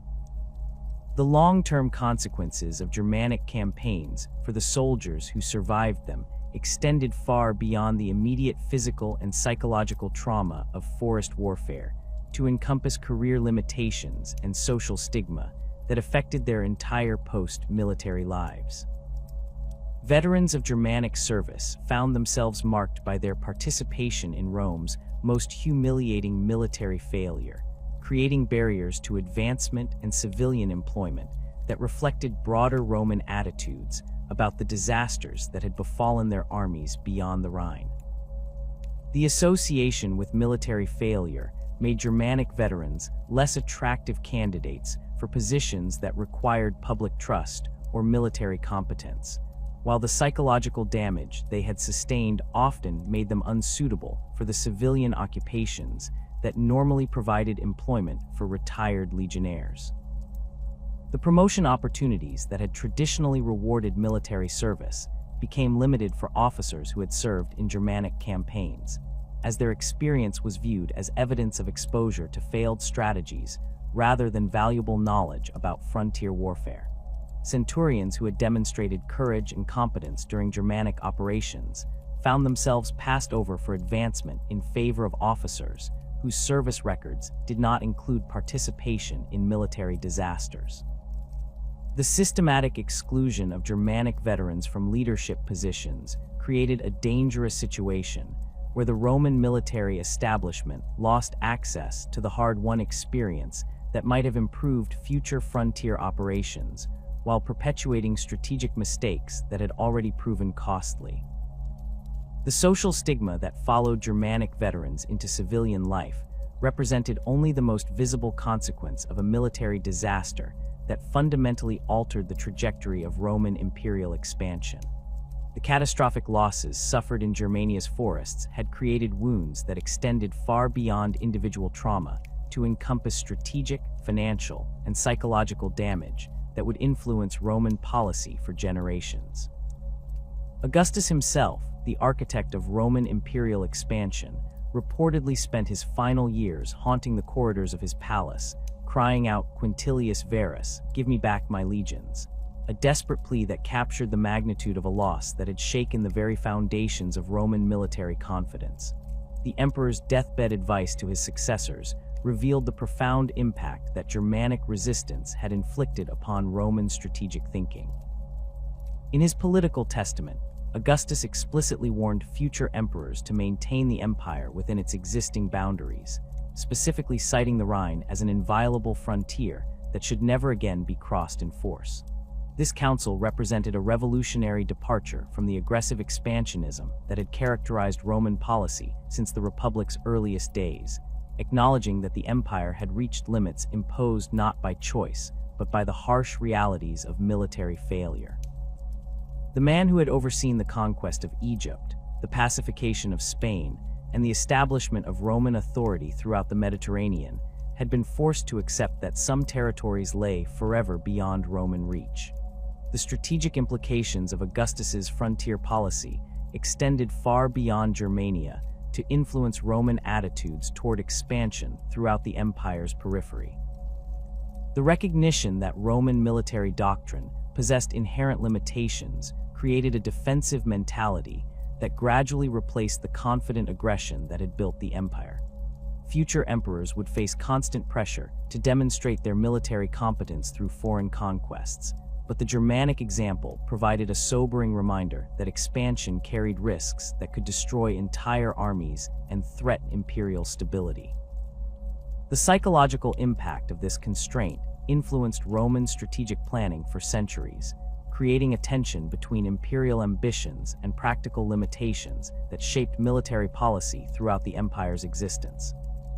The long-term consequences of Germanic campaigns for the soldiers who survived them extended far beyond the immediate physical and psychological trauma of forest warfare to encompass career limitations and social stigma that affected their entire post-military lives. Veterans of Germanic service found themselves marked by their participation in Rome's most humiliating military failure, creating barriers to advancement and civilian employment that reflected broader Roman attitudes about the disasters that had befallen their armies beyond the Rhine. The association with military failure made Germanic veterans less attractive candidates for positions that required public trust or military competence, while the psychological damage they had sustained often made them unsuitable for the civilian occupations that normally provided employment for retired legionnaires. The promotion opportunities that had traditionally rewarded military service became limited for officers who had served in Germanic campaigns, as their experience was viewed as evidence of exposure to failed strategies rather than valuable knowledge about frontier warfare. Centurions who had demonstrated courage and competence during Germanic operations found themselves passed over for advancement in favor of officers whose service records did not include participation in military disasters. The systematic exclusion of Germanic veterans from leadership positions created a dangerous situation where the Roman military establishment lost access to the hard-won experience that might have improved future frontier operations while perpetuating strategic mistakes that had already proven costly. The social stigma that followed Germanic veterans into civilian life represented only the most visible consequence of a military disaster that fundamentally altered the trajectory of Roman imperial expansion. The catastrophic losses suffered in Germania's forests had created wounds that extended far beyond individual trauma to encompass strategic, financial, and psychological damage that would influence Roman policy for generations. Augustus himself, the architect of Roman imperial expansion, reportedly spent his final years haunting the corridors of his palace, crying out, "Quintilius Verus, give me back my legions," a desperate plea that captured the magnitude of a loss that had shaken the very foundations of Roman military confidence. The emperor's deathbed advice to his successors revealed the profound impact that Germanic resistance had inflicted upon Roman strategic thinking. In his political testament, Augustus explicitly warned future emperors to maintain the empire within its existing boundaries, specifically citing the Rhine as an inviolable frontier that should never again be crossed in force. This council represented a revolutionary departure from the aggressive expansionism that had characterized Roman policy since the Republic's earliest days, acknowledging that the empire had reached limits imposed not by choice, but by the harsh realities of military failure. The man who had overseen the conquest of Egypt, the pacification of Spain, and the establishment of Roman authority throughout the Mediterranean had been forced to accept that some territories lay forever beyond Roman reach. The strategic implications of Augustus's frontier policy extended far beyond Germania to influence Roman attitudes toward expansion throughout the empire's periphery. The recognition that Roman military doctrine possessed inherent limitations created a defensive mentality that gradually replaced the confident aggression that had built the empire. Future emperors would face constant pressure to demonstrate their military competence through foreign conquests, but the Germanic example provided a sobering reminder that expansion carried risks that could destroy entire armies and threaten imperial stability. The psychological impact of this constraint influenced Roman strategic planning for centuries, creating a tension between imperial ambitions and practical limitations that shaped military policy throughout the empire's existence.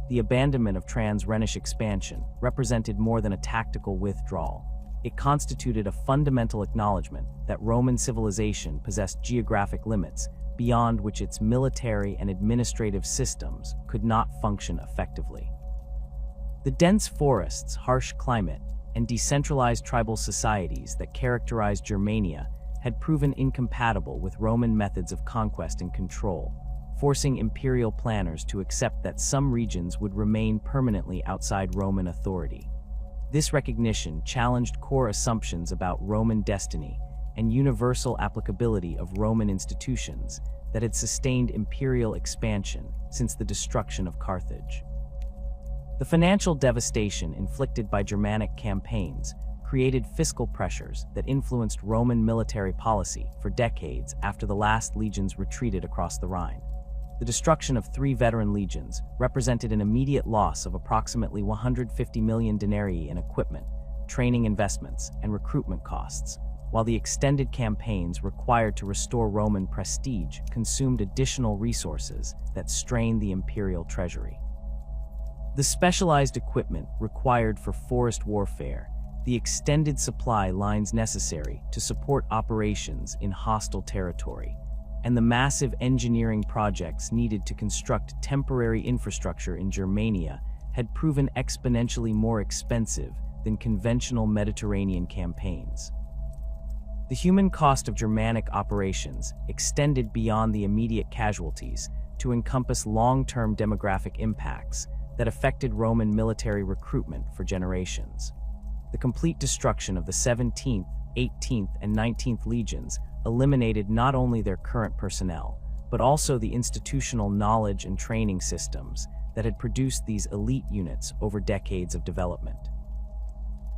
The abandonment of trans-Rhenish expansion represented more than a tactical withdrawal. It constituted a fundamental acknowledgement that Roman civilization possessed geographic limits beyond which its military and administrative systems could not function effectively. The dense forests, harsh climate, and decentralized tribal societies that characterized Germania had proven incompatible with Roman methods of conquest and control, forcing imperial planners to accept that some regions would remain permanently outside Roman authority. This recognition challenged core assumptions about Roman destiny and universal applicability of Roman institutions that had sustained imperial expansion since the destruction of Carthage. The financial devastation inflicted by Germanic campaigns created fiscal pressures that influenced Roman military policy for decades after the last legions retreated across the Rhine. The destruction of 3 veteran legions represented an immediate loss of approximately 150 million denarii in equipment, training investments, and recruitment costs, while the extended campaigns required to restore Roman prestige consumed additional resources that strained the imperial treasury. The specialized equipment required for forest warfare, the extended supply lines necessary to support operations in hostile territory, and the massive engineering projects needed to construct temporary infrastructure in Germania had proven exponentially more expensive than conventional Mediterranean campaigns. The human cost of Germanic operations extended beyond the immediate casualties to encompass long-term demographic impacts that affected Roman military recruitment for generations. The complete destruction of the 17th, 18th, and 19th legions eliminated not only their current personnel, but also the institutional knowledge and training systems that had produced these elite units over decades of development.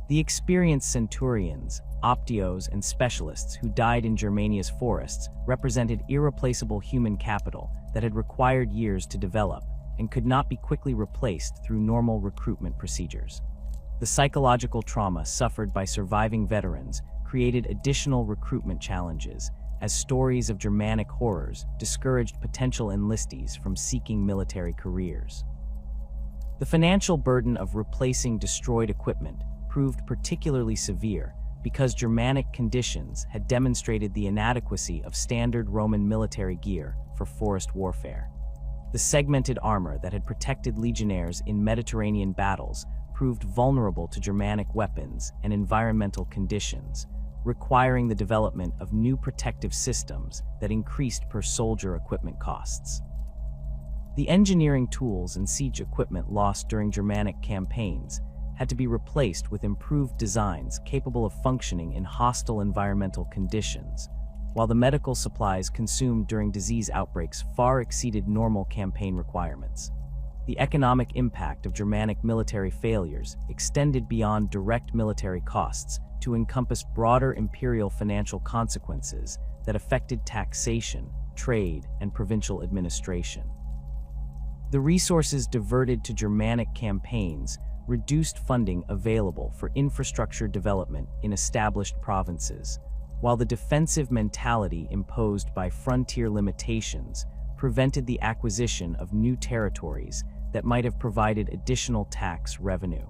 The experienced centurions, optios, and specialists who died in Germania's forests represented irreplaceable human capital that had required years to develop and could not be quickly replaced through normal recruitment procedures. The psychological trauma suffered by surviving veterans created additional recruitment challenges, as stories of Germanic horrors discouraged potential enlistees from seeking military careers. The financial burden of replacing destroyed equipment proved particularly severe because Germanic conditions had demonstrated the inadequacy of standard Roman military gear for forest warfare. The segmented armor that had protected legionnaires in Mediterranean battles proved vulnerable to Germanic weapons and environmental conditions, requiring the development of new protective systems that increased per-soldier equipment costs. The engineering tools and siege equipment lost during Germanic campaigns had to be replaced with improved designs capable of functioning in hostile environmental conditions, while the medical supplies consumed during disease outbreaks far exceeded normal campaign requirements. The economic impact of Germanic military failures extended beyond direct military costs to encompass broader imperial financial consequences that affected taxation, trade, and provincial administration. The resources diverted to Germanic campaigns reduced funding available for infrastructure development in established provinces, while the defensive mentality imposed by frontier limitations prevented the acquisition of new territories that might have provided additional tax revenue.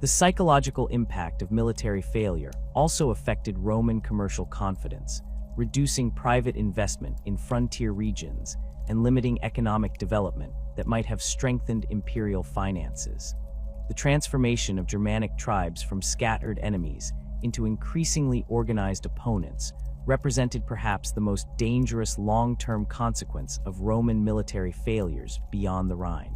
The psychological impact of military failure also affected Roman commercial confidence, reducing private investment in frontier regions and limiting economic development that might have strengthened imperial finances. The transformation of Germanic tribes from scattered enemies into increasingly organized opponents represented perhaps the most dangerous long-term consequence of Roman military failures beyond the Rhine.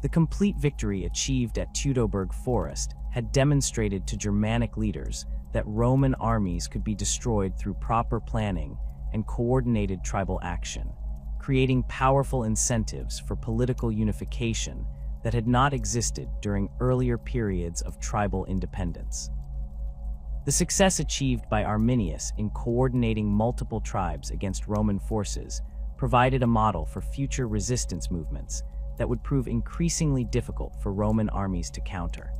The complete victory achieved at Teutoburg Forest had demonstrated to Germanic leaders that Roman armies could be destroyed through proper planning and coordinated tribal action, creating powerful incentives for political unification that had not existed during earlier periods of tribal independence. The success achieved by Arminius in coordinating multiple tribes against Roman forces provided a model for future resistance movements that would prove increasingly difficult for Roman armies to counter.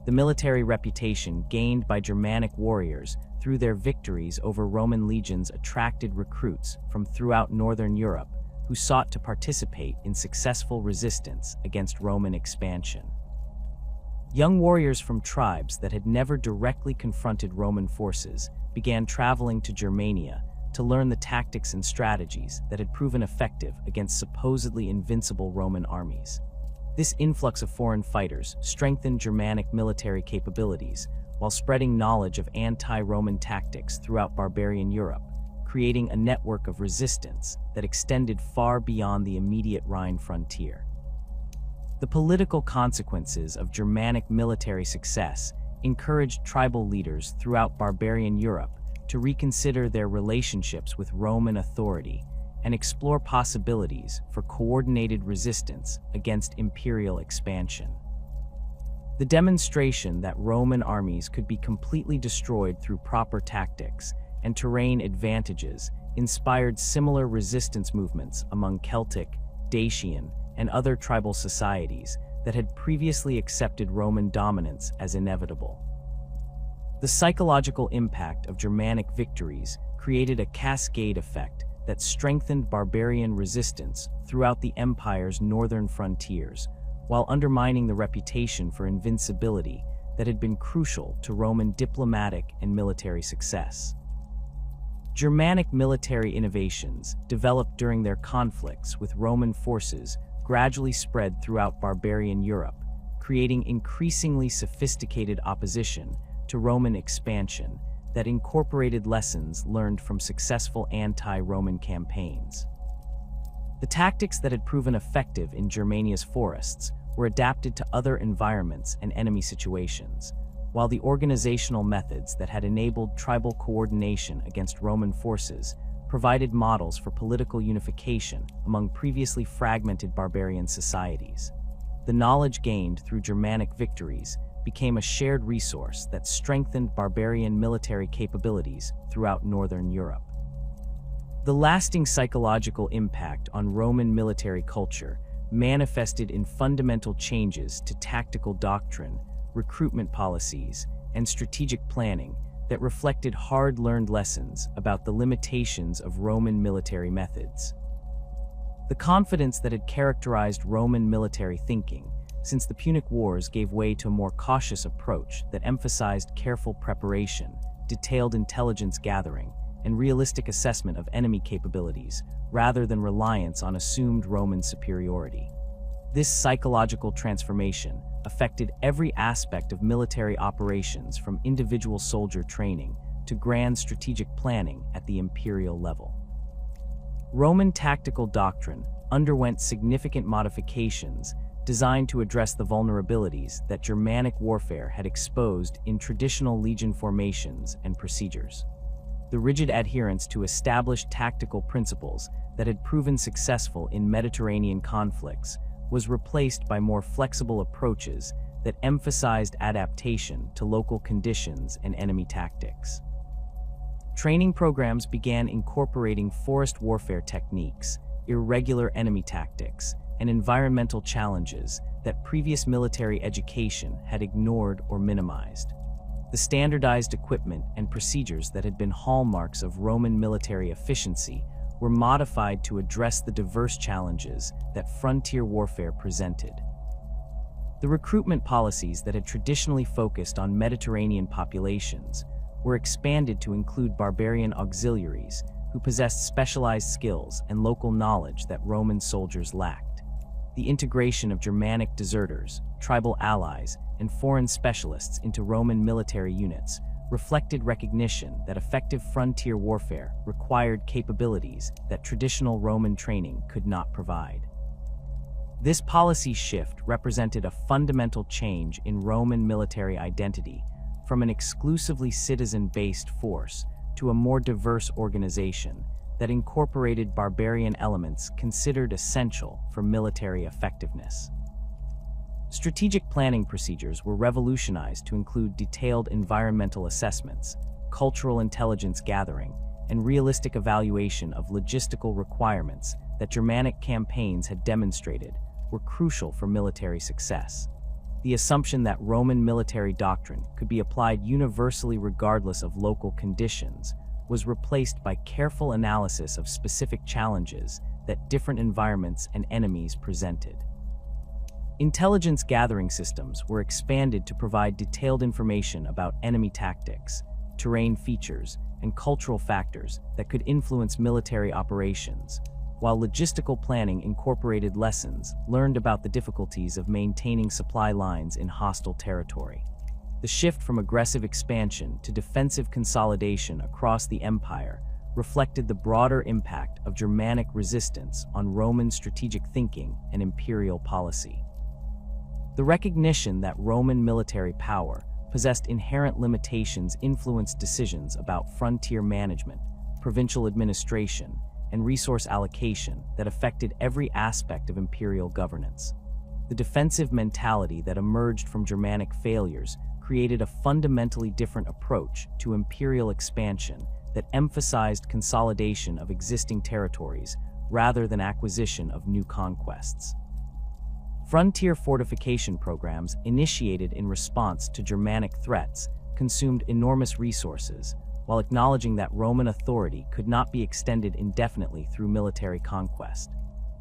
The military reputation gained by Germanic warriors through their victories over Roman legions attracted recruits from throughout Northern Europe who sought to participate in successful resistance against Roman expansion. Young warriors from tribes that had never directly confronted Roman forces began traveling to Germania to learn the tactics and strategies that had proven effective against supposedly invincible Roman armies. This influx of foreign fighters strengthened Germanic military capabilities while spreading knowledge of anti-Roman tactics throughout barbarian Europe, creating a network of resistance that extended far beyond the immediate Rhine frontier. The political consequences of Germanic military success encouraged tribal leaders throughout barbarian Europe to reconsider their relationships with Roman authority and explore possibilities for coordinated resistance against imperial expansion. The demonstration that Roman armies could be completely destroyed through proper tactics and terrain advantages inspired similar resistance movements among Celtic, Dacian, and other tribal societies that had previously accepted Roman dominance as inevitable. The psychological impact of Germanic victories created a cascade effect that strengthened barbarian resistance throughout the empire's northern frontiers, while undermining the reputation for invincibility that had been crucial to Roman diplomatic and military success. Germanic military innovations, developed during their conflicts with Roman forces, gradually spread throughout barbarian Europe, creating increasingly sophisticated opposition to Roman expansion that incorporated lessons learned from successful anti-Roman campaigns. The tactics that had proven effective in Germania's forests were adapted to other environments and enemy situations, while the organizational methods that had enabled tribal coordination against Roman forces provided models for political unification among previously fragmented barbarian societies. The knowledge gained through Germanic victories became a shared resource that strengthened barbarian military capabilities throughout northern Europe. The lasting psychological impact on Roman military culture manifested in fundamental changes to tactical doctrine, recruitment policies, and strategic planning that reflected hard-learned lessons about the limitations of Roman military methods. The confidence that had characterized Roman military thinking since the Punic Wars gave way to a more cautious approach that emphasized careful preparation, detailed intelligence gathering, and realistic assessment of enemy capabilities, rather than reliance on assumed Roman superiority. This psychological transformation affected every aspect of military operations, from individual soldier training to grand strategic planning at the imperial level. Roman tactical doctrine underwent significant modifications designed to address the vulnerabilities that Germanic warfare had exposed in traditional legion formations and procedures. The rigid adherence to established tactical principles that had proven successful in Mediterranean conflicts was replaced by more flexible approaches that emphasized adaptation to local conditions and enemy tactics. Training programs began incorporating forest warfare techniques, irregular enemy tactics, and environmental challenges that previous military education had ignored or minimized. The standardized equipment and procedures that had been hallmarks of Roman military efficiency were modified to address the diverse challenges that frontier warfare presented. The recruitment policies that had traditionally focused on Mediterranean populations were expanded to include barbarian auxiliaries who possessed specialized skills and local knowledge that Roman soldiers lacked. The integration of Germanic deserters, tribal allies, and foreign specialists into Roman military units reflected recognition that effective frontier warfare required capabilities that traditional Roman training could not provide. This policy shift represented a fundamental change in Roman military identity, from an exclusively citizen-based force to a more diverse organization that incorporated barbarian elements considered essential for military effectiveness. Strategic planning procedures were revolutionized to include detailed environmental assessments, cultural intelligence gathering, and realistic evaluation of logistical requirements that Germanic campaigns had demonstrated were crucial for military success. The assumption that Roman military doctrine could be applied universally regardless of local conditions was replaced by careful analysis of specific challenges that different environments and enemies presented. Intelligence gathering systems were expanded to provide detailed information about enemy tactics, terrain features, and cultural factors that could influence military operations, while logistical planning incorporated lessons learned about the difficulties of maintaining supply lines in hostile territory. The shift from aggressive expansion to defensive consolidation across the empire reflected the broader impact of Germanic resistance on Roman strategic thinking and imperial policy. The recognition that Roman military power possessed inherent limitations influenced decisions about frontier management, provincial administration, and resource allocation that affected every aspect of imperial governance. The defensive mentality that emerged from Germanic failures created a fundamentally different approach to imperial expansion that emphasized consolidation of existing territories rather than acquisition of new conquests. Frontier fortification programs initiated in response to Germanic threats consumed enormous resources, while acknowledging that Roman authority could not be extended indefinitely through military conquest.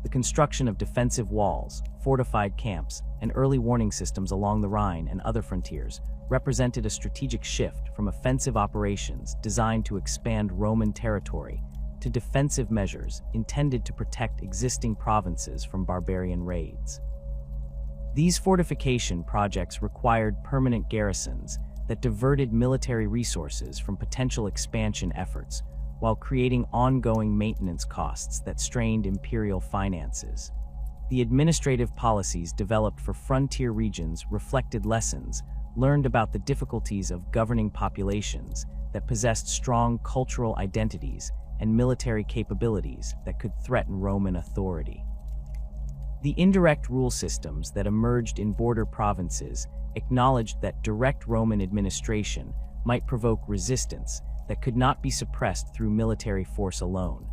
The construction of defensive walls, fortified camps, and early warning systems along the Rhine and other frontiers represented a strategic shift from offensive operations designed to expand Roman territory to defensive measures intended to protect existing provinces from barbarian raids. These fortification projects required permanent garrisons that diverted military resources from potential expansion efforts, while creating ongoing maintenance costs that strained imperial finances. The administrative policies developed for frontier regions reflected lessons learned about the difficulties of governing populations that possessed strong cultural identities and military capabilities that could threaten Roman authority. The indirect rule systems that emerged in border provinces acknowledged that direct Roman administration might provoke resistance that could not be suppressed through military force alone.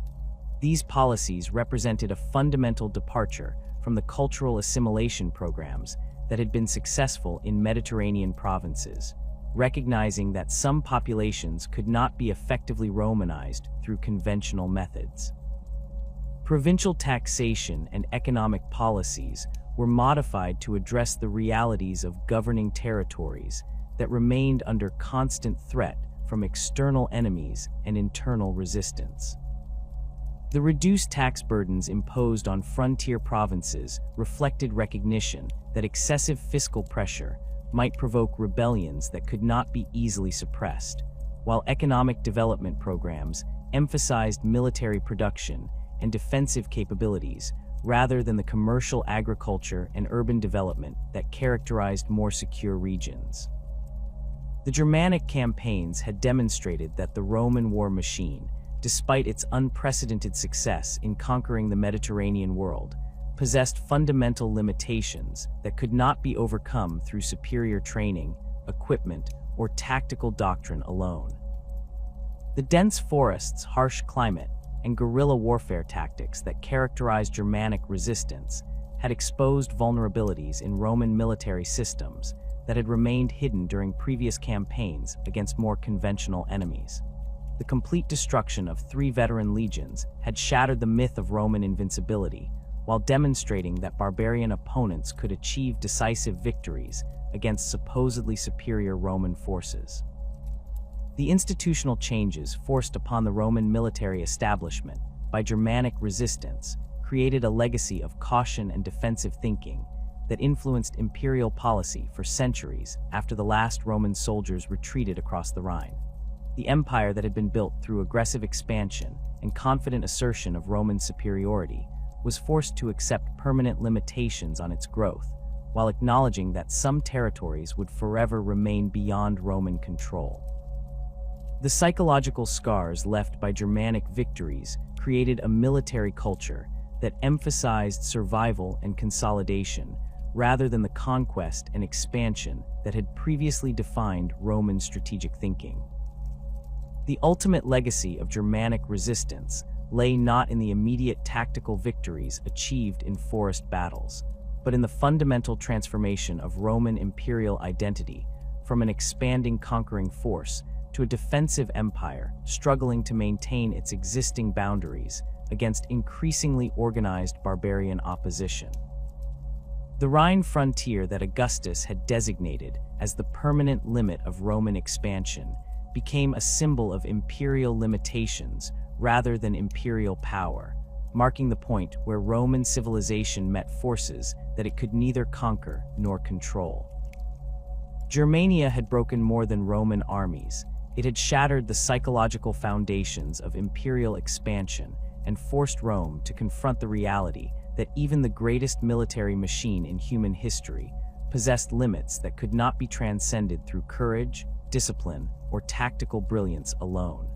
These policies represented a fundamental departure from the cultural assimilation programs that had been successful in Mediterranean provinces, recognizing that some populations could not be effectively Romanized through conventional methods. Provincial taxation and economic policies were modified to address the realities of governing territories that remained under constant threat from external enemies and internal resistance. The reduced tax burdens imposed on frontier provinces reflected recognition that excessive fiscal pressure might provoke rebellions that could not be easily suppressed, while economic development programs emphasized military production and defensive capabilities rather than the commercial agriculture and urban development that characterized more secure regions. The Germanic campaigns had demonstrated that the Roman war machine, despite its unprecedented success in conquering the Mediterranean world, possessed fundamental limitations that could not be overcome through superior training, equipment, or tactical doctrine alone. The dense forests, harsh climate, and guerrilla warfare tactics that characterized Germanic resistance had exposed vulnerabilities in Roman military systems that had remained hidden during previous campaigns against more conventional enemies. The complete destruction of 3 veteran legions had shattered the myth of Roman invincibility, while demonstrating that barbarian opponents could achieve decisive victories against supposedly superior Roman forces. The institutional changes forced upon the Roman military establishment by Germanic resistance created a legacy of caution and defensive thinking that influenced imperial policy for centuries after the last Roman soldiers retreated across the Rhine. The empire that had been built through aggressive expansion and confident assertion of Roman superiority was forced to accept permanent limitations on its growth, while acknowledging that some territories would forever remain beyond Roman control. The psychological scars left by Germanic victories created a military culture that emphasized survival and consolidation rather than the conquest and expansion that had previously defined Roman strategic thinking. The ultimate legacy of Germanic resistance lay not in the immediate tactical victories achieved in forest battles, but in the fundamental transformation of Roman imperial identity from an expanding conquering force to a defensive empire struggling to maintain its existing boundaries against increasingly organized barbarian opposition. The Rhine frontier that Augustus had designated as the permanent limit of Roman expansion became a symbol of imperial limitations rather than imperial power, marking the point where Roman civilization met forces that it could neither conquer nor control. Germania had broken more than Roman armies. It had shattered the psychological foundations of imperial expansion and forced Rome to confront the reality that even the greatest military machine in human history possessed limits that could not be transcended through courage, discipline, or tactical brilliance alone.